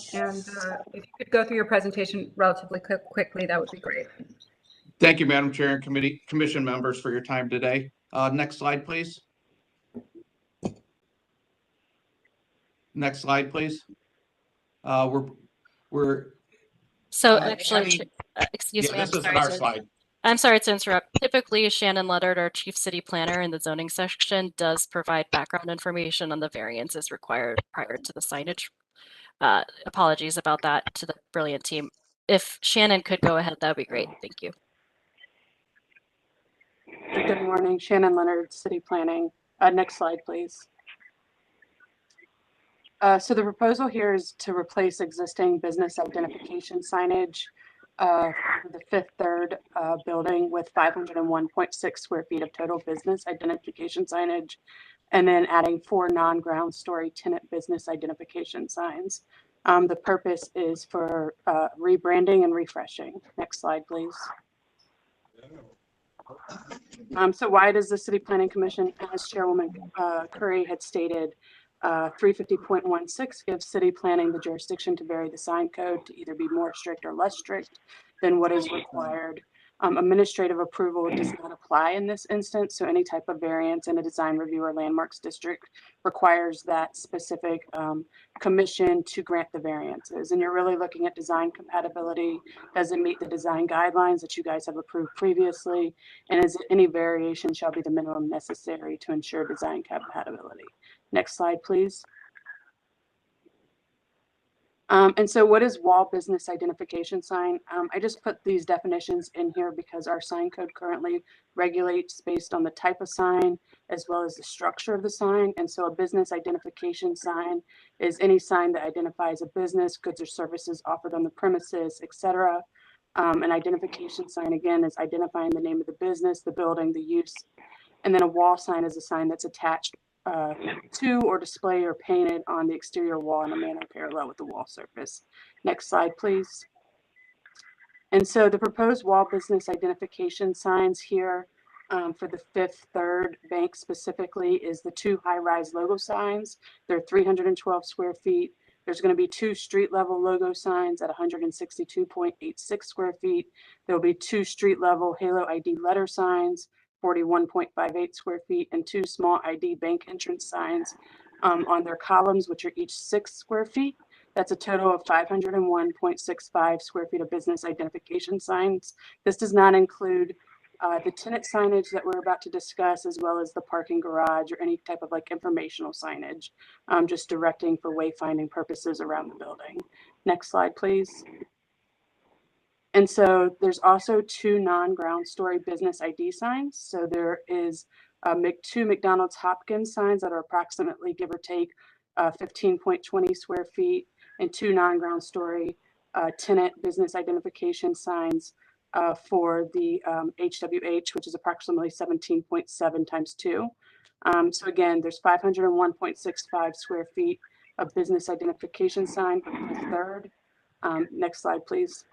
if you could go through your presentation relatively quickly, that would be great. Thank you, Madam Chair and commission members for your time today. Next slide, please. Next slide, please. We're So actually, excuse me, this isn't our slide. I'm sorry to interrupt. Typically, Shannon Leonard, our chief city planner in the zoning section, does provide background information on the variances required prior to the signage. Apologies about that to the Brilliant team. If Shannon could go ahead, that would be great. Thank you. Good morning, Shannon Leonard, City Planning. Next slide, please. So the proposal here is to replace existing business identification signage for the Fifth Third building with 501.6 square feet of total business identification signage, and then adding 4 non-ground story tenant business identification signs. The purpose is for rebranding and refreshing. Next slide, please. So why does the City Planning Commission, as Chairwoman Curry had stated, 350.16 gives city planning the jurisdiction to vary the sign code to either be more strict or less strict than what is required. Administrative approval does not apply in this instance, so any type of variance in a design review or landmarks district requires that specific commission to grant the variances. And you're really looking at design compatibility. Does it meet the design guidelines that you guys have approved previously? And is any variation shall be the minimum necessary to ensure design compatibility. Next slide, please. And so what is wall business identification sign? I just put these definitions in here because our sign code currently regulates based on the type of sign as well as the structure of the sign. And so a business identification sign is any sign that identifies a business, goods or services offered on the premises, etc. An identification sign, again, is identifying the name of the business, the building, the use. And then a wall sign is a sign that's attached to or display or painted on the exterior wall in a manner parallel with the wall surface. Next slide, please. And so the proposed wall business identification signs here for the Fifth Third Bank specifically is the 2 high-rise logo signs. They're 312 square feet. There's going to be 2 street level logo signs at 162.86 square feet. There will be 2 street level Halo ID letter signs, 41.58 square feet, and 2 small ID bank entrance signs on their columns, which are each 6 square feet. That's a total of 501.65 square feet of business identification signs. This does not include the tenant signage that we're about to discuss, as well as the parking garage or any type of like informational signage, just directing for wayfinding purposes around the building. Next slide, please. And so there's also 2 non-ground story business ID signs. So there is 2 McDonald's Hopkins signs that are approximately, give or take, 15.20 square feet, and 2 non-ground story tenant business identification signs for the HWH, which is approximately 17.7 times 2. So again, there's 501.65 square feet of business identification sign for the Fifth Third. Next slide, please.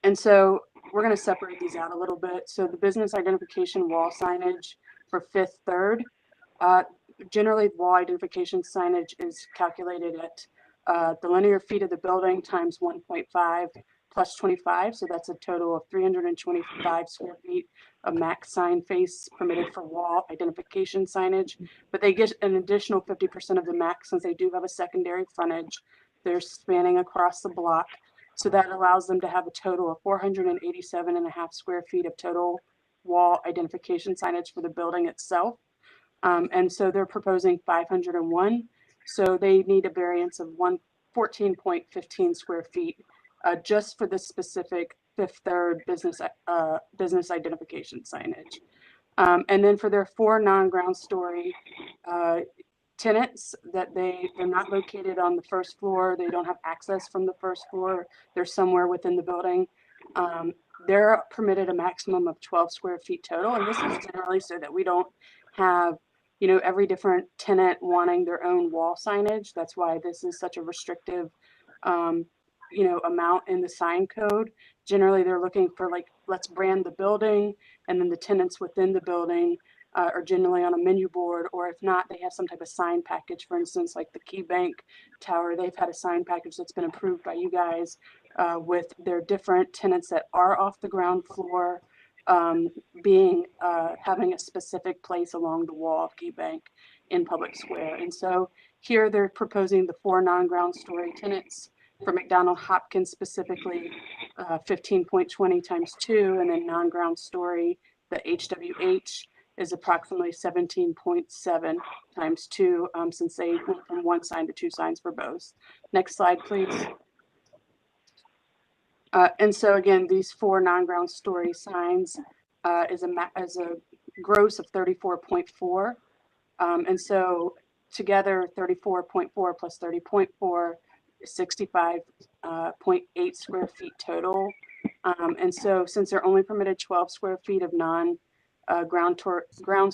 And so we're going to separate these out a little bit. So the business identification wall signage for Fifth Third, generally wall identification signage is calculated at the linear feet of the building times 1.5 plus 25. So that's a total of 325 square feet of max sign face permitted for wall identification signage. But they get an additional 50% of the max since they do have a secondary frontage. They're spanning across the block. So that allows them to have a total of 487.5 square feet of total wall identification signage for the building itself. And so they're proposing 501. So they need a variance of 114.15 square feet just for this specific Fifth Third business identification signage. And then for their 4 non-ground story tenants, that they're not located on the first floor, they don't have access from the first floor, they're somewhere within the building. They're permitted a maximum of 12 square feet total, and this is generally so that we don't have, you know, every different tenant wanting their own wall signage. That's why this is such a restrictive you know, amount in the sign code. Generally, they're looking for like, let's brand the building, and then the tenants within the building are generally on a menu board, or if not, they have some type of sign package. For instance, like the Key Bank Tower, they've had a sign package that's been approved by you guys with their different tenants that are off the ground floor having a specific place along the wall of Key Bank in Public Square. And so here they're proposing the 4 non-ground story tenants for McDonald Hopkins specifically, 15.20 times 2, and then non-ground story, the HWH is approximately 17.7 times 2, since they went from 1 sign to 2 signs for both. Next slide, please. And so again, these 4 non-ground story signs is a gross of 34.4. And so together 34.4 plus 30.4 is 65.8 square feet total. And so since they're only permitted 12 square feet of ground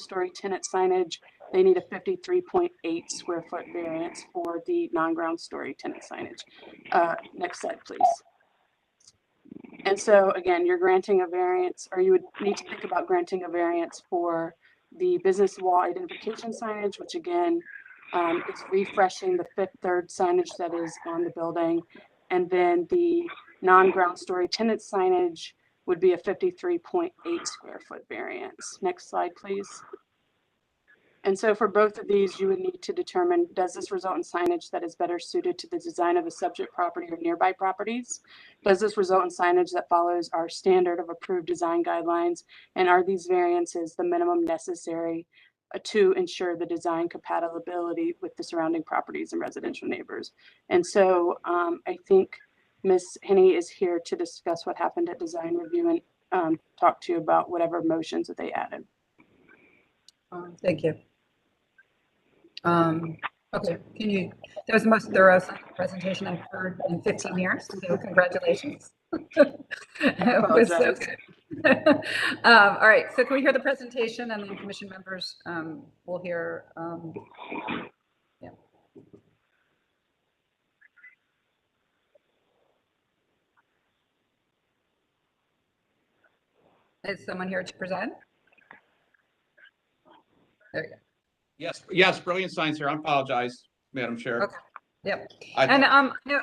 story tenant signage, they need a 53.8 square foot variance for the non-ground story tenant signage. Next slide, please. And so again, you're granting a variance, or you would need to think about granting a variance for the business wall identification signage, which again is refreshing the Fifth Third signage that is on the building. And then the non-ground story tenant signage would be a 53.8 square foot variance. Next slide, please. And so for both of these, you would need to determine, does this result in signage that is better suited to the design of the subject property or nearby properties? Does this result in signage that follows our standard of approved design guidelines? And are these variances the minimum necessary to ensure the design compatibility with the surrounding properties and residential neighbors? And so I think Ms. Henney is here to discuss what happened at design review and talk to you about whatever motions that they added. Thank you. Okay, that was the most thorough presentation I've heard in 15 years, so congratulations. It was so good. All right, so can we hear the presentation, and then commission members will hear, yeah. Is someone here to present? There you go. Yes, brilliant signs here. I apologize, Madam Chair. Okay. Yep. I- And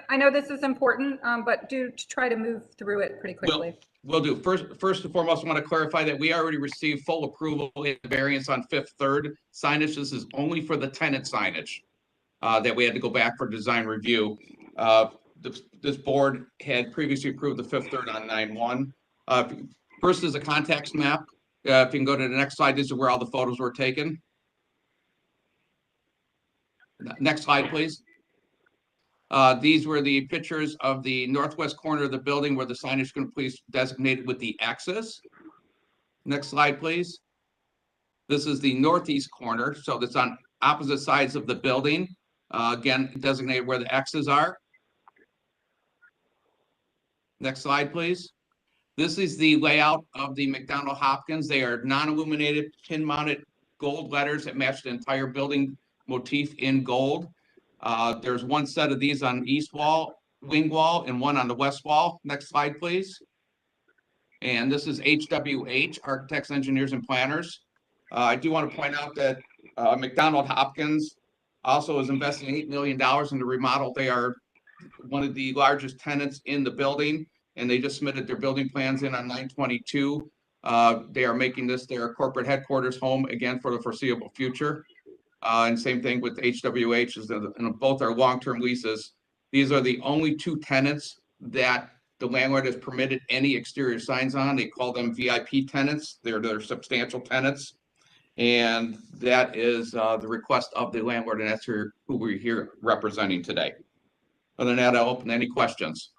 I know this is important, but do try to move through it pretty quickly. Will do. First and foremost, I want to clarify that we already received full approval in variance on Fifth Third signage. This is only for the tenant signage that we had to go back for design review. This board had previously approved the Fifth Third on 9/1. First is a context map. If you can go to the next slide, this is where all the photos were taken. Next slide, please. These were the pictures of the northwest corner of the building where the signage is going to be designated with the X's. Next slide, please. This is the northeast corner, so that's on opposite sides of the building. Again, designated where the X's are. Next slide, please. This is the layout of the McDonald Hopkins. They are non-illuminated, pin-mounted gold letters that match the entire building motif in gold. There's one set of these on the east wall, wing wall, and one on the west wall. Next slide, please. And this is HWH, Architects, Engineers, and Planners. I do want to point out that McDonald Hopkins also is investing $8 million in the remodel. They are one of the largest tenants in the building, and they just submitted their building plans in on 9/22. They are making this their corporate headquarters home again for the foreseeable future. And same thing with HWH, is that both are long-term leases. These are the only two tenants that the landlord has permitted any exterior signs on. They call them VIP tenants. They're substantial tenants. And that is the request of the landlord, and that's who we're here representing today. Other than that, I'll open any questions.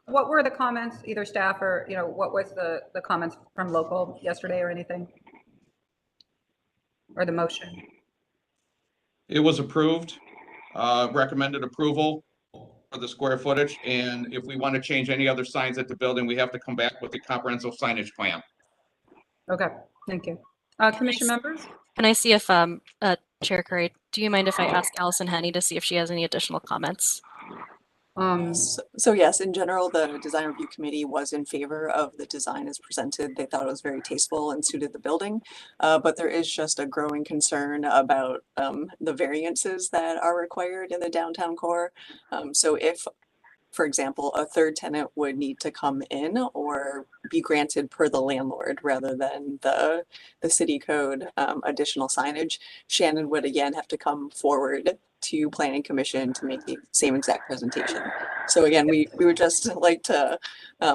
What were the comments, either staff or, what was the comments from local yesterday or anything? Or the motion? It was approved, recommended approval for the square footage. And if we want to change any other signs at the building, we have to come back with the comprehensive signage plan. Okay, thank you. Commission members? Can I see if, Chair Curry, do you mind if I ask Allison Henny to see if she has any additional comments? So yes, in general, the design review committee was in favor of the design as presented. They thought it was very tasteful and suited the building. But there is just a growing concern about the variances that are required in the downtown core. So if, for example, a third tenant would need to come in or be granted per the landlord rather than the city code additional signage, Shannon would again have to come forward to Planning Commission to make the same exact presentation. So again, we would just like to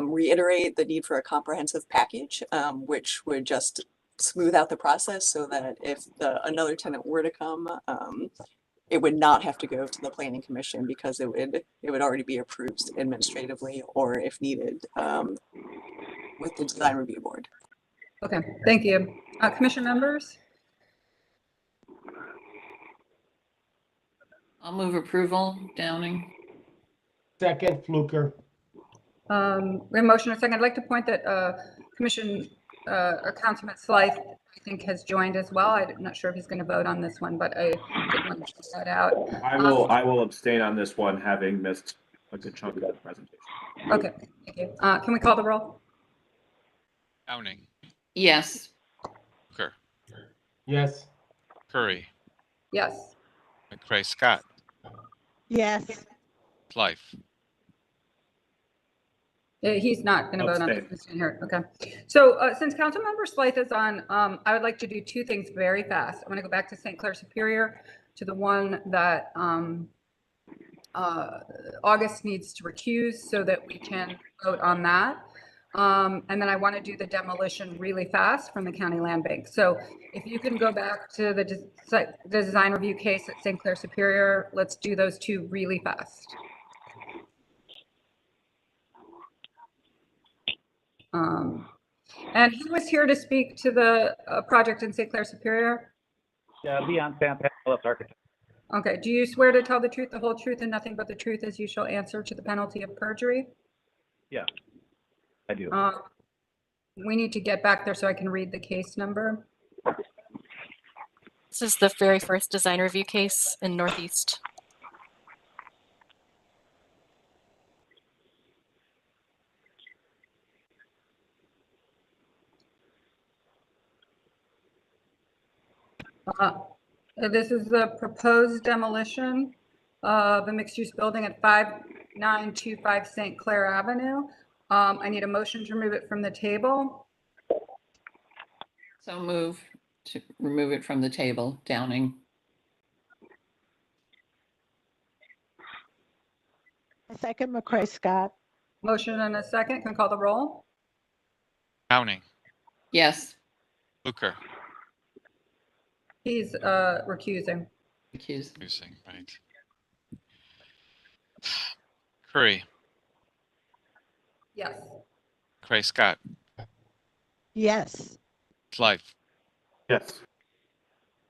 reiterate the need for a comprehensive package, which would just smooth out the process so that if another tenant were to come, it would not have to go to the Planning Commission because it would already be approved administratively or if needed with the Design Review Board. Okay, thank you. Commission members? I'll move approval. Downing. Second, Fluker. We have a motion and a second. I'd like to point that Councilman Slythe, I think, has joined as well. I'm not sure if he's going to vote on this one, but I did want to check that out. I will abstain on this one, having missed a good chunk of the presentation. Okay, thank you. Can we call the roll? Downing. Yes. Hooker. Yes. Curry. Yes. McCray Scott. Yes. Slythe. He's not going to vote on this here. Okay. So since Councilmember Slythe is on, I would like to do two things very fast. I want to go back to St. Clair Superior, to the one that August needs to recuse so that we can vote on that. And then I want to do the demolition really fast from the County Land Bank. So if you can go back to the design review case at St. Clair Superior, let's do those two really fast. And who was here to speak to the project in St. Clair Superior? Leon Santa, Phillips Architect. Okay, do you swear to tell the truth, the whole truth, and nothing but the truth as you shall answer to the penalty of perjury? Yeah, I do. We need to get back there so I can read the case number. This is the very first design review case in Northeast. This is the proposed demolition of a mixed-use building at 5925 St. Clair Avenue. I need a motion to remove it from the table. So move to remove it from the table. Downing. A second, McCray Scott. Motion and a second. Can I call the roll? Downing, Yes. Fluker, He's recusing. Recused. using, right. Curry, Yes. Cray Scott, Yes. Blythe. Yes.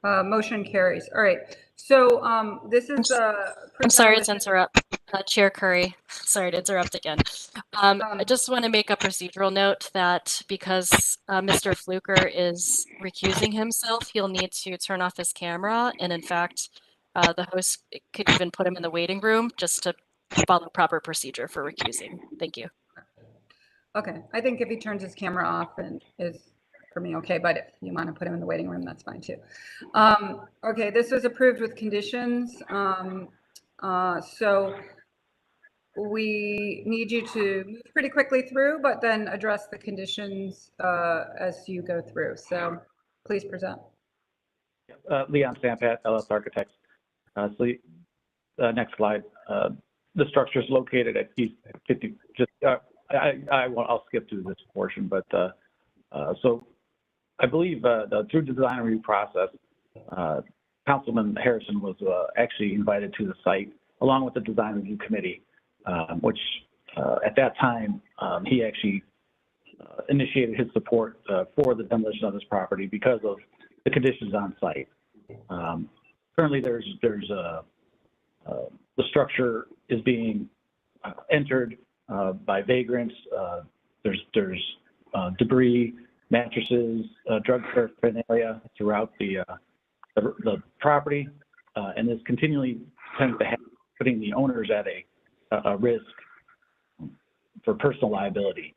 Motion carries. All right. So this is I'm sorry to interrupt, Chair Curry. Sorry to interrupt again. I just want to make a procedural note that because Mr. Fluker is recusing himself, he'll need to turn off his camera. And in fact, the host could even put him in the waiting room just to follow proper procedure for recusing. Thank you. Okay. I think if he turns his camera off, and is for me okay, but if you want to put him in the waiting room, that's fine too. Okay, this was approved with conditions. So we need you to move pretty quickly through, but then address the conditions as you go through. So please present. Leon Sampat, LS Architects. Next slide. The structure is located at East 50. Just I'll skip through this portion, but so I believe through the design review process, Councilman Harrison was actually invited to the site along with the design review committee, which at that time he actually initiated his support for the demolition of this property because of the conditions on site. Currently, there's the structure is being entered by vagrants. There's debris, mattresses, drug paraphernalia throughout the property, and this continually tends to happen, putting the owners at a risk for personal liability.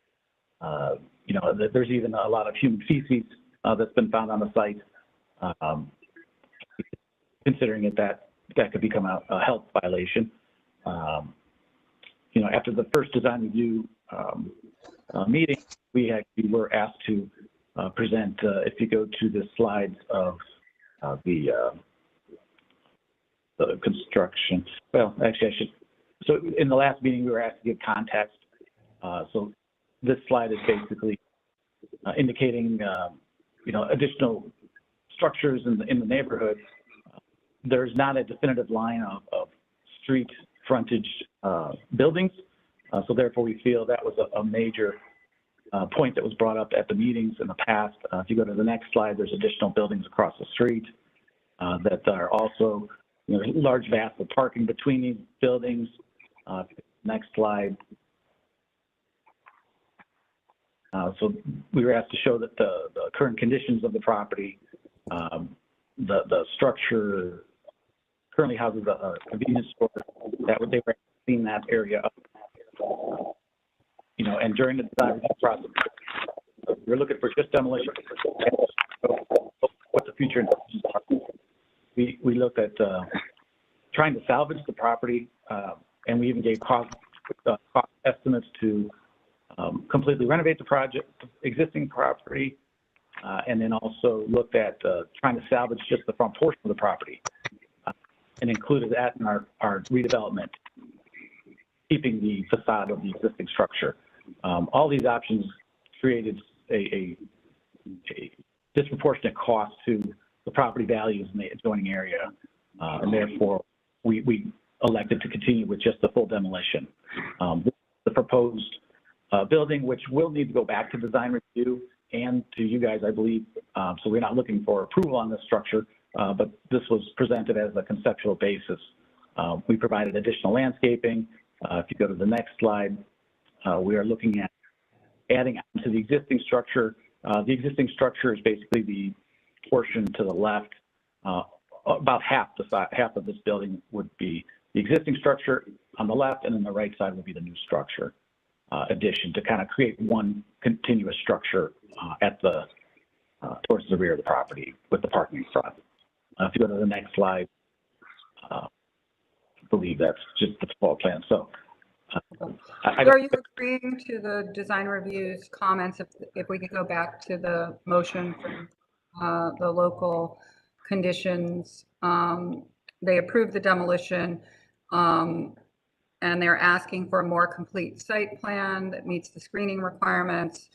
You know, there's even a lot of human feces that's been found on the site, considering that could become a health violation. You know, after the first design review meeting, we actually were asked to present, if you go to the slides of the construction. Well, actually, I should. So in the last meeting, we were asked to give context. So this slide is basically indicating, you know, additional structures in the neighborhood. There's not a definitive line of street frontage buildings. So therefore, we feel that was a major point that was brought up at the meetings in the past. If you go to the next slide, there's additional buildings across the street that are also, you know, large vast of parking between these buildings. Next slide. So we were asked to show that the current conditions of the property, the structure currently houses a convenience store that they were seeing that area up. You know, and during the design review process, we're looking for just demolition. What the future intentions are. We looked at trying to salvage the property, and we even gave cost estimates to completely renovate the existing property, and then also looked at trying to salvage just the front portion of the property, and included that in our redevelopment, keeping the facade of the existing structure. All these options created a disproportionate cost to the property values in the adjoining area, and therefore we elected to continue with just the full demolition. The proposed building, which will need to go back to design review and to you guys, I believe. So we're not looking for approval on this structure, but this was presented as a conceptual basis. We provided additional landscaping. If you go to the next slide, we are looking at adding on to the existing structure. The existing structure is basically the portion to the left. About half of this building would be the existing structure on the left, and then the right side would be the new structure addition to kind of create one continuous structure at the towards the rear of the property with the parking in front. If you go to the next slide, I believe that's just the fall plan. So Are you agreeing to the design review's comments if we could go back to the motion for the local conditions? They approved the demolition and they're asking for a more complete site plan that meets the screening requirements,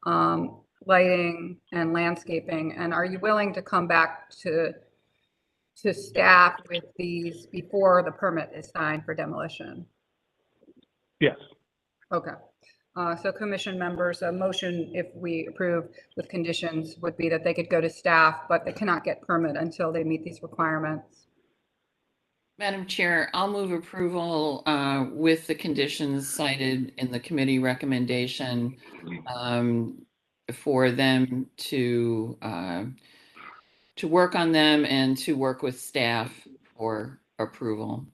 lighting and landscaping. And are you willing to come back to staff with these before the permit is signed for demolition? Yes. Okay. So commission members, a motion, if we approve with conditions, would be that they could go to staff, but they cannot get permit until they meet these requirements. Madam Chair, I'll move approval with the conditions cited in the committee recommendation for them to work on them and to work with staff for approval.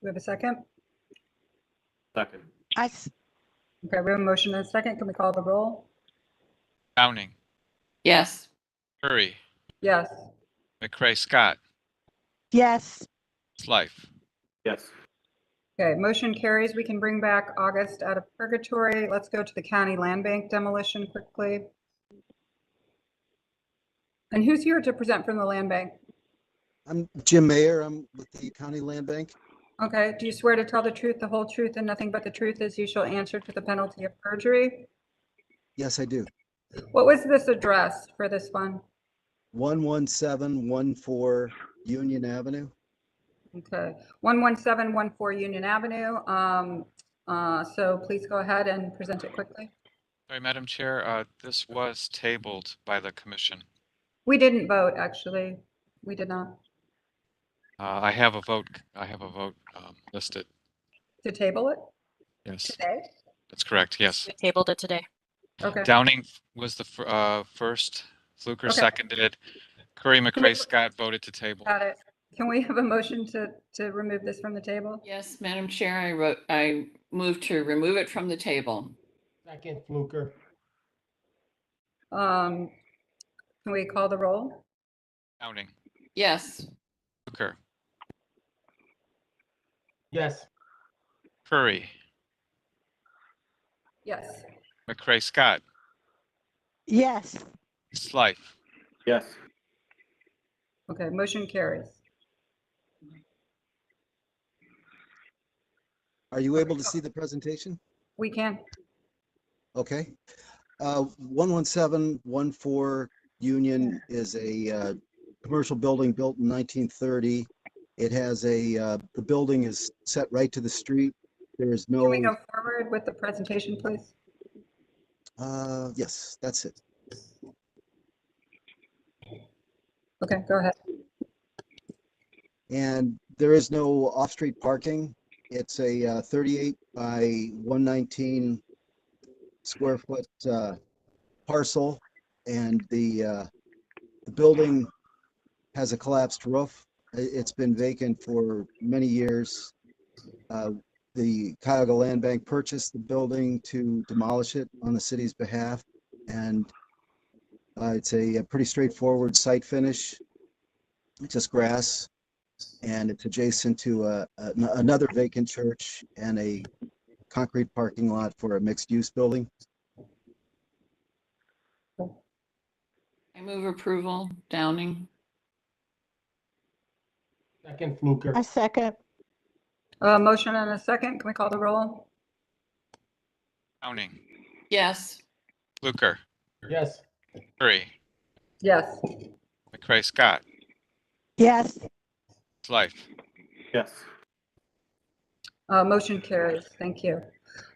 We have a second? Second. Okay, we have a motion and a second. Can we call the roll? Downing, Yes. Curry, Yes. McCray Scott, Yes. Slife. Yes. Okay, motion carries. We can bring back August out of purgatory. Let's go to the county land bank demolition quickly. And who's here to present from the land bank? I'm Jim Mayer. I'm with the County Land Bank. Okay, do you swear to tell the truth, the whole truth, and nothing but the truth as you shall answer to the penalty of perjury? Yes, I do. What was this address for this one? 11714 Union Avenue. Okay, 11714 Union Avenue. So please go ahead and present it quickly. Sorry, Madam Chair, this was tabled by the commission. We didn't vote, actually. We did not. I have a vote listed. To table it Yes, today? that's correct. Yes. We tabled it today. Okay. Downing was the first. Fluker Okay. seconded. Curry, McCray Scott voted to table. Got it. Can we have a motion to remove this from the table? Yes, Madam Chair, I move to remove it from the table. Second, Fluker. Can we call the roll? Downing, Yes. Fluker, Yes. Curry, Yes. McCray Scott, Yes. Slife. Yes. Okay, motion carries. Are you able to see the presentation? We can. Okay. 11714 Union is a commercial building built in 1930. It has the building is set right to the street. There is no. Can we go forward with the presentation, please? Yes, that's it. Okay, go ahead. And there is no off-street parking. It's a 38 by 119 square foot parcel, and the building has a collapsed roof. It's been vacant for many years. The Cuyahoga Land Bank purchased the building to demolish it on the city's behalf, and it's a pretty straightforward site finish. It's just grass, and it's adjacent to another vacant church and a concrete parking lot for a mixed-use building. I move approval. Downing. Second, Fluker. I second. Motion and a second. Can we call the roll? Downing, Yes. Fluker, Yes. Curry, Yes. McCray Scott, Yes. Slife. Yes. Motion carries. Thank you.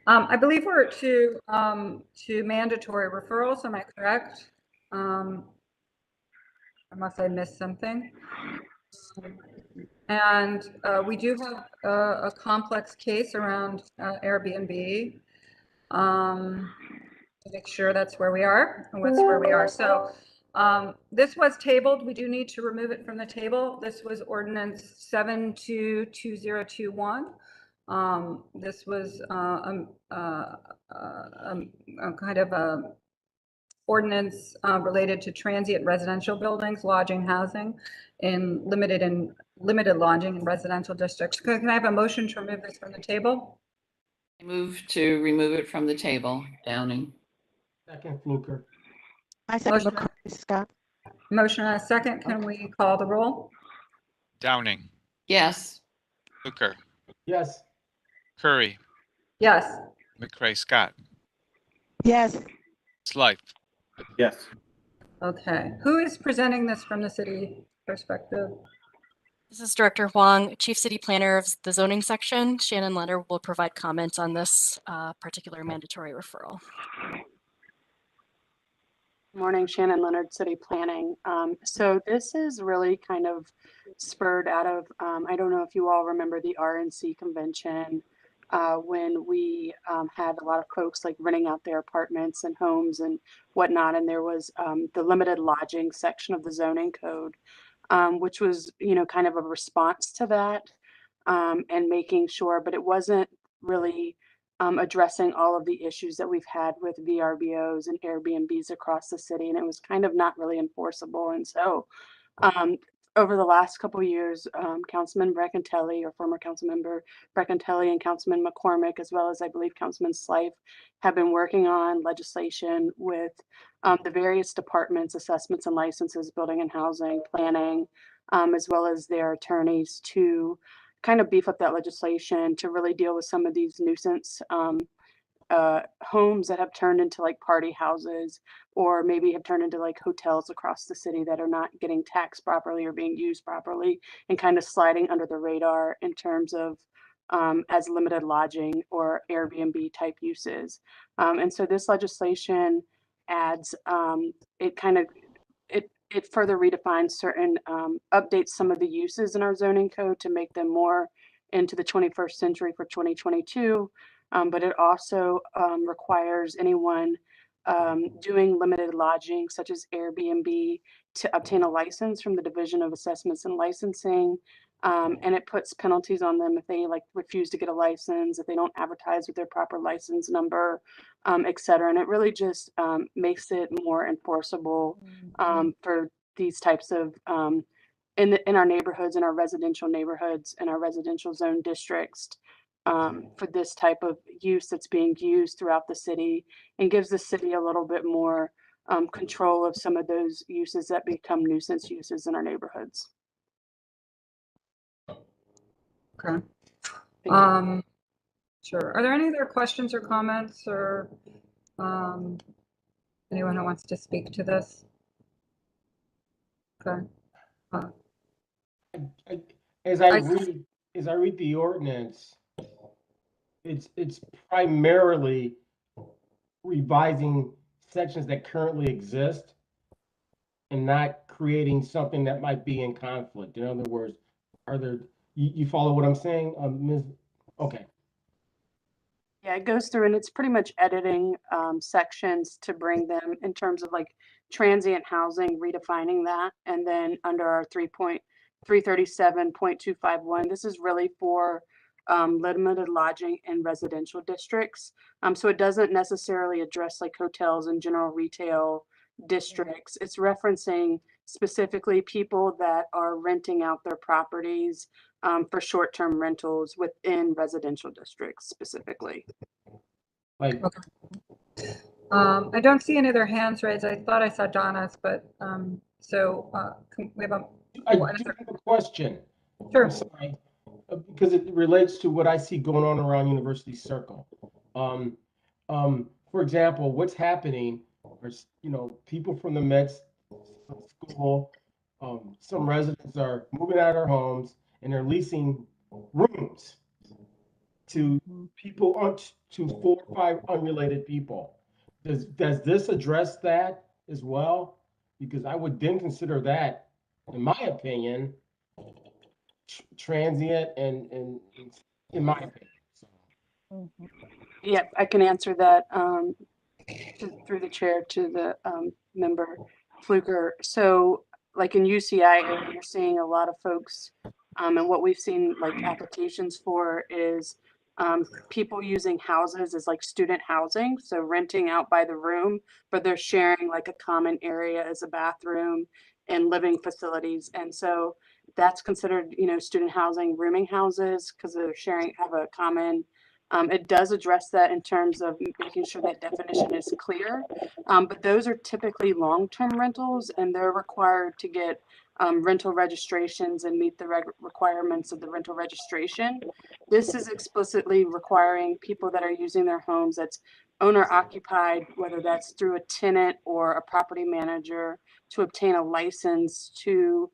I believe we're to mandatory referrals. Am I correct? Unless I missed something. And we do have a complex case around Airbnb. To make sure that's where we are and what's where we are. So this was tabled. We do need to remove it from the table. This was ordinance 722021. This was a kind of a ordinance related to transient residential buildings, lodging, housing, in limited lodging in residential districts. Can I have a motion to remove this from the table? I move to remove it from the table. Downing. Second, Fluker. I second Motion- McCray Scott. Motion and a second. Can we call the roll? Downing, Yes. Fluker, Yes. Curry, Yes. McCray Scott, Yes, Slife. Yes. Okay. Who is presenting this from the city perspective? This is Director Huang, Chief City Planner of the zoning section. Shannon Leonard will provide comments on this particular mandatory referral. Morning, Shannon Leonard, City Planning. So this is really kind of spurred out of, I don't know if you all remember the RNC convention when we had a lot of folks like renting out their apartments and homes and whatnot. And there was the limited lodging section of the zoning code, which was, kind of a response to that and making sure, but it wasn't really addressing all of the issues that we've had with VRBOs and Airbnbs across the city, and it was kind of not really enforceable. And so over the last couple of years, Councilman Brackentelli, or former Councilmember Brackentelli, and Councilman McCormick, as well as I believe Councilman Slife, have been working on legislation with the various departments, assessments and licenses, building and housing, planning, as well as their attorneys to kind of beef up that legislation to really deal with some of these nuisance homes that have turned into like party houses, or maybe have turned into like hotels across the city that are not getting taxed properly or being used properly, and kind of sliding under the radar in terms of as limited lodging or Airbnb type uses. And so this legislation adds, it further redefines certain, updates some of the uses in our zoning code to make them more into the 21st century for 2022. But it also requires anyone doing limited lodging, such as Airbnb, to obtain a license from the Division of Assessments and Licensing. And it puts penalties on them if they refuse to get a license, if they don't advertise with their proper license number, et cetera. And it really just makes it more enforceable for these types of in our neighborhoods, in our residential neighborhoods, in our residential zone districts, for this type of use that's being used throughout the city, and gives the city a little bit more control of some of those uses that become nuisance uses in our neighborhoods. Okay. Sure. Are there any other questions or comments, or anyone who wants to speak to this? Okay. As I read the ordinance, it's primarily revising sections that currently exist and not creating something that might be in conflict. In other words, you follow what I'm saying, Ms.? Okay. Yeah, it goes through and it's pretty much editing sections to bring them in terms of like transient housing, redefining that. And then under our 337.251, this is really for limited lodging in residential districts. So it doesn't necessarily address like hotels and general retail districts. It's referencing specifically people that are renting out their properties for short-term rentals within residential districts specifically. Like, I don't see any other hands raised. I thought I saw Donna's, but we have I do have a question. Sure. I'm sorry, because it relates to what I see going on around University Circle. For example, what's happening, people from the med school, some residents are moving out of their homes and they're leasing rooms to people, to 4 or 5 unrelated people. Does this address that as well? Because I would then consider that, in my opinion, transient and in my opinion. So. Yeah, I can answer that through the chair to the member Fluker. So like in UCI, you're seeing a lot of folks and what we've seen like applications for is people using houses as like student housing, so renting out by the room, but they're sharing like a common area as a bathroom and living facilities. And so that's considered, you know, student housing, rooming houses, because they're sharing, have a common. It does address that in terms of making sure that definition is clear. But those are typically long-term rentals, and they're required to get rental registrations and meet the requirements of the rental registration. This is explicitly requiring people that are using their homes that's owner occupied, whether that's through a tenant or a property manager, to obtain a license to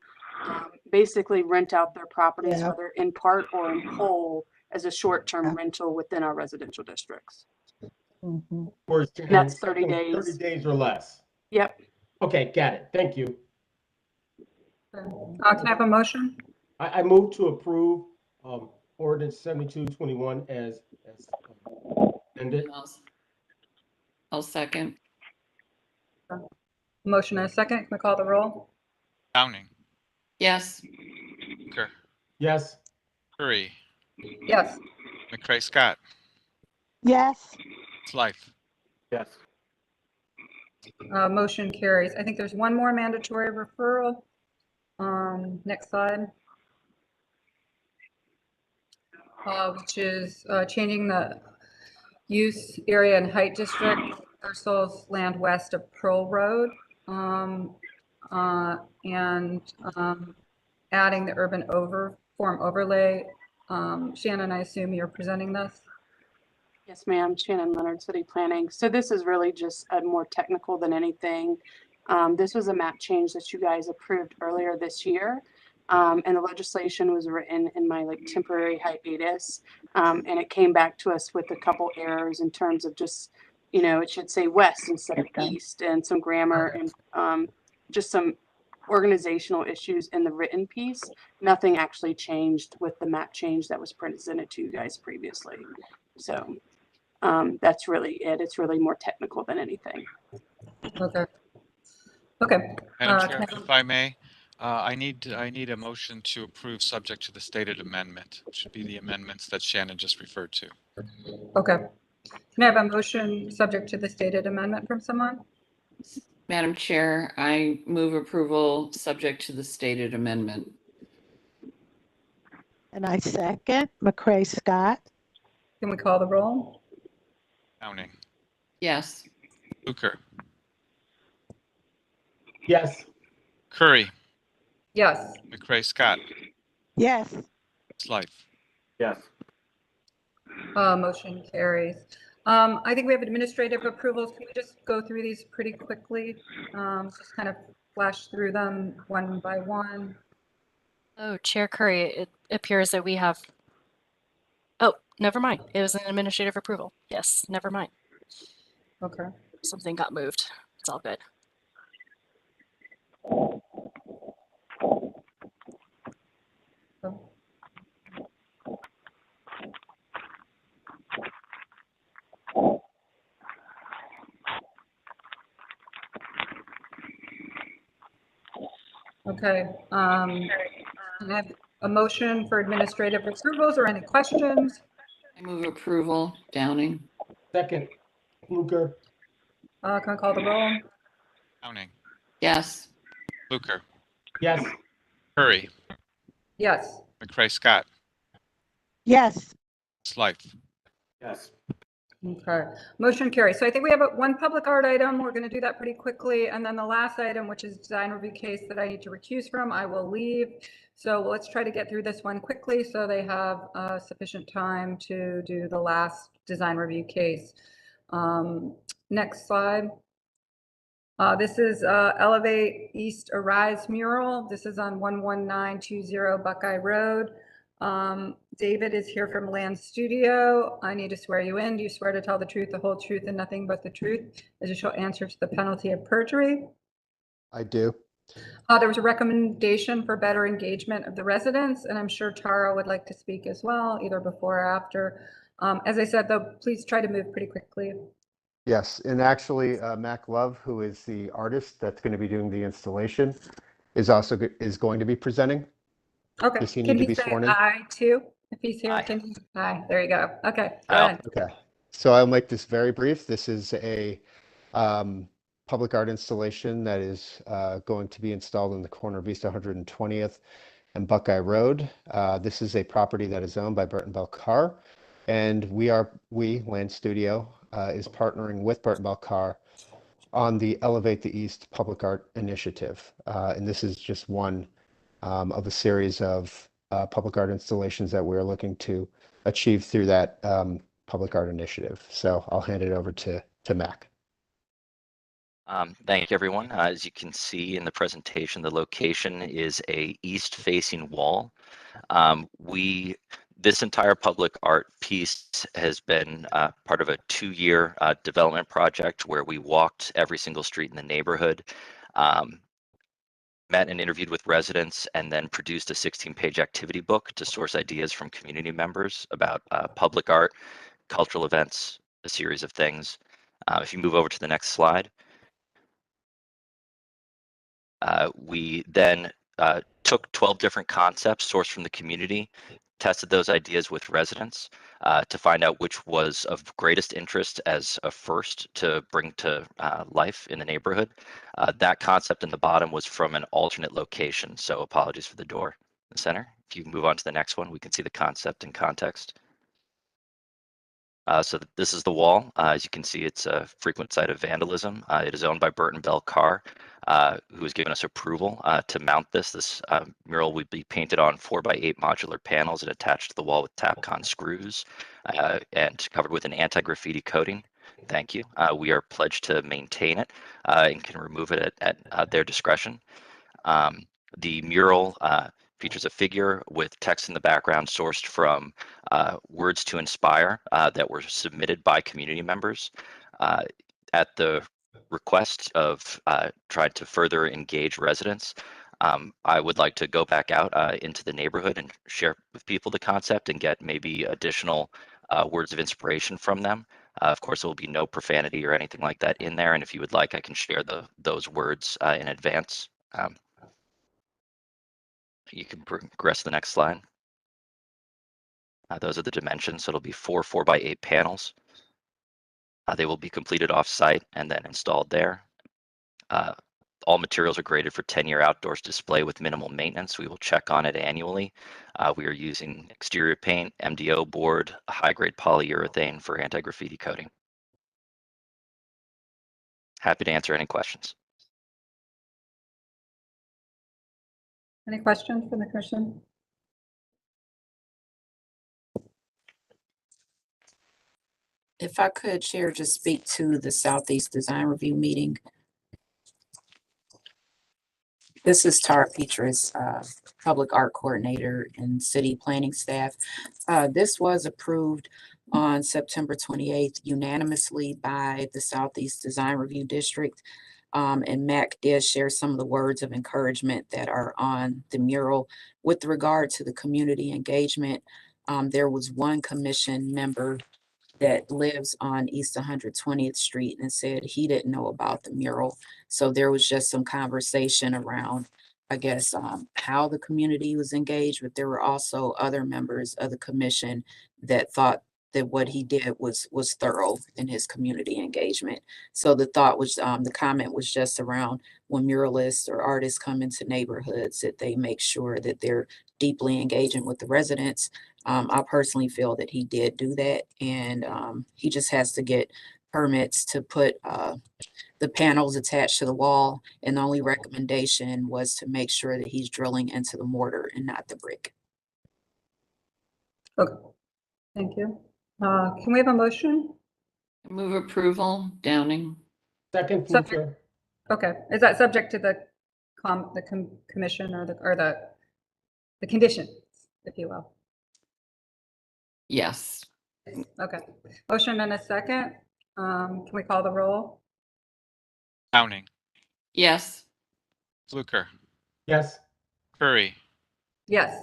basically rent out their properties, Yeah. whether in part or in whole, as a short-term rental within our residential districts. Mhm. Or And that's 30 30 days. days or less. Yep. Okay, got it. Thank you. Can I have a motion? I move to approve ordinance 7221 as amended. I'll second. Motion and a second. Can we call the roll? Downing, Yes. Hooker, Yes. Curry, Yes. McCray Scott, Yes. Life. Yes. Motion carries. I think there's one more mandatory referral. Next slide. Which is changing the use area and height district parcels land west of Pearl Road, and adding the urban form overlay. Shannon, I assume you're presenting this? Yes, ma'am. Shannon Leonard, City Planning. So this is really just more technical than anything. This was a map change that you guys approved earlier this year. And the legislation was written in my like temporary hiatus. And it came back to us with a couple errors in terms of just, you know, it should say west instead of east, and some grammar and just some organizational issues in the written piece. Nothing actually changed with the map change that was presented to you guys previously. So that's really it. It's really more technical than anything. Okay. Okay. Madam Chair, if I may, I need a motion to approve subject to the stated amendment. It should be the amendments that Shannon just referred to. Okay. Can I have a motion subject to the stated amendment from someone? Madam Chair, I move approval subject to the stated amendment. And I second. McCray Scott. Can we call the roll? Downing, Yes. Hooker, Yes. Curry, Yes. McCray Scott, Yes. Life. Yes. Motion carries. I think we have administrative approvals. Can we just go through these pretty quickly? Just kind of flash through them one by one. Oh, Chair Curry, it appears that we have, oh, never mind. It was an administrative approval. Yes, never mind. Okay. Something got moved. It's all good. Okay. Can I have a motion for administrative approvals or any questions? I move approval. Downing. Second. Fluker. Can I call the roll? Downing, Yes. Hooker, Yes. Curry, Yes. McCray Scott, Yes. Life. Yes. Okay, motion carries. So I think we have one public art item. We're going to do that pretty quickly. And then the last item, which is design review case that I need to recuse from, I will leave. So let's try to get through this one quickly so they have sufficient time to do the last design review case. Next slide. This is Elevate East Arise mural. This is on 11920 Buckeye Road. David is here from Land Studio. I need to swear you in. Do you swear to tell the truth, the whole truth, and nothing but the truth, as you shall answer to the penalty of perjury? I do. There was a recommendation for better engagement of the residents, and I'm sure Tara would like to speak as well, either before or after. As I said, though, please try to move pretty quickly. Yes, and actually, Mac Love, who is the artist that's going to be doing the installation, is also going to be presenting. Okay. Does he Can need to he be say sworn in? aye too? If he's here, can you? Hi, there you go. Okay, go Aye. ahead. Okay, so I'll make this very brief. This is a public art installation that is going to be installed in the corner of East 120th and Buckeye Road. This is a property that is owned by Burton Bell Carr, and Land Studio, is partnering with Burton Bell Carr on the Elevate the East Public Art Initiative. And this is just one of a series of public art installations that we're looking to achieve through that public art initiative. So I'll hand it over to Mac. Thank you, everyone. As you can see in the presentation, the location is a east-facing wall. This entire public art piece has been part of a 2-year development project where we walked every single street in the neighborhood, met and interviewed with residents, and then produced a 16-page activity book to source ideas from community members about public art, cultural events, a series of things. If you move over to the next slide. We then took 12 different concepts sourced from the community, tested those ideas with residents to find out which was of greatest interest as a first to bring to life in the neighborhood. That concept in the bottom was from an alternate location, so apologies for the door in the center. If you move on to the next one, we can see the concept in context. So this is the wall. As you can see, it's a frequent site of vandalism. It is owned by Burton Bell Carr, who has given us approval to mount this. This mural would be painted on 4x8 modular panels and attached to the wall with Tapcon screws and covered with an anti-graffiti coating. Thank you. We are pledged to maintain it and can remove it at their discretion. The mural features a figure with text in the background sourced from Words to Inspire that were submitted by community members at the request of trying to further engage residents. I would like to go back out into the neighborhood and share with people the concept and get maybe additional words of inspiration from them. Of course, there will be no profanity or anything like that in there, and if you would like, I can share those words in advance. You can progress to the next slide. Those are the dimensions. So it'll be 4 4x8 panels. They will be completed off-site and then installed there. All materials are graded for 10-year outdoors display with minimal maintenance. We will check on it annually. We are using exterior paint, MDO board, a high-grade polyurethane for anti-graffiti coating. Happy to answer any questions. Any questions from the commission? If I could, Chair, just speak to the Southeast Design Review meeting. This is Tara Petras, Public Art Coordinator and City Planning Staff. This was approved on September 28th unanimously by the Southeast Design Review District. And Mac did share some of the words of encouragement that are on the mural. With regard to the community engagement, there was one commission member that lives on East 120th Street and said he didn't know about the mural. So there was just some conversation around, I guess, how the community was engaged, but there were also other members of the commission that thought that what he did was thorough in his community engagement. So the thought was, the comment was just around when muralists or artists come into neighborhoods that they make sure that they're deeply engaging with the residents. I personally feel that he did do that, and he just has to get permits to put the panels attached to the wall. And the only recommendation was to make sure that he's drilling into the mortar and not the brick. Okay, thank you. Can we have a motion? Move approval, Downing. Second, Chair. Okay, is that subject to the commission or the conditions, if you will? Yes. Okay, motion and a second. Can we call the roll? Downing. Yes. Fluker. Yes. Curry. Yes.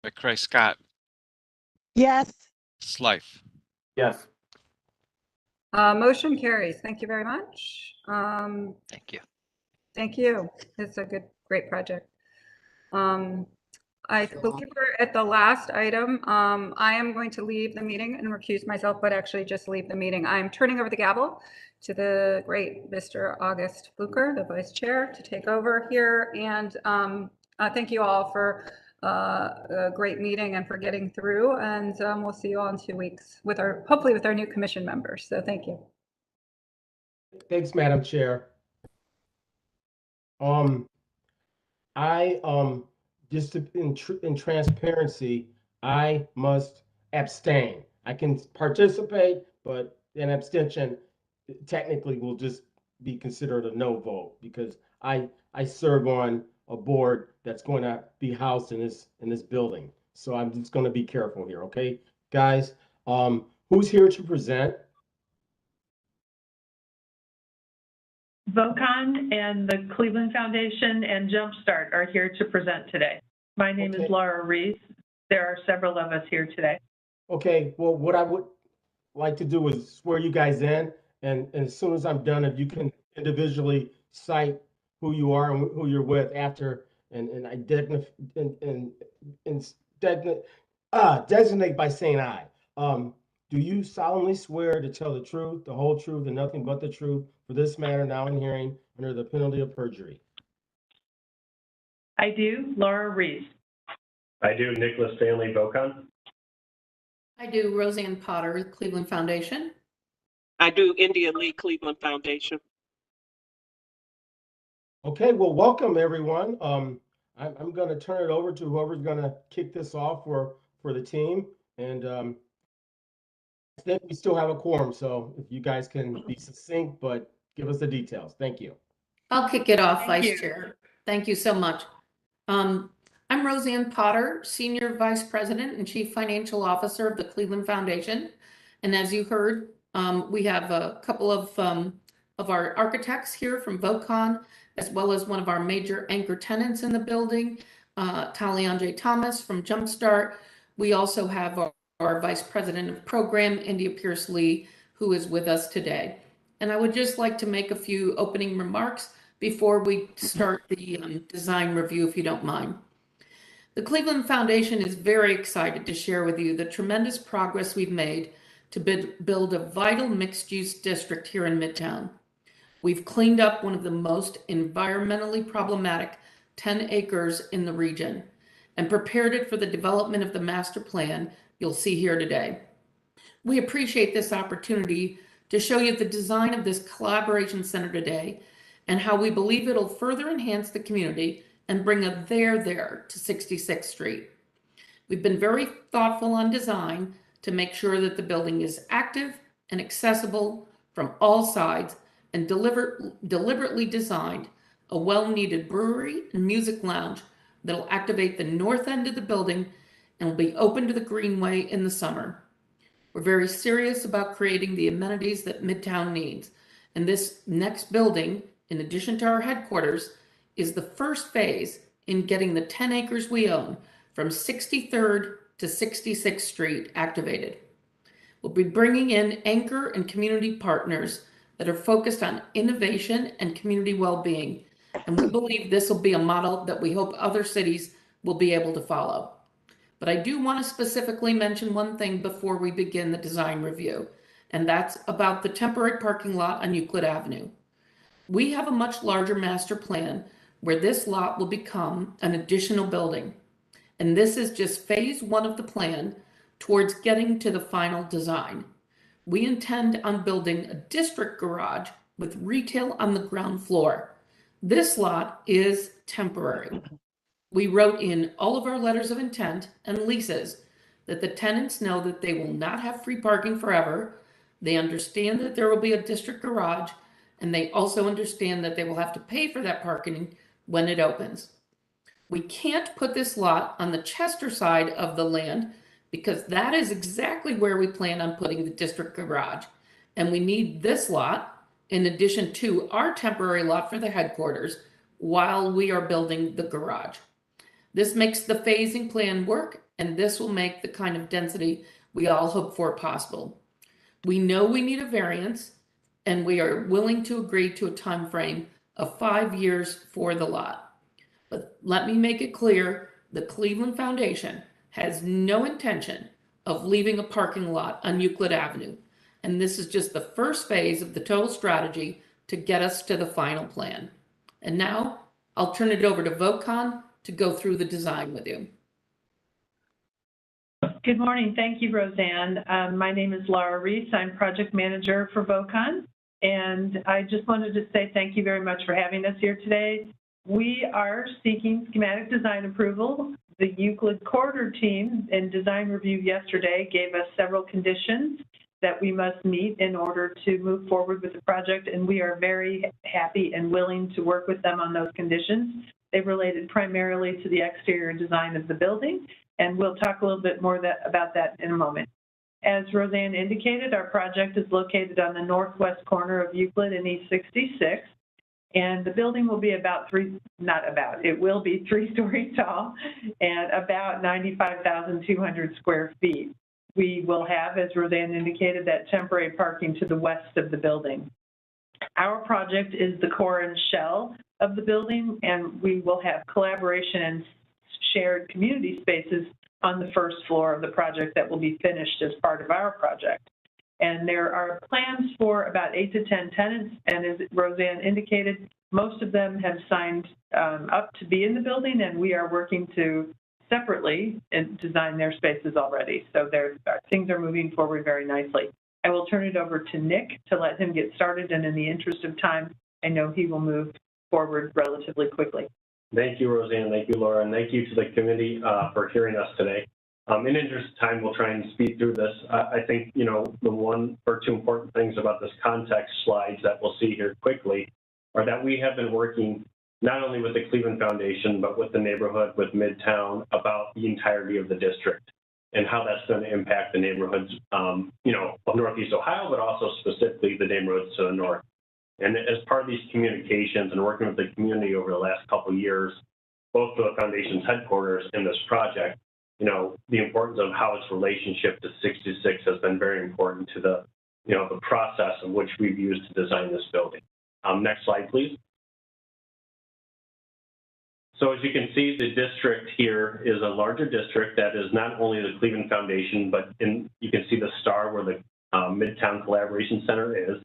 McCray Scott. Yes. Slife. Yes. Motion carries. Thank you very much. Thank you. Thank you. It's a great project. I believe we're at the last item. I am going to leave the meeting and recuse myself, but actually just leave the meeting. I'm turning over the gavel to the great Mr. August Fluker, the vice chair, to take over here. And thank you all for a great meeting and for getting through. And we'll see you all in 2 weeks with hopefully with our new commission members. So thank you. Thanks, Madam Chair. Just in transparency, I must abstain. I can participate, but an abstention technically will just be considered a no vote because I serve on a board that's going to be housed in this building. So I'm just going to be careful here, okay, guys? Who's here to present? VOCON and the Cleveland Foundation and Jumpstart are here to present today. My name is Laura Reese. There are several of us here today. Okay, well, what I would like to do is swear you guys in, and as soon as I'm done, if you can individually cite who you are and who you're with after, and designate by saying aye. Do you solemnly swear to tell the truth, the whole truth, and nothing but the truth for this matter now in hearing under the penalty of perjury? I do, Laura Reese. I do, Nicholas Stanley VOCON. I do, Roseanne Potter, Cleveland Foundation. I do, India Lee, Cleveland Foundation. Okay, well, welcome everyone. I'm going to turn it over to whoever's going to kick this off for the team, and I think we still have a quorum, so if you guys can be succinct, but give us the details. Thank you. I'll kick it off, Vice Chair. Thank you so much. I'm Roseanne Potter, Senior Vice President and Chief Financial Officer of the Cleveland Foundation. And as you heard, we have a couple of our architects here from VOCON, as well as one of our major anchor tenants in the building, Talion J. Thomas from Jumpstart. We also have our Vice President of Program, India Pierce Lee, who is with us today. And I would just like to make a few opening remarks before we start the design review, if you don't mind. The Cleveland Foundation is very excited to share with you the tremendous progress we've made to build a vital mixed-use district here in Midtown. We've cleaned up one of the most environmentally problematic 10 acres in the region and prepared it for the development of the master plan you'll see here today. We appreciate this opportunity to show you the design of this collaboration center today and how we believe it'll further enhance the community and bring a there to 66th Street. We've been very thoughtful on design to make sure that the building is active and accessible from all sides, and deliberately designed a well-needed brewery and music lounge that'll activate the north end of the building and will be open to the Greenway in the summer. We're very serious about creating the amenities that Midtown needs, and this next building, in addition to our headquarters, is the first phase in getting the 10 acres we own from 63rd to 66th Street activated. We'll be bringing in anchor and community partners that are focused on innovation and community well-being, and we believe this will be a model that we hope other cities will be able to follow. But I do want to specifically mention one thing before we begin the design review, and that's about the temporary parking lot on Euclid Avenue. We have a much larger master plan where this lot will become an additional building. And this is just phase one of the plan towards getting to the final design. We intend on building a district garage with retail on the ground floor. This lot is temporary. We wrote in all of our letters of intent and leases that the tenants know that they will not have free parking forever. They understand that there will be a district garage, and they also understand that they will have to pay for that parking when it opens. We can't put this lot on the Chester side of the land because that is exactly where we plan on putting the district garage. And we need this lot in addition to our temporary lot for the headquarters while we are building the garage. This makes the phasing plan work, and this will make the kind of density we all hope for possible. We know we need a variance, and we are willing to agree to a time frame of 5 years for the lot. But let me make it clear, the Cleveland Foundation has no intention of leaving a parking lot on Euclid Avenue. And this is just the first phase of the total strategy to get us to the final plan. And now I'll turn it over to VoteCon to go through the design with you. Good morning. Thank you, Roseanne. My name is Laura Reese. I'm project manager for VoteCon. And I just wanted to say thank you very much for having us here today. We are seeking schematic design approval. The Euclid Corridor team in design review yesterday gave us several conditions that we must meet in order to move forward with the project, and we are very happy and willing to work with them on those conditions. They related primarily to the exterior design of the building, and we'll talk a little bit more about that in a moment. As Roseanne indicated, our project is located on the northwest corner of Euclid and East 66. And the building will be it will be 3 stories tall and about 95,200 square feet. We will have, as Roseanne indicated, that temporary parking to the west of the building. Our project is the core and shell of the building, and we will have collaboration and shared community spaces on the first floor of the project that will be finished as part of our project. And there are plans for about 8 to 10 tenants, and as Roseanne indicated, most of them have signed up to be in the building, and we are working to separately design their spaces already. So things are moving forward very nicely. I will turn it over to Nick to let him get started, and in the interest of time, I know he will move forward relatively quickly. Thank you, Roseanne. Thank you, Laura. And thank you to the committee for hearing us today. In interest of time, we'll try and speed through this. I think, the one or two important things about this context slides that we'll see here quickly are that we have been working not only with the Cleveland Foundation, but with the neighborhood, with Midtown, about the entirety of the district and how that's going to impact the neighborhoods, of Northeast Ohio, but also specifically the neighborhoods to the north. And as part of these communications and working with the community over the last couple of years, both for the Foundation's headquarters and this project, the importance of how its relationship to 66 has been very important to the, the process of which we've used to design this building. Next slide, please. So as you can see, the district here is a larger district that is not only the Cleveland Foundation, but you can see the star where the Midtown Collaboration Center is.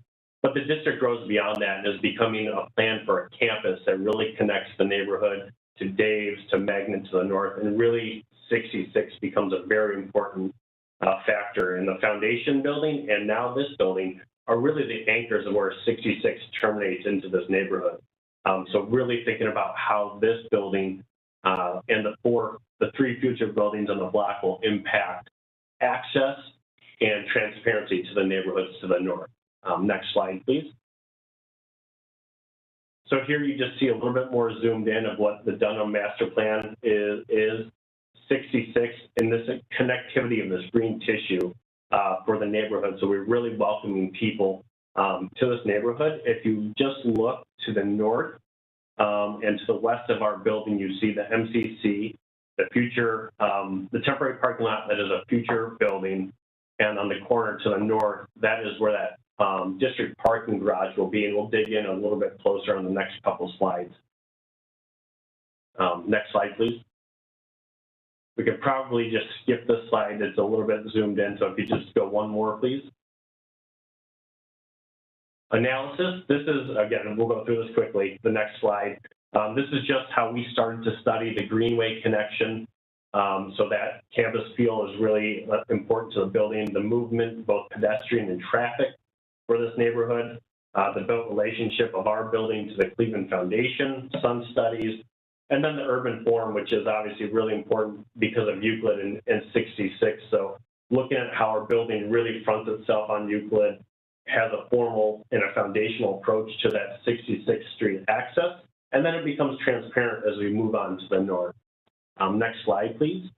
But the district grows beyond that and is becoming a plan for a campus that really connects the neighborhood to Dave's, to Magnet to the north, and really 66 becomes a very important factor. In the Foundation building and now this building are really the anchors of where 66 terminates into this neighborhood. So really thinking about how this building and the 3 future buildings on the block will impact access and transparency to the neighborhoods to the north. Next slide, please. So here you just see a little bit more zoomed in of what the Dunham Master Plan is 66 in this connectivity of this green tissue for the neighborhood. So we're really welcoming people to this neighborhood. If you just look to the north and to the west of our building, you see the MCC, the future, the temporary parking lot that is a future building. And on the corner to the north, that is where that district parking garage will be, and we'll dig in a little bit closer on the next couple slides. Next slide, please. We could probably just skip this slide. It's a little bit zoomed in, so if you just go one more, please. Analysis. This is, again, we'll go through this quickly. The next slide. This is just how we started to study the Greenway connection. So that campus feel is really important to the building, the movement, both pedestrian and traffic for this neighborhood, the built relationship of our building to the Cleveland Foundation, Sun Studies, and then the urban form, which is obviously really important because of Euclid and 66. So looking at how our building really fronts itself on Euclid, has a formal and a foundational approach to that 66th Street access, and then it becomes transparent as we move on to the north. Next slide, please.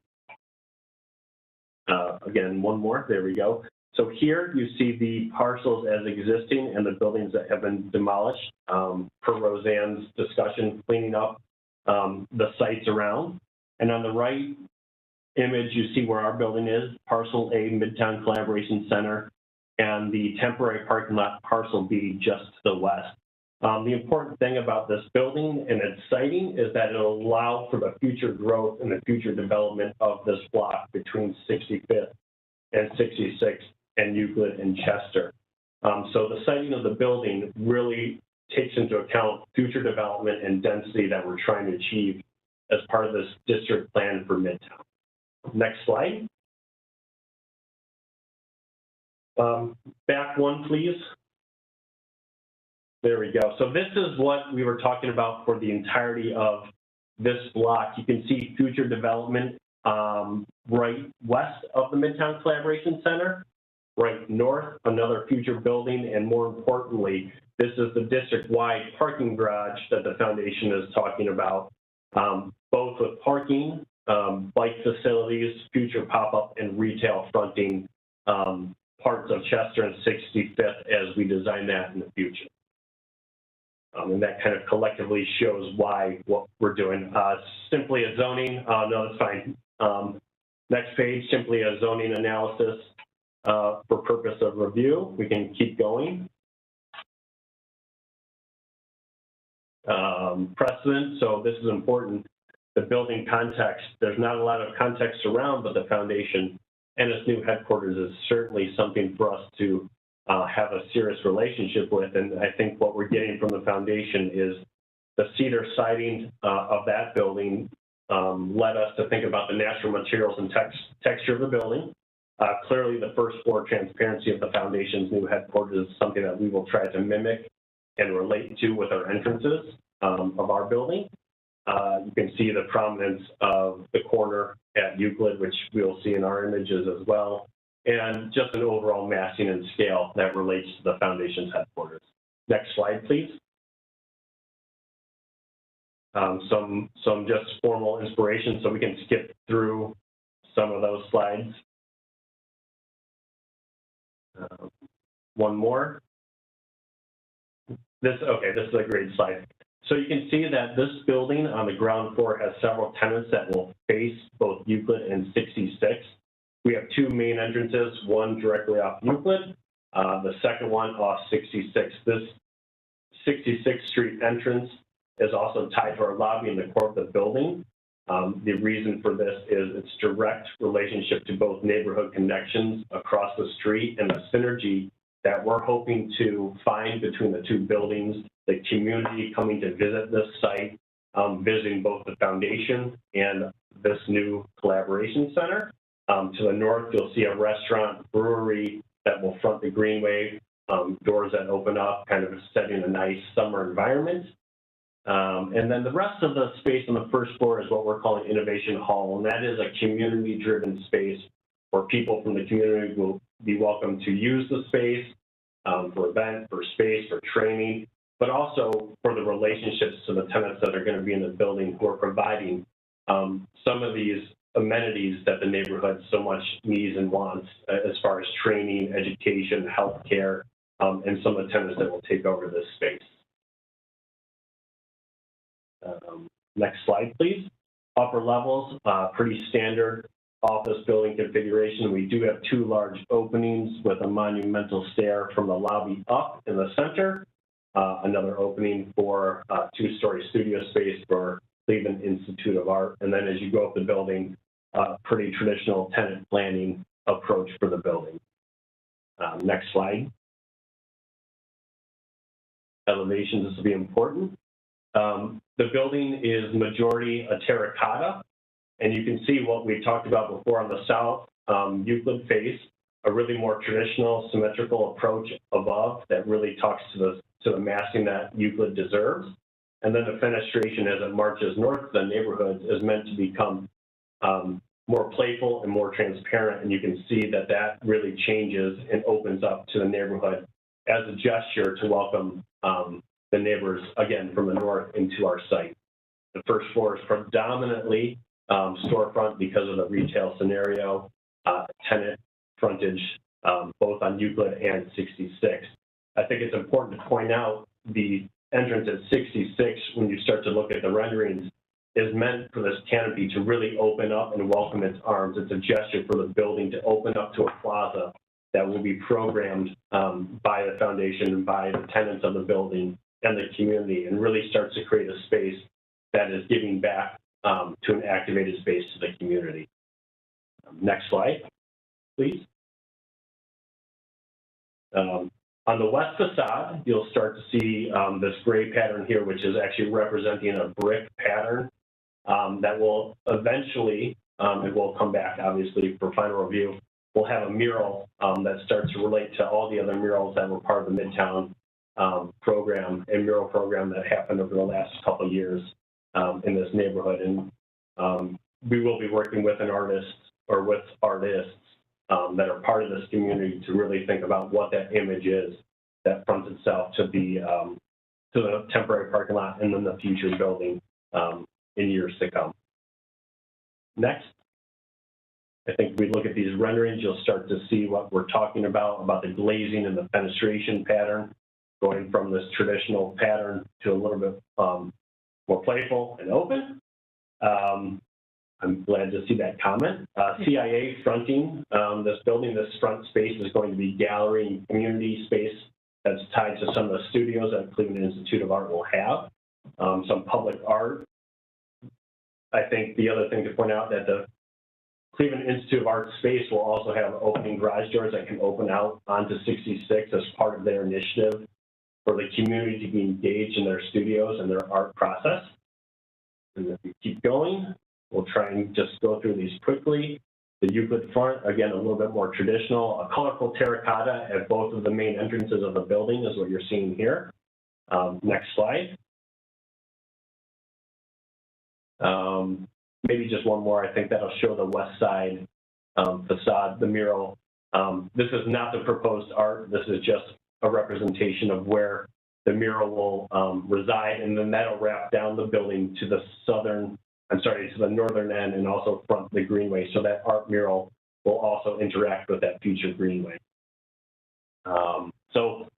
Again, one more, there we go. So here you see the parcels as existing and the buildings that have been demolished per Roseanne's discussion, cleaning up the sites around. And on the right image, you see where our building is, parcel A, Midtown Collaboration Center, and the temporary parking lot, parcel B, just to the west. The important thing about this building and its siting is that it'll allow for the future growth and the future development of this block between 65th and 66th and Euclid and Chester. So the siting of the building really takes into account future development and density that we're trying to achieve as part of this district plan for Midtown. Next slide. Back one, please. There we go. So this is what we were talking about for the entirety of this block. You can see future development right west of the Midtown Collaboration Center, right north, another future building, and more importantly, this is the district-wide parking garage that the foundation is talking about, both with parking, bike facilities, future pop-up, and retail fronting parts of Chester and 65th as we design that in the future. And that kind of collectively shows why what we're doing. Simply a zoning, no, that's fine. Next page, simply a zoning analysis for purpose of review. We can keep going. Precedent, so this is important. The building context, there's not a lot of context around, but the foundation and its new headquarters is certainly something for us to have a serious relationship with. And I think what we're getting from the foundation is the cedar siding of that building led us to think about the natural materials and texture of the building. Clearly, the first floor transparency of the foundation's new headquarters is something that we will try to mimic and relate to with our entrances of our building. You can see the prominence of the corner at Euclid, which we'll see in our images as well, and just an overall massing and scale that relates to the foundation's headquarters. Next slide, please. Some just formal inspiration, so we can skip through some of those slides. One more. This is a great slide. So you can see that this building on the ground floor has several tenants that will face both Euclid and 66. We have two main entrances, one directly off Euclid, the second one off 66. This 66th Street entrance is also tied to our lobby in the core of the building. The reason for this is its direct relationship to both neighborhood connections across the street and the synergy that we're hoping to find between the two buildings, the community coming to visit this site, visiting both the foundation and this new collaboration center. To the north, you'll see a restaurant brewery that will front the greenway, doors that open up, kind of setting a nice summer environment. And then the rest of the space on the first floor is what we're calling Innovation Hall, and that is a community-driven space where people from the community will be welcome to use the space for events, for space, for training, but also for the relationships to the tenants that are going to be in the building who are providing some of these amenities that the neighborhood so much needs and wants as far as training, education, healthcare, and some of the tenants that will take over this space. Next slide, please. Upper levels, pretty standard office building configuration. We do have two large openings with a monumental stair from the lobby up in the center. Another opening for two-story studio space for Cleveland Institute of Art. And then as you go up the building, pretty traditional tenant planning approach for the building. Next slide. Elevations, this will be important. The building is majority a terracotta, and you can see what we talked about before on the south Euclid face, a really more traditional symmetrical approach above that really talks to the massing that Euclid deserves. And then the fenestration as it marches north to the neighborhoods is meant to become more playful and more transparent, and you can see that that really changes and opens up to the neighborhood as a gesture to welcome the neighbors, again, from the north into our site. The first floor is predominantly storefront because of the retail scenario, tenant frontage, both on Euclid and 66. I think it's important to point out the entrance at 66, when you start to look at the renderings, is meant for this canopy to really open up and welcome its arms. It's a gesture for the building to open up to a plaza that will be programmed by the foundation and by the tenants of the building and the community, and really starts to create a space that is giving back to an activated space to the community. Next slide, please. On the west facade, you'll start to see this gray pattern here, which is actually representing a brick pattern that will eventually, it will come back obviously for final review, we'll have a mural that starts to relate to all the other murals that were part of the Midtown program and mural program that happened over the last couple of years in this neighborhood. And we will be working with an artist or with artists that are part of this community to really think about what that image is that fronts itself to the temporary parking lot and then the future building in years to come. Next, I think we look at these renderings, you'll start to see what we're talking about the glazing and the fenestration pattern, going from this traditional pattern to a little bit more playful and open. I'm glad to see that comment. CIA fronting this building, this front space is going to be gallery and community space that's tied to some of the studios that Cleveland Institute of Art will have. Some public art. I think the other thing to point out that the Cleveland Institute of Art space will also have opening garage doors that can open out onto 66 as part of their initiative for the community to be engaged in their studios and their art process. And if we keep going, we'll try and just go through these quickly. The Euclid front, again, a little bit more traditional. A colorful terracotta at both of the main entrances of the building is what you're seeing here. Next slide. Maybe just one more. I think that'll show the west side facade, the mural. This is not the proposed art. This is just a representation of where the mural will reside, and then that'll wrap down the building to the to the northern end and also front the greenway. So that art mural will also interact with that future greenway. So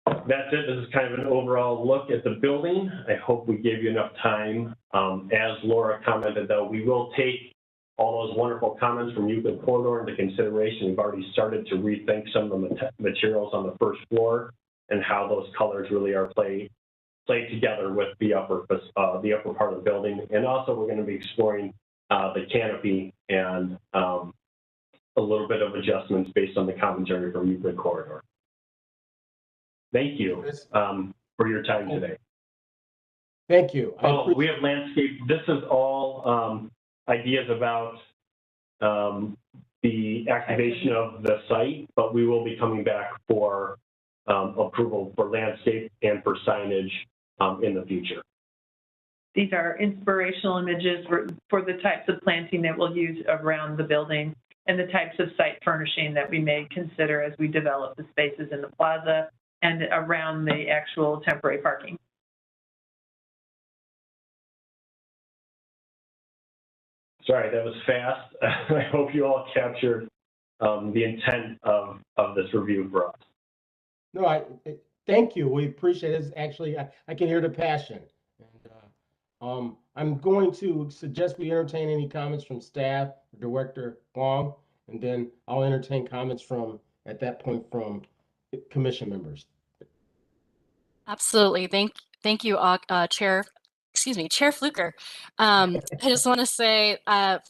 that's it. This is kind of an overall look at the building. I hope we gave you enough time. As Laura commented, though, we will take all those wonderful comments from Euclid Corridor into consideration. We've already started to rethink some of the materials on the first floor and how those colors really are played together with the upper part of the building. And also we're going to be exploring the canopy and a little bit of adjustments based on the commentary from Euclid Corridor. Thank you for your time today. Thank you. We have landscape. This is all ideas about the activation of the site, but we will be coming back for approval for landscape and for signage in the future. These are inspirational images for the types of planting that we'll use around the building and the types of site furnishing that we may consider as we develop the spaces in the plaza and around the actual temporary parking. Sorry, that was fast. I hope you all captured the intent of this review for us. No, thank you. We appreciate it. Actually, I can hear the passion. And I'm going to suggest we entertain any comments from staff, Director Wong, and then I'll entertain comments at that point from commission members. Absolutely. Thank you, Chair Fluker. I just want to say,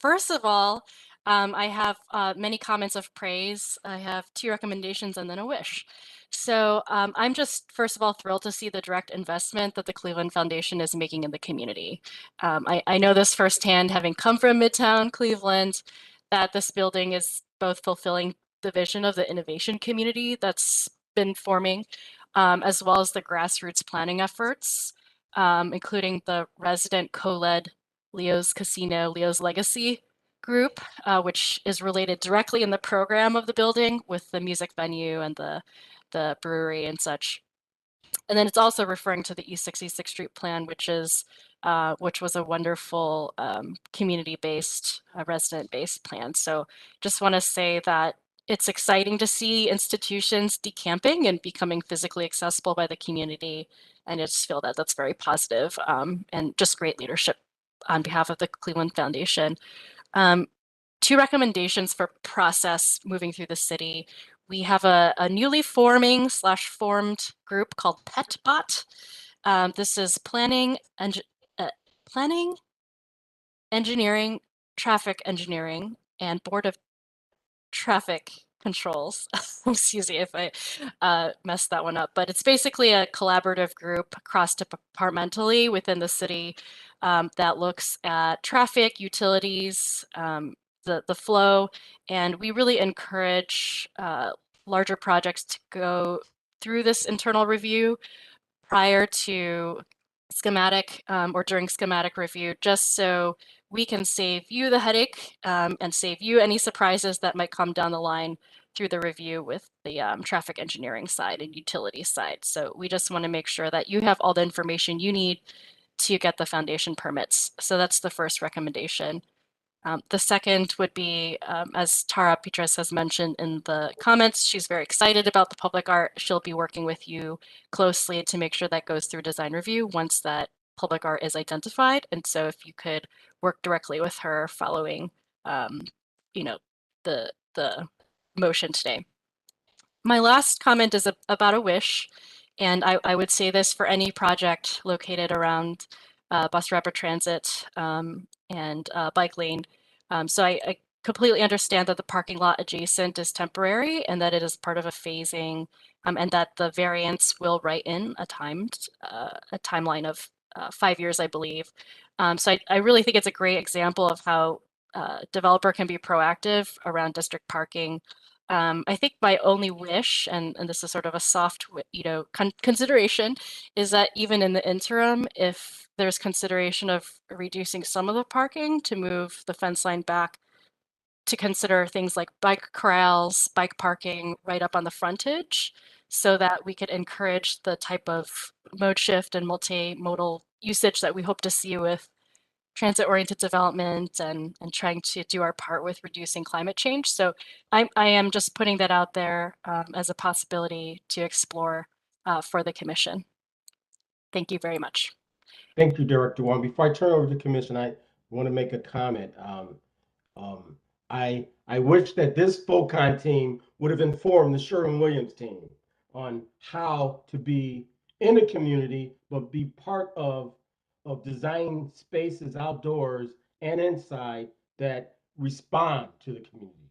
first of all, I have many comments of praise. I have 2 recommendations and then a wish. So I'm just, first of all, thrilled to see the direct investment that the Cleveland Foundation is making in the community. I know this firsthand, having come from Midtown Cleveland, that this building is both fulfilling the vision of the innovation community that's been forming, as well as the grassroots planning efforts, including the resident co-led Leo's Casino, Leo's Legacy group, which is related directly in the program of the building with the music venue and the brewery and such. And then it's also referring to the East 66th Street plan, which was a wonderful community-based, resident-based plan. So just want to say that it's exciting to see institutions decamping and becoming physically accessible by the community. And I just feel that that's very positive, and just great leadership on behalf of the Cleveland Foundation. 2 recommendations for process moving through the city. We have a newly forming / formed group called PetBot. This is planning, engineering, traffic engineering, and board of traffic controls. Excuse me if I messed that one up, but it's basically a collaborative group cross-departmentally within the city that looks at traffic, utilities, the flow, and we really encourage larger projects to go through this internal review prior to schematic or during schematic review, just so we can save you the headache and save you any surprises that might come down the line through the review with the traffic engineering side and utility side. So we just want to make sure that you have all the information you need to get the foundation permits. So that's the first recommendation. The second would be, as Tara Petras has mentioned in the comments, she's very excited about the public art. She'll be working with you closely to make sure that goes through design review once that public art is identified. And so if you could work directly with her following, you know, the motion today. My last comment is about a wish. And I would say this for any project located around bus rapid transit and bike lane. So I completely understand that the parking lot adjacent is temporary and that it is part of a phasing and that the variance will write in a timeline of 5 years, I believe. So I really think it's a great example of how developer can be proactive around district parking. I think my only wish, and this is sort of a soft, consideration, is that even in the interim, if there's consideration of reducing some of the parking to move the fence line back, to consider things like bike corrals, bike parking right up on the frontage, so that we could encourage the type of mode shift and multimodal usage that we hope to see with transit-oriented development and trying to do our part with reducing climate change. So I am just putting that out there as a possibility to explore for the commission. Thank you very much. Thank you, Director Wong. Before I turn over to the commission, I want to make a comment. I wish that this FOCON team would have informed the Sherwin-Williams team on how to be in the community, but be part of designing spaces outdoors and inside that respond to the community.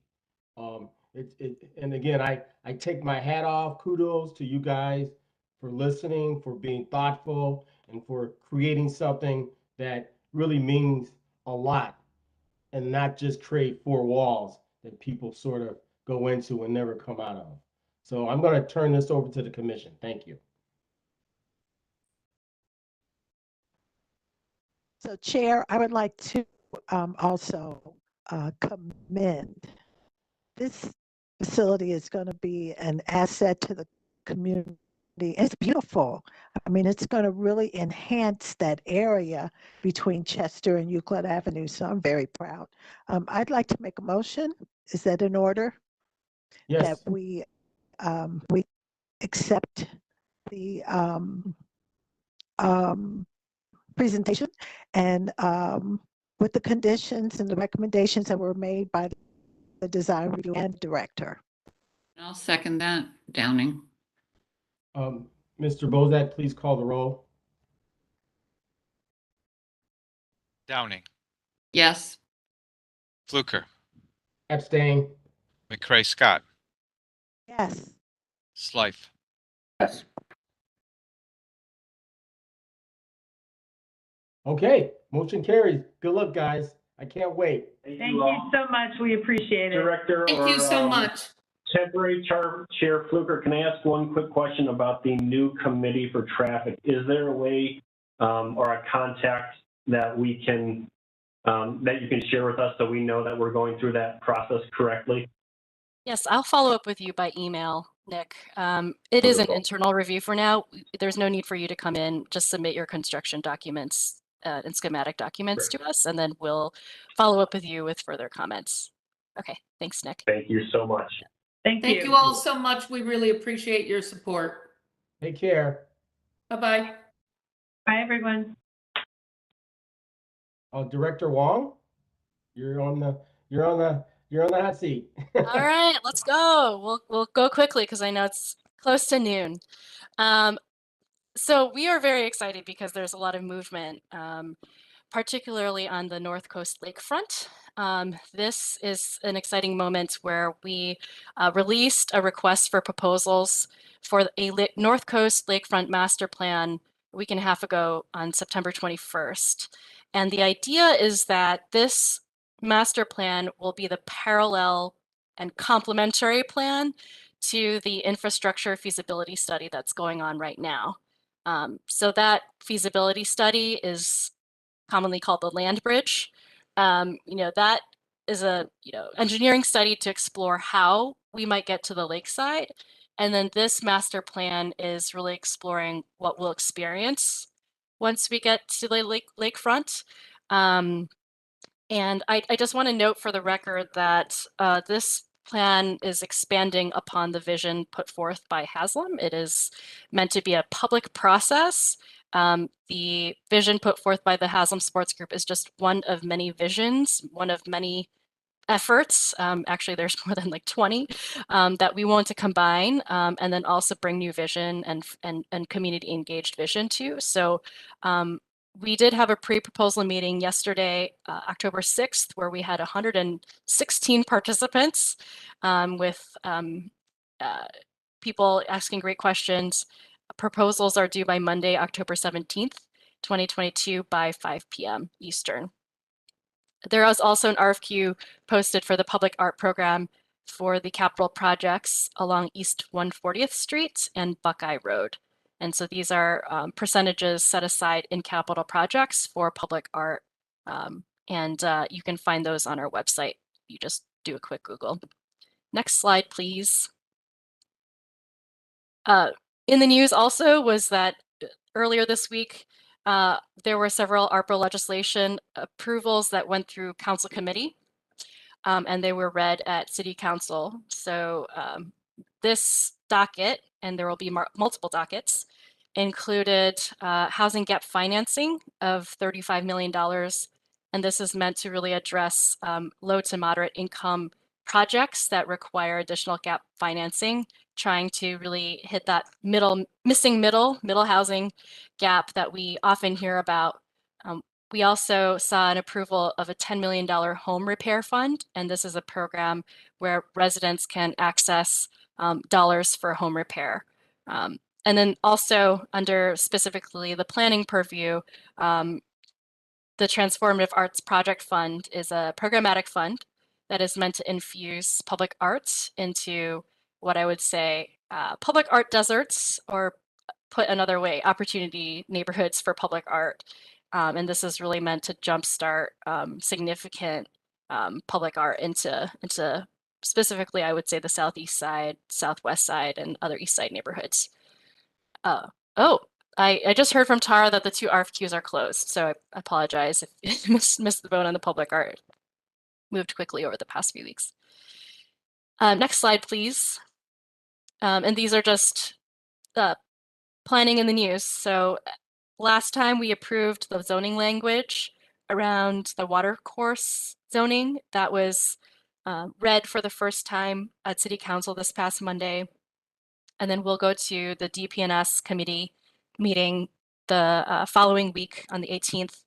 And again, I take my hat off. Kudos to you guys for listening, for being thoughtful, and for creating something that really means a lot and not just create four walls that people sort of go into and never come out of. So I'm going to turn this over to the commission. Thank you. So Chair, I would like to also commend. This facility is going to be an asset to the community. It's beautiful. I mean, it's going to really enhance that area between Chester and Euclid Avenue. So I'm very proud. I'd like to make a motion. Is that in order? Yes. That we accept the presentation and with the conditions and the recommendations that were made by the design review and director. I'll second that. Downing. Mr. Bozak, please call the roll. Downing. Yes. Fluker. Abstain. McCray Scott. Yes. Slife. Yes. Okay, motion carries. Good luck, guys. I can't wait. Thank you so much. We appreciate it. Director. Thank you so much. Temporary Chair Fluker, can I ask one quick question about the new committee for traffic? Is there a way or a contact that we can, that you can share with us so we know that we're going through that process correctly? Yes, I'll follow up with you by email, Nick. It is an internal review for now. There's no need for you to come in. Just submit your construction documents and schematic documents to us, and then we'll follow up with you with further comments. Okay, thanks, Nick. Thank you so much. Thank you all so much. We really appreciate your support. Take care. Bye-bye. Bye, everyone. Director Wong, you're on You're on the hot seat. All right, let's go. We'll go quickly because I know it's close to noon. So we are very excited because there's a lot of movement, particularly on the North Coast Lakefront. This is an exciting moment where we released a request for proposals for a North Coast Lakefront Master Plan a week and a half ago on September 21st. And the idea is that this master plan will be the parallel and complementary plan to the infrastructure feasibility study that's going on right now. So that feasibility study is commonly called the land bridge. That is a engineering study to explore how we might get to the lakeside. And then this master plan is really exploring what we'll experience once we get to the lakefront. And I just want to note for the record that this plan is expanding upon the vision put forth by Haslam. It is meant to be a public process. The vision put forth by the Haslam Sports Group is just one of many visions, one of many efforts. Actually, there's more than like 20 that we want to combine and then also bring new vision and community engaged vision to. So we did have a pre-proposal meeting yesterday, October 6th, where we had 116 participants with people asking great questions. Proposals are due by Monday, October 17th, 2022 by 5 p.m. Eastern. There was also an RFQ posted for the public art program for the capital projects along East 140th Street and Buckeye Road. And so these are percentages set aside in capital projects for public art. And you can find those on our website. You just do a quick Google. Next slide, please. In the news also was that earlier this week, there were several ARPA legislation approvals that went through council committee, and they were read at city council. So this docket, and there will be multiple dockets, included housing gap financing of $35 million. And this is meant to really address low to moderate income projects that require additional gap financing, trying to really hit that missing middle housing gap that we often hear about. We also saw an approval of a $10 million home repair fund, and this is a program where residents can access dollars for home repair. And then also under specifically the planning purview, the Transformative Arts Project Fund is a programmatic fund that is meant to infuse public arts into what I would say public art deserts, or put another way, opportunity neighborhoods for public art. And this is really meant to jumpstart significant public art into specifically, I would say, the southeast side, southwest side, and other east side neighborhoods. I just heard from Tara that the 2 RFQs are closed, so I apologize if you missed the boat on the public art. Moved quickly over the past few weeks. Next slide, please. And these are just planning in the news. So last time we approved the zoning language around the watercourse zoning that was read for the first time at City Council this past Monday. And then we'll go to the DPNS committee meeting the following week on the 18th.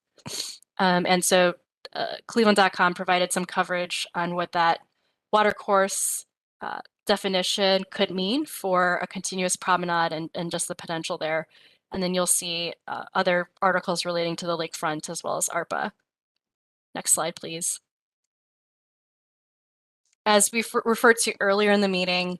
And so Cleveland.com provided some coverage on what that watercourse definition could mean for a continuous promenade and just the potential there. And then you'll see other articles relating to the lakefront as well as ARPA. Next slide, please. As we referred to earlier in the meeting,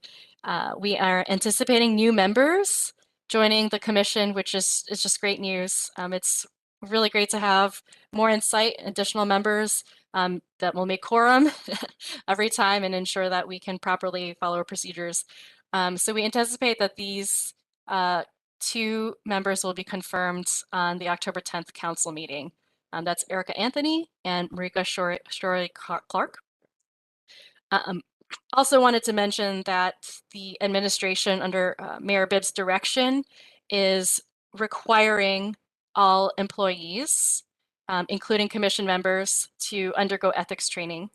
we are anticipating new members joining the commission, which is just great news. It's really great to have more insight, additional members that will make quorum every time and ensure that we can properly follow our procedures. So we anticipate that these 2 members will be confirmed on the October 10th council meeting. That's Erica Anthony and Marika Shorey Clark. Also wanted to mention that the administration under Mayor Bibb's direction is requiring all employees, including commission members, to undergo ethics training.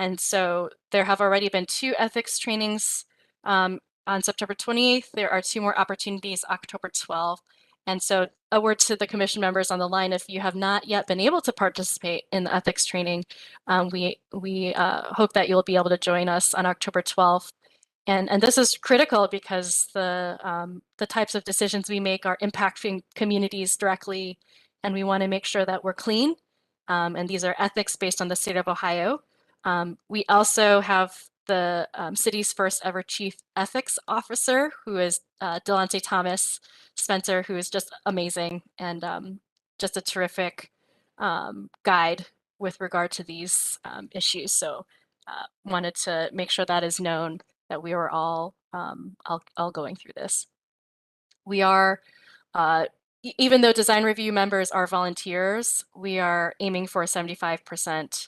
And so there have already been 2 ethics trainings on September 28th. There are 2 more opportunities October 12th. And so a word to the commission members on the line, if you have not yet been able to participate in the ethics training, we hope that you'll be able to join us on October 12th. And this is critical because the types of decisions we make are impacting communities directly, and we want to make sure that we're clean. And these are ethics based on the state of Ohio. We also have the city's first ever chief ethics officer, who is Delonte Thomas Spencer, who is just amazing and just a terrific guide with regard to these issues. So wanted to make sure that is known, that we were all going through this. We are, even though design review members are volunteers, we are aiming for 75%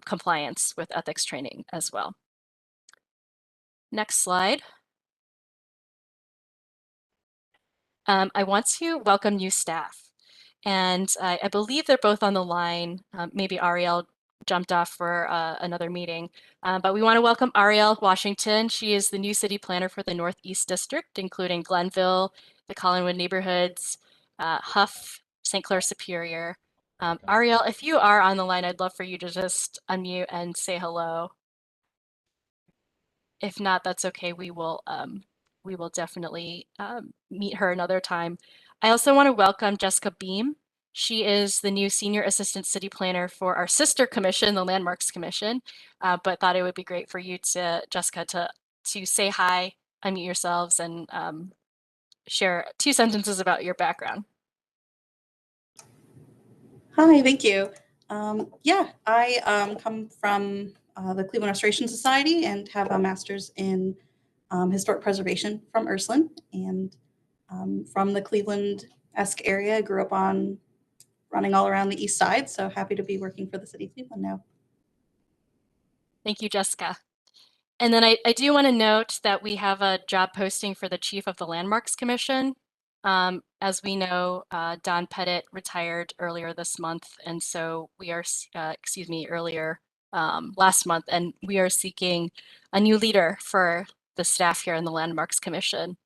compliance with ethics training as well. Next slide. I want to welcome new staff, and I believe they're both on the line. Maybe Ariel jumped off for another meeting, but we want to welcome Ariel Washington. She is the new city planner for the Northeast District, including Glenville, the Collinwood neighborhoods, Huff, St. Clair Superior. Ariel, if you are on the line, I'd love for you to just unmute and say hello. If not, that's okay. We will definitely meet her another time. I also want to welcome Jessica Beam. She is the new Senior Assistant City Planner for our sister commission, the Landmarks Commission, but thought it would be great for you to, Jessica, to say hi, unmute yourselves, and share 2 sentences about your background. Hi, thank you. Yeah, I come from the Cleveland Restoration Society and have a master's in historic preservation from Ursuline, and from the Cleveland-esque area. Grew up running all around the east side, so happy to be working for the city of Cleveland now. Thank you, Jessica. And then I do want to note that we have a job posting for the chief of the Landmarks Commission. As we know, Don Pettit retired earlier this month, and so we are, last month, and we are seeking a new leader for the staff here in the Landmarks Commission.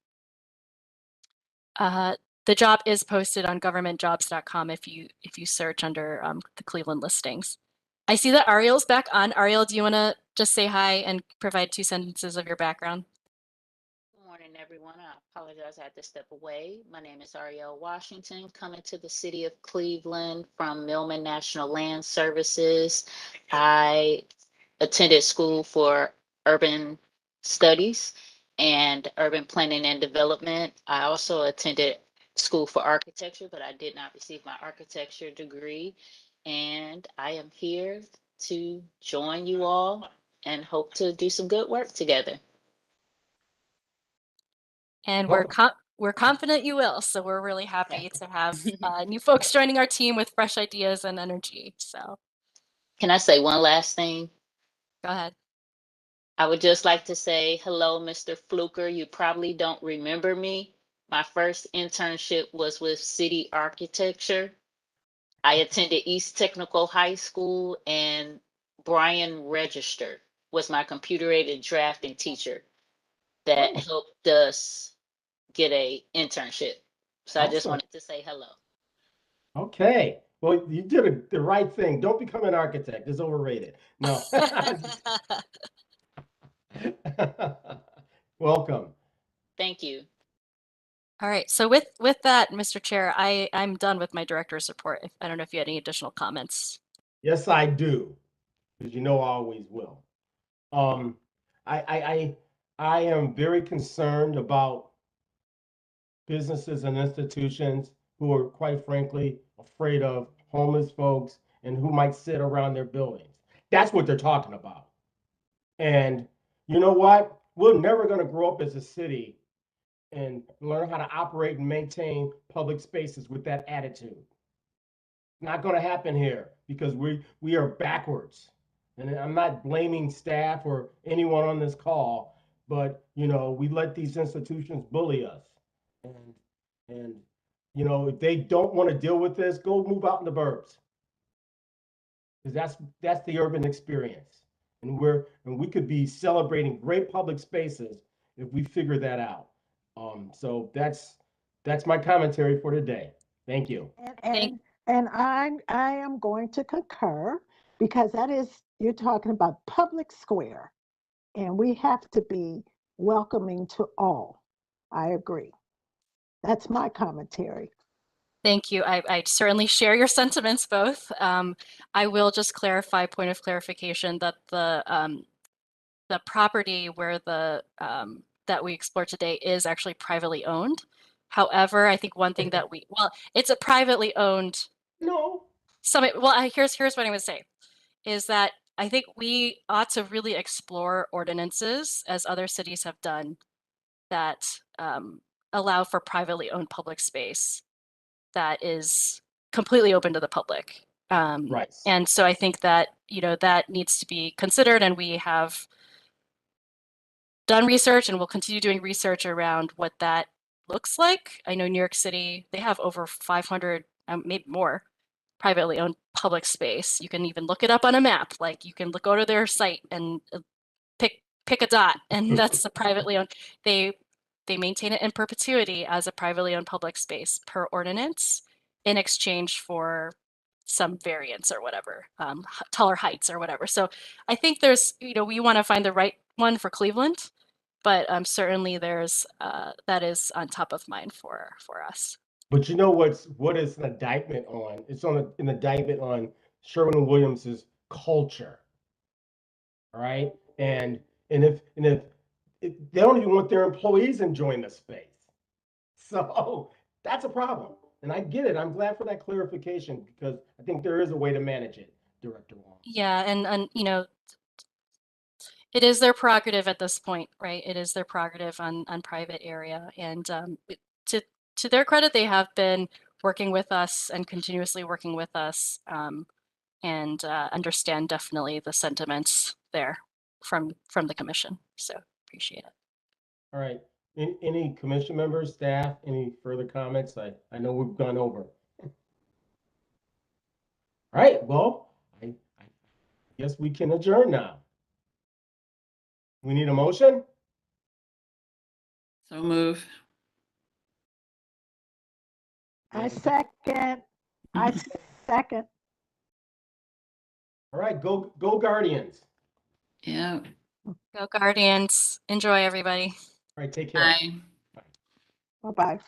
The job is posted on governmentjobs.com if you search under the Cleveland listings. I see that Ariel's back on. Ariel, do you want to just say hi and provide 2 sentences of your background? Good morning, everyone. I apologize, I had to step away. My name is Ariel Washington, coming to the city of Cleveland from Millman National Land Services. I attended school for urban studies and urban planning and development. I also attended school for architecture, but I did not receive my architecture degree. And I am here to join you all and hope to do some good work together. And we're confident you will. So we're really happy to have new folks joining our team with fresh ideas and energy. So, can I say one last thing? Go ahead. I would just like to say hello, Mr. Fluker. You probably don't remember me. My first internship was with City Architecture. I attended East Technical High School, and Brian Register was my computer-aided drafting teacher that helped us get a internship. So I just wanted to say hello. Okay. Well, you did the right thing. Don't become an architect. It's overrated. No. Welcome. Thank you. All right. So with that, Mr. Chair, I'm done with my director's report. I don't know if you had any additional comments. Yes, I do, because I always will. I am very concerned about businesses and institutions who are, quite frankly, afraid of homeless folks and who might sit around their buildings. That's what they're talking about. And you know what? We're never going to grow up as a city and learn how to operate and maintain public spaces with that attitude. Not going to happen here because we are backwards. And I'm not blaming staff or anyone on this call, but we let these institutions bully us. And if they don't want to deal with this, go move out in the burbs. Because that's the urban experience. And we could be celebrating great public spaces if we figure that out. So that's my commentary for today. Thank you. And I am going to concur, because you're talking about public square, and we have to be welcoming to all. I agree. That's my commentary. Thank you. I certainly share your sentiments both. I will just clarify, point of clarification, that the property where that we explored today is actually privately owned. However, I think one thing that it's a privately owned. No. Here's what I'm going to say, is that I think we ought to really explore ordinances, as other cities have done, that allow for privately owned public space that is completely open to the public. Right. And so I think that, that needs to be considered, and we have done research and will continue doing research around what that looks like. I know New York City, they have over 500, maybe more, privately owned public space. You can even look it up on a map. Like, you can go to their site and pick a dot, and that's a privately owned. They maintain it in perpetuity as a privately owned public space per ordinance, in exchange for some variance or whatever, taller heights or whatever. So I think there's, we want to find the right one for Cleveland, but certainly there's that is on top of mind for us. But you know what is an indictment on? It's an indictment on Sherwin-Williams's culture. All right, and if they don't even want their employees enjoying the space, so that's a problem. And I get it. I'm glad for that clarification, because I think there is a way to manage it, Director Wong. Yeah, and it is their prerogative at this point, right? It is their prerogative on private area, and to their credit, they have been working with us and continuously working with us, and understand definitely the sentiments there from the commission. So appreciate it. All right. Any commission members, staff, any further comments? I know we've gone over. All right. Well, I guess we can adjourn now. We need a motion? So move. I second. All right. Go Guardians. Yeah. Go Guardians. Enjoy, everybody. All right. Take care. Bye. Bye-bye.